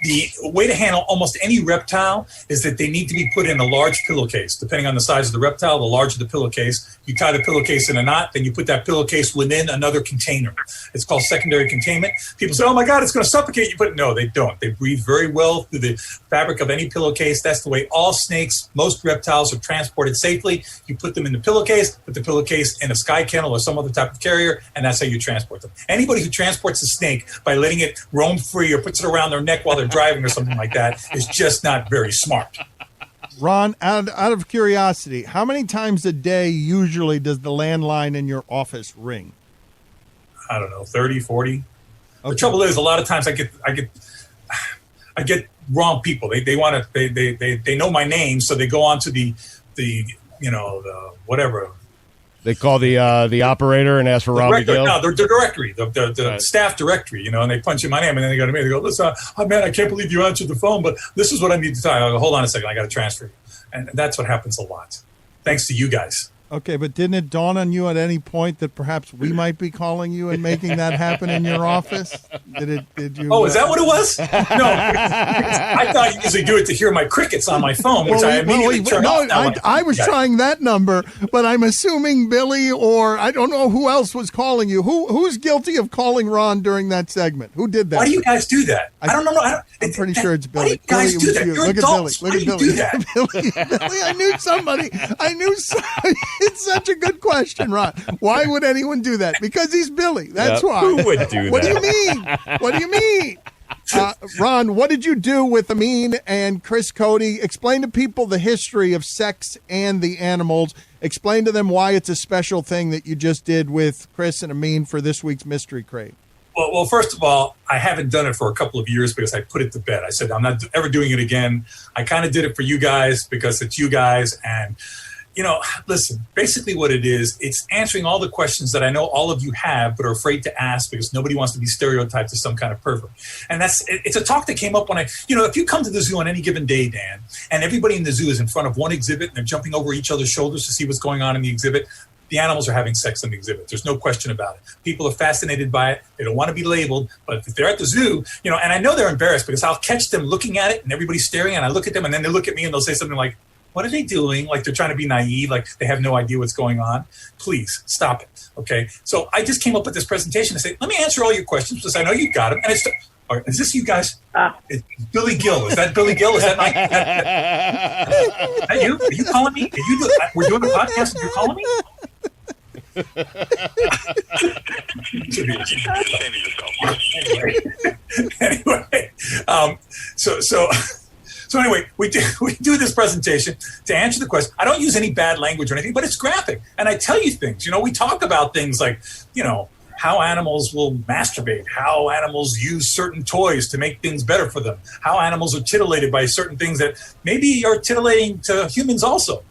The way to handle almost any reptile is that they need to be put in a large pillowcase. Depending on the size of the reptile, the larger the pillowcase. You tie the pillowcase in a knot, then you put that pillowcase within another container. It's called secondary containment. People say, oh my God, it's going to suffocate you. But no, they don't. They breathe very well through the fabric of any pillowcase. That's the way all snakes, most reptiles are transported safely. You put them in the pillowcase, put the pillowcase in a sky kennel or some other type of carrier, and that's how you transport them. Anybody who transports a snake by letting it roam free or puts it around their neck while they're driving or something like that is just not very smart. Ron, out of curiosity, how many times a day usually does the landline in your office ring? I don't know, 30, 40. Okay. The trouble is, a lot of times I get wrong people. They want to they know my name, so they go on to the whatever. They call the operator and ask for Ron Magill? No, the directory, the staff directory, and they punch in my name, and then they go to me, they go, listen, man, I can't believe you answered the phone, but this is what I need to tell you. I go, hold on a second, I got to transfer you. And that's what happens a lot, thanks to you guys. Okay, but didn't it dawn on you at any point that perhaps we might be calling you and making that happen in your office? Did you? Oh, is that what it was? No, I thought you usually do it to hear my crickets on my phone, which I immediately turned off. No, I was trying that number, but I'm assuming Billy or I don't know who else was calling you. Who's guilty of calling Ron during that segment? Who did that? Why do you guys do that? I don't know. I'm pretty sure it's Billy. Why do you guys do that? You're adults. Look at Billy. Do that? Billy, I knew somebody. It's such a good question, Ron. Why would anyone do that? Because he's Billy. That's why. Who would do that? What do you mean? What do you mean? Ron, what did you do with Amin and Chris Cote? Explain to people the history of sex and the animals. Explain to them why it's a special thing that you just did with Chris and Amin for this week's Mystery Crate. Well, first of all, I haven't done it for a couple of years because I put it to bed. I said, I'm not ever doing it again. I kind of did it for you guys because it's you guys. And listen, basically what it is, it's answering all the questions that I know all of you have but are afraid to ask because nobody wants to be stereotyped as some kind of pervert. And it's a talk that came up when if you come to the zoo on any given day, Dan, and everybody in the zoo is in front of one exhibit and they're jumping over each other's shoulders to see what's going on in the exhibit, the animals are having sex in the exhibit. There's no question about it. People are fascinated by it. They don't want to be labeled. But if they're at the zoo, and I know they're embarrassed because I'll catch them looking at it and everybody's staring and I look at them and then they look at me and they'll say something like, what are they doing? Like they're trying to be naive, like they have no idea what's going on. Please stop it. Okay. So I just came up with this presentation to say, let me answer all your questions because I know you got them. And is this you guys? It's Billy Gill. Is that Billy Gill? Is that Mike? Is that you? Are you calling me? We're doing a podcast and you're calling me? Anyway, So anyway, we do this presentation to answer the question. I don't use any bad language or anything, but it's graphic. And I tell you things. We talk about things like, how animals will masturbate, how animals use certain toys to make things better for them, how animals are titillated by certain things that maybe are titillating to humans also.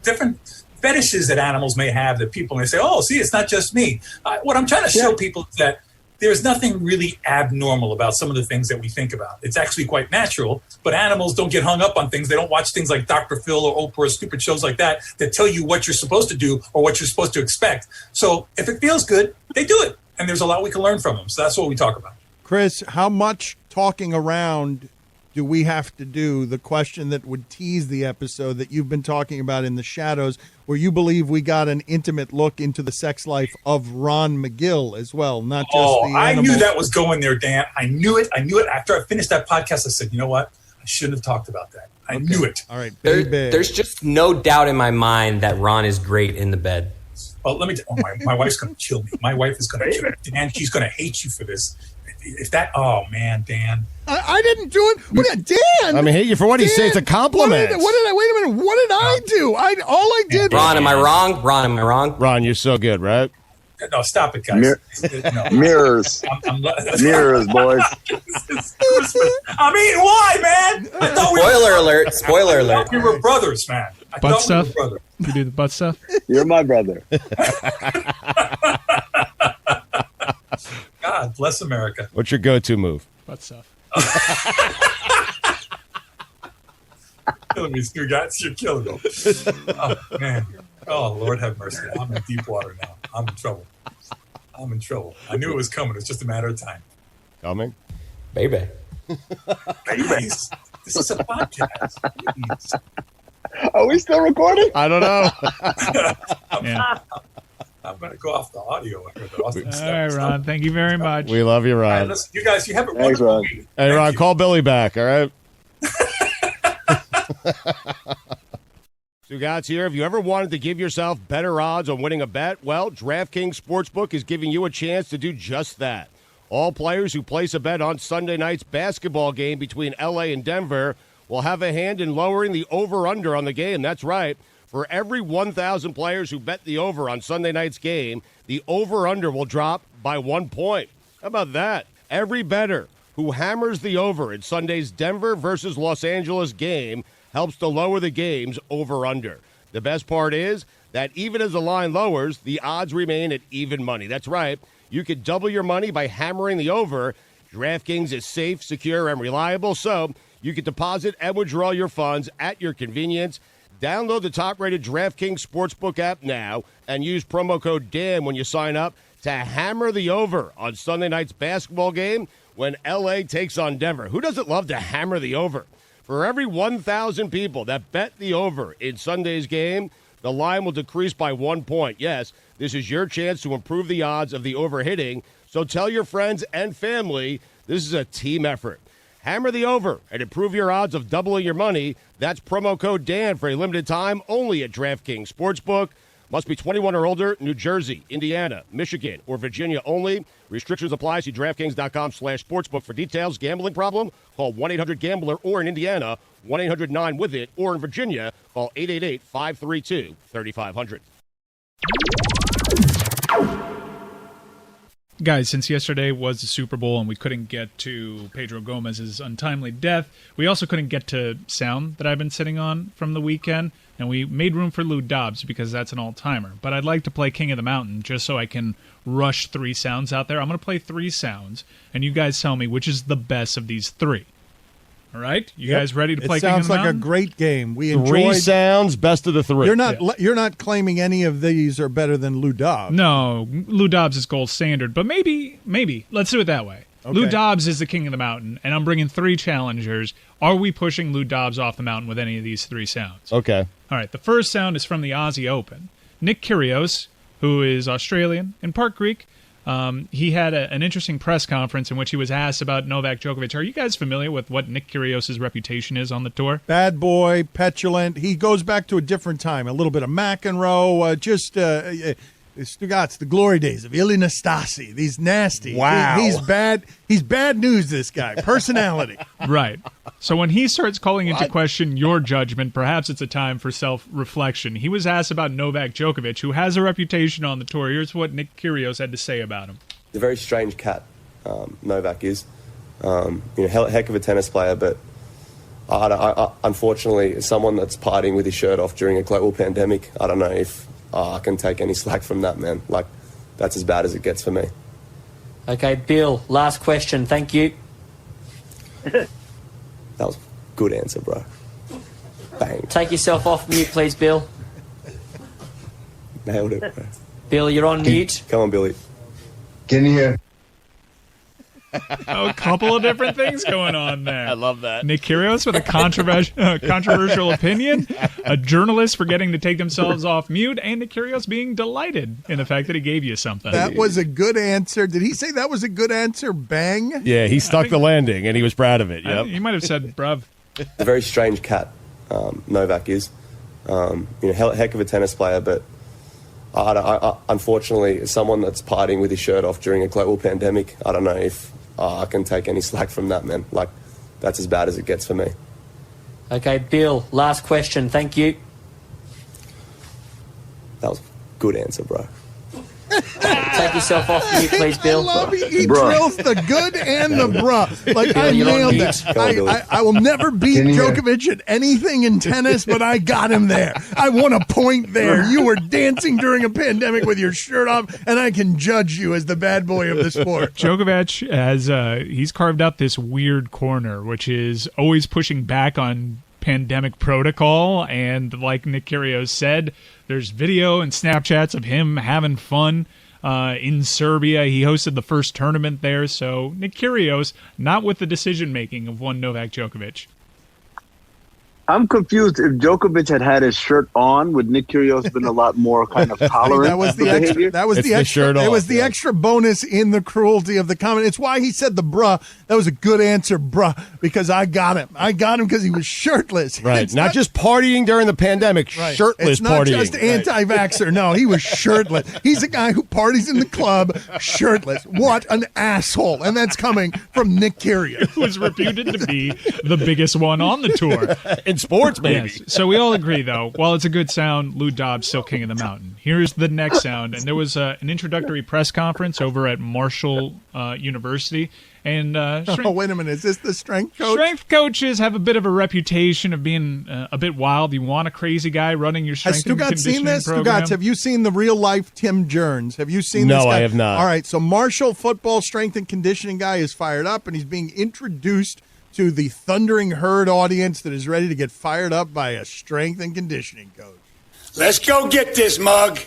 Different fetishes that animals may have that people may say, oh, see, it's not just me. What I'm trying to show people is that there's nothing really abnormal about some of the things that we think about. It's actually quite natural, but animals don't get hung up on things. They don't watch things like Dr. Phil or Oprah or stupid shows like that tell you what you're supposed to do or what you're supposed to expect. So if it feels good, they do it. And there's a lot we can learn from them. So that's what we talk about. Chris, how much talking around do we have to do? The question that would tease the episode that you've been talking about in the shadows, where you believe we got an intimate look into the sex life of Ron Magill as well, not just the animals. I knew that was going there, Dan. I knew it. After I finished that podcast, I said, you know what? I shouldn't have talked about that. I knew it. All right, there's just no doubt in my mind that Ron is great in the bed. Well, let me my wife's going to kill me. My wife is going to kill me. Dan, she's going to hate you for this. Oh, man, Dan. I didn't do it. Dan. I mean, hate you for what he said. It's a compliment. Wait a minute. What did I do? All I did. Ron, am I wrong? Ron, you're so good, right? No, stop it, guys. Mirrors. Mirrors, boys. I mean, why, man? Spoiler alert. We were brothers, man. Butt stuff? You do the butt stuff? You're my brother. God bless America. What's your go-to move? Butt stuff. Killing me, Stugotz. You're killing me. Oh, man. Oh, Lord have mercy. I'm in deep water now. I'm in trouble. I knew it was coming. It's just a matter of time. Coming? Baby. Please. This is a podcast. Please. Are we still recording? I don't know. I'm going to go off the audio. All right, Ron. Thank you very much. We love you, Ron. All right, listen, you guys, you have a wonderful week. Hey, Ron, call Billy back, all right? Stugotz here. Have you ever wanted to give yourself better odds on winning a bet? Well, DraftKings Sportsbook is giving you a chance to do just that. All players who place a bet on Sunday night's basketball game between L.A. and Denver will have a hand in lowering the over-under on the game. That's right. For every 1,000 players who bet the over on Sunday night's game, the over-under will drop by 1 point. How about that? Every bettor who hammers the over in Sunday's Denver versus Los Angeles game helps to lower the game's over-under. The best part is that even as the line lowers, the odds remain at even money. That's right. You could double your money by hammering the over. DraftKings is safe, secure, and reliable, so you can deposit and withdraw your funds at your convenience. Download the top-rated DraftKings Sportsbook app now and use promo code DAN when you sign up to hammer the over on Sunday night's basketball game when L.A. takes on Denver. Who doesn't love to hammer the over? For every 1,000 people that bet the over in Sunday's game, the line will decrease by 1 point. Yes, this is your chance to improve the odds of the over hitting, so tell your friends and family this is a team effort. Hammer the over and improve your odds of doubling your money. That's promo code DAN for a limited time only at DraftKings Sportsbook. Must be 21 or older, New Jersey, Indiana, Michigan, or Virginia only. Restrictions apply. See DraftKings.com/sportsbook for details. Gambling problem? Call 1-800-GAMBLER or in Indiana, 1-800-9-WITH-IT, or in Virginia, call 888-532-3500. Guys, since yesterday was the Super Bowl and we couldn't get to Pedro Gomez's untimely death, we also couldn't get to sound that I've been sitting on from the weekend, and we made room for Lou Dobbs because that's an all-timer. But I'd like to play King of the Mountain just so I can rush 3 sounds out there. I'm going to play 3 sounds, and you guys tell me which is the best of these 3. All right? You guys ready to play King of the Mountain? It sounds like a great game. We 3 enjoyed... sounds, best of the 3. You're not claiming any of these are better than Lou Dobbs. No, Lou Dobbs is gold standard, but maybe. Let's do it that way. Okay. Lou Dobbs is the king of the mountain, and I'm bringing 3 challengers. Are we pushing Lou Dobbs off the mountain with any of these 3 sounds? Okay. All right, the first sound is from the Aussie Open. Nick Kyrgios, who is Australian, in Park Creek, he had an interesting press conference in which he was asked about Novak Djokovic. Are you guys familiar with what Nick Kyrgios' reputation is on the tour? Bad boy, petulant. He goes back to a different time. A little bit of McEnroe, Stugotz, the glory days of Ilie Nastase. These nasty. Wow. He's bad. He's bad news, this guy. Personality. Right. So when he starts calling into question your judgment, perhaps it's a time for self-reflection. He was asked about Novak Djokovic, who has a reputation on the tour. Here's what Nick Kyrgios had to say about him. He's a very strange cat, Novak is. Heck of a tennis player, but I unfortunately, someone that's partying with his shirt off during a global pandemic, I don't know if I can take any slack from that, man. Like, that's as bad as it gets for me. Okay, Bill, last question. Thank you. That was a good answer, bro. Bang. Take yourself off mute, please, Bill. Nailed it, bro. Bill, you're on mute. Come on, Billy. Get in here. A couple of different things going on there. I love that. Nick Kyrgios with a controversial opinion, a journalist forgetting to take themselves off mute, and Nick Kyrgios being delighted in the fact that he gave you something. That was a good answer. Did he say that was a good answer? Bang? Yeah, he stuck the landing, and he was proud of it. Yep. He might have said, bruv. A very strange cat, Novak is. Heck of a tennis player, but unfortunately, someone that's partying with his shirt off during a global pandemic, I don't know if I can take any slack from that, man. Like, that's as bad as it gets for me. Okay, Bill, last question. Thank you. That was a good answer, bro. Take yourself off mute, please, Bill. I love he drills the good and the bruh. Like, Bill, I you're on nailed mute. it. I will never beat Djokovic at anything in tennis, but I got him there. I won a point there. You were dancing during a pandemic with your shirt off, and I can judge you as the bad boy of the sport. Djokovic has he's carved out this weird corner, which is always pushing back on pandemic protocol. And like Nick Kyrgios said, there's video and Snapchats of him having fun in Serbia. He hosted the first tournament there. So Nick Kyrgios, not with the decision-making of one Novak Djokovic. I'm confused. If Djokovic had his shirt on, would Nick Kyrgios been a lot more kind of tolerant? That was the extra. That was the extra. It was the extra bonus in the cruelty of the comment. It's why he said the bruh. That was a good answer, bruh, because I got him. I got him because he was shirtless. Right. It's not just partying during the pandemic. Right. Shirtless it's not partying. just anti-vaxxer. No, he was shirtless. He's a guy who parties in the club shirtless. What an asshole! And that's coming from Nick Kyrgios, who is reputed to be the biggest one on the tour. Sports, maybe. Yes. So we all agree, though, while it's a good sound, Lou Dobbs still king of the mountain. Here's the next sound. And there was an introductory press conference over at Marshall University. And wait a minute. Is this the strength coach? Strength coaches have a bit of a reputation of being a bit wild. You want a crazy guy running your strength and conditioning conditioning seen this? program. Stugotz, have you seen the real-life Tim Jerns? Have you seen this guy? No, I have not. All right, so Marshall football strength and conditioning guy is fired up, and he's being introduced to the thundering herd audience that is ready to get fired up by a strength and conditioning coach. Let's go get this mug.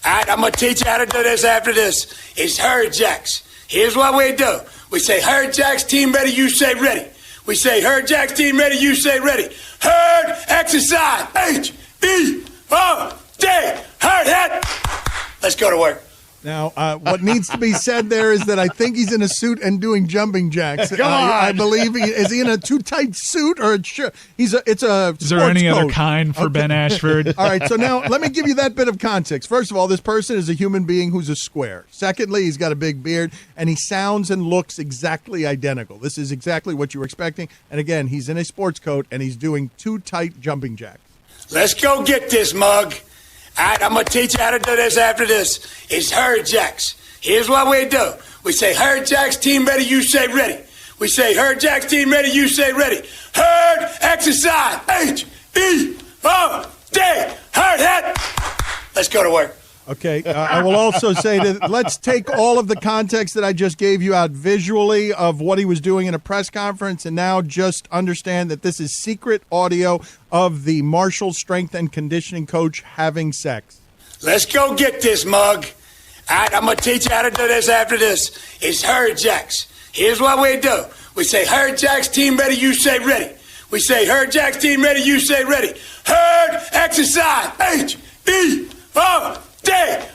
All right, I'm going to teach you how to do this after this. It's herd jacks. Here's what we do. We say herd jacks, team ready, you say ready. We say herd jacks, team ready, you say ready. Herd exercise. H-E-O-D. Herd head. Let's go to work. Now, what needs to be said there is that I think he's in a suit and doing jumping jacks. Come on. I believe is he in a too tight suit or it's a. Is there any other kind for Ben Ashford? All right, so now let me give you that bit of context. First of all, this person is a human being who's a square. Secondly, he's got a big beard and he sounds and looks exactly identical. This is exactly what you were expecting. And again, he's in a sports coat and he's doing too tight jumping jacks. Let's go get this mug. All right, I'm going to teach you how to do this after this. It's herd jacks. Here's what we do. We say herd jacks, team ready, you say ready. We say herd jacks, team ready, you say ready. Herd exercise. H-E-O-D. Herd head. Let's go to work. Okay, I will also say that let's take all of the context that I just gave you out visually of what he was doing in a press conference and now just understand that this is secret audio of the Marshall strength and conditioning coach having sex. Let's go get this mug. All right, I'm going to teach you how to do this after this. It's herd jacks. Here's what we do. We say herd jacks, team ready, you say ready. We say herd jacks, team ready, you say ready. Herd exercise. H-E-O-D.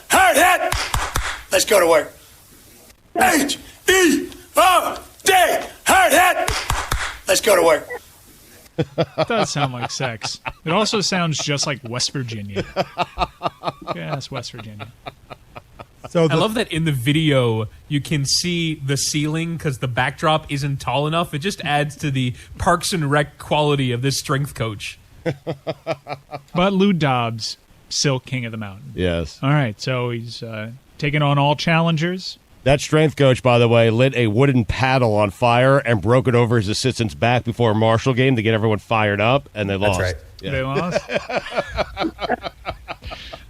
Herd head. Let's go to work. H-E-O-D. Herd head. Let's go to work. It does sound like sex. It also sounds just like West Virginia. Yes, West Virginia. So I love that in the video you can see the ceiling because the backdrop isn't tall enough. It just adds to the Parks and Rec quality of this strength coach. But Lou Dobbs, still king of the mountain. Yes. All right, so he's taking on all challengers. That strength coach, by the way, lit a wooden paddle on fire and broke it over his assistant's back before a Marshall game to get everyone fired up, and they lost. That's right. Yeah. They lost.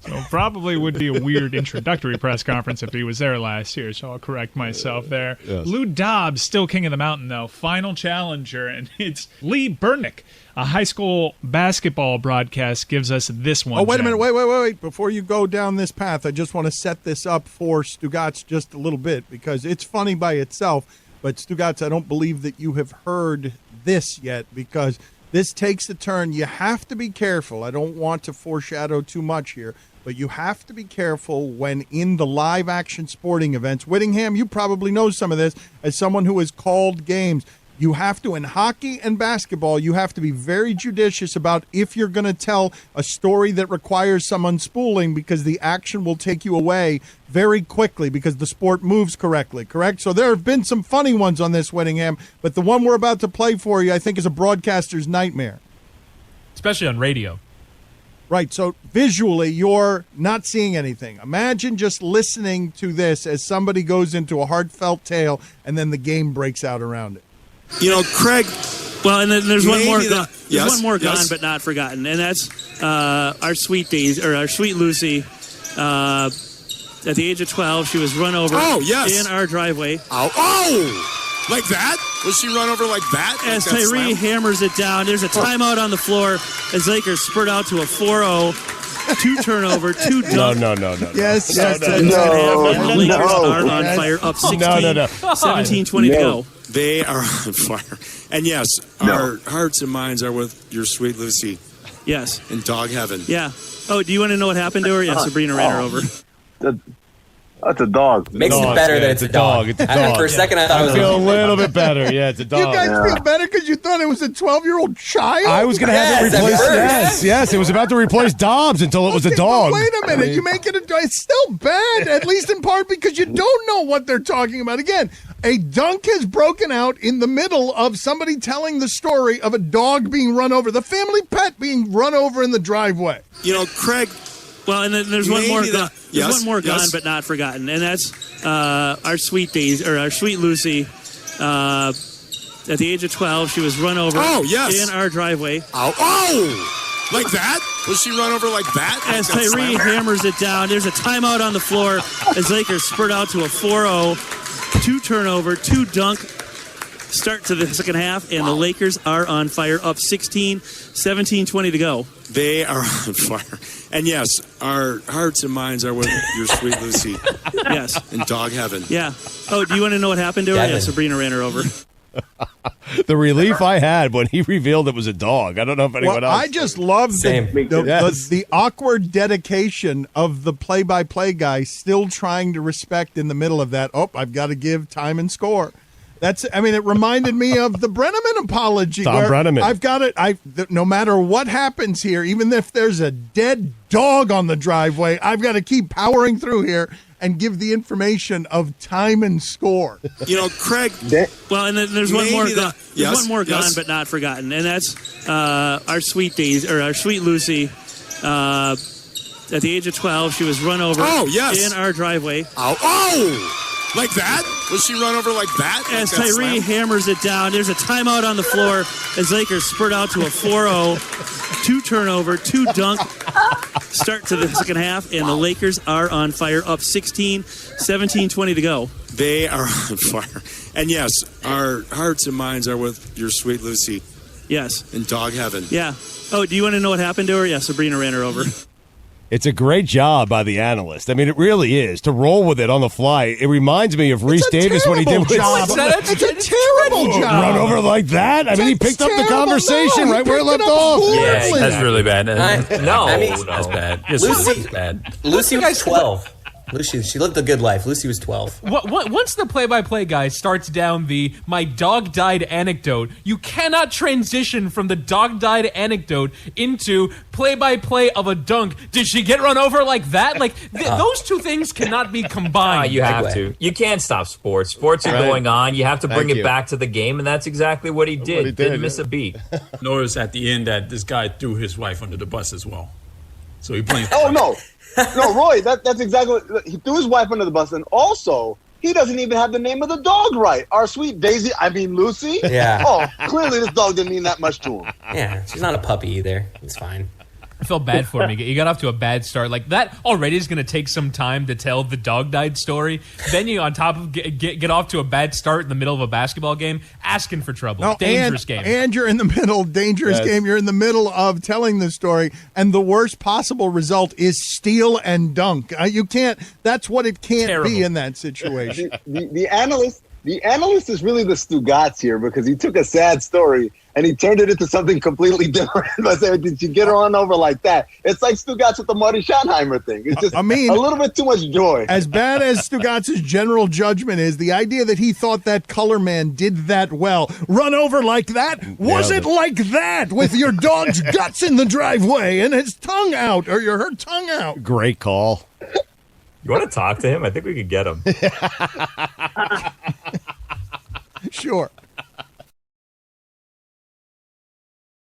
So probably would be a weird introductory press conference if he was there last year, so I'll correct myself there. Yes. Lou Dobbs, still king of the mountain, though. Final challenger, and it's Lee Burnick. A high school basketball broadcast gives us this one. Oh, wait a Jen. minute. Wait. Before you go down this path, I just want to set this up for Stugotz just a little bit because it's funny by itself. But Stugotz, I don't believe that you have heard this yet because this takes a turn. You have to be careful. I don't want to foreshadow too much here, but you have to be careful when in the live action sporting events. Whittingham, you probably know some of this as someone who has called games. You have to, in hockey and basketball, you have to be very judicious about if you're going to tell a story that requires some unspooling because the action will take you away very quickly because the sport moves correctly, correct? So there have been some funny ones on this, Whittingham, but the one we're about to play for you, I think, is a broadcaster's nightmare. Especially on radio. Right, so visually, you're not seeing anything. Imagine just listening to this as somebody goes into a heartfelt tale, and then the game breaks out around it. You know, Craig. Well, and then there's one more. There's one more gone, but not forgotten, and that's our sweet Lucy. At the age of 12, she was run over in our driveway. Oh, like that? Was she run over like that? As Tyree hammers it down, there's a timeout on the floor as Lakers spurt out to a 4-0. 2 turnover, 2 dunk. No. Yes. The Lakers are on fire, up 16. 17-20 to go. They are on fire. And yes, our hearts and minds are with your sweet Lucy. Yes. In dog heaven. Yeah. Oh, do you want to know what happened to her? Yeah, Sabrina ran her over. That's a dog. Makes it better that it's a dog. It's a dog. For a second, I thought it was feel a little bit better. Yeah, it's a dog. You guys feel better because you thought it was a 12-year-old child? I was going to have it replaced. Yes. It was about to replace Dobbs until it was a dog. Wait a minute. You make it it's still bad, at least in part because you don't know what they're talking about. Again, a dunk has broken out in the middle of somebody telling the story of a dog being run over, the family pet being run over in the driveway. You know, Craig. Well, and then there's one more. There's one more gone, yes. but not forgotten, and that's our sweet Lucy. At the age of 12, she was run over in our driveway. Oh, like that? Was she run over like that? As Tyree hammers it down, there's a timeout on the floor as Lakers spurt out to a 4-0. 2 turnover, 2 dunk. Start to the second half, and the Lakers are on fire, up 16, 17-20 to go. They are on fire. And yes, our hearts and minds are with your sweet Lucy. Yes. In dog heaven. Yeah. Oh, do you want to know what happened to her? Yeah, Sabrina ran her over. The relief I had when he revealed it was a dog. I don't know if anyone else. I just love the awkward dedication of the play-by-play guy still trying to respect in the middle of that. Oh, I've got to give time and score. It reminded me of the Brenneman apology. Tom Brenneman. I've got it. No matter what happens here, even if there's a dead dog on the driveway, I've got to keep powering through here and give the information of time and score. You know, Craig. Well, and then there's one more. There's one more gone, yes. but not forgotten, and that's our sweet Lucy. At the age of 12, she was run over in our driveway. Oh. Like that? Was she run over like that? As Tyree hammers it down, there's a timeout on the floor as Lakers spurt out to a 4-0. 2 turnover, 2 dunk. Start to the second half, and the Lakers are on fire, up 16, 17-20 to go. They are on fire. And yes, our hearts and minds are with your sweet Lucy. Yes. In dog heaven. Yeah. Oh, do you want to know what happened to her? Yeah, Sabrina ran her over. It's a great job by the analyst. I mean, it really is. To roll with it on the fly. It reminds me of Reese Davis when he did with It's a terrible job. Run over like that? I mean, he picked up the conversation right where it left off. Yeah, that's really bad. That's bad. Lucy, bad. Lucy was 12. Lucy, she lived a good life. Lucy was 12. Once the play-by-play guy starts down the "my dog died" anecdote, you cannot transition from the dog died anecdote into play-by-play of a dunk. Did she get run over like that? Like those two things cannot be combined. You have to. You can't stop sports. Sports are going on. You have to bring it back to the game, and that's exactly what he did. Didn't miss a beat. Notice at the end that this guy threw his wife under the bus as well. So he blames. Oh no. No, Roy, that's exactly what he threw his wife under the bus, and also he doesn't even have the name of the dog right. Our sweet Lucy. Yeah. Oh, clearly this dog didn't mean that much to him. Yeah, she's not a puppy either. It's fine. I felt bad for him. He got off to a bad start. Like that already is going to take some time to tell the dog died story. Then you, on top of get off to a bad start in the middle of a basketball game, asking for trouble. Dangerous game. And you're in the middle, game. You're in the middle of telling the story, and the worst possible result is steal and dunk. You can't. That's what it can't be in that situation. The analyst is really the Stugotz here because he took a sad story and he turned it into something completely different by saying, did you get her on over like that? It's like Stugotz with the Marty Schottenheimer thing. It's just a little bit too much joy. As bad as Stugotz's general judgment is, the idea that he thought that color man did that well, run over like that? Was it like that with your dog's guts in the driveway and his tongue out or her tongue out? Great call. You want to talk to him? I think we could get him. Sure.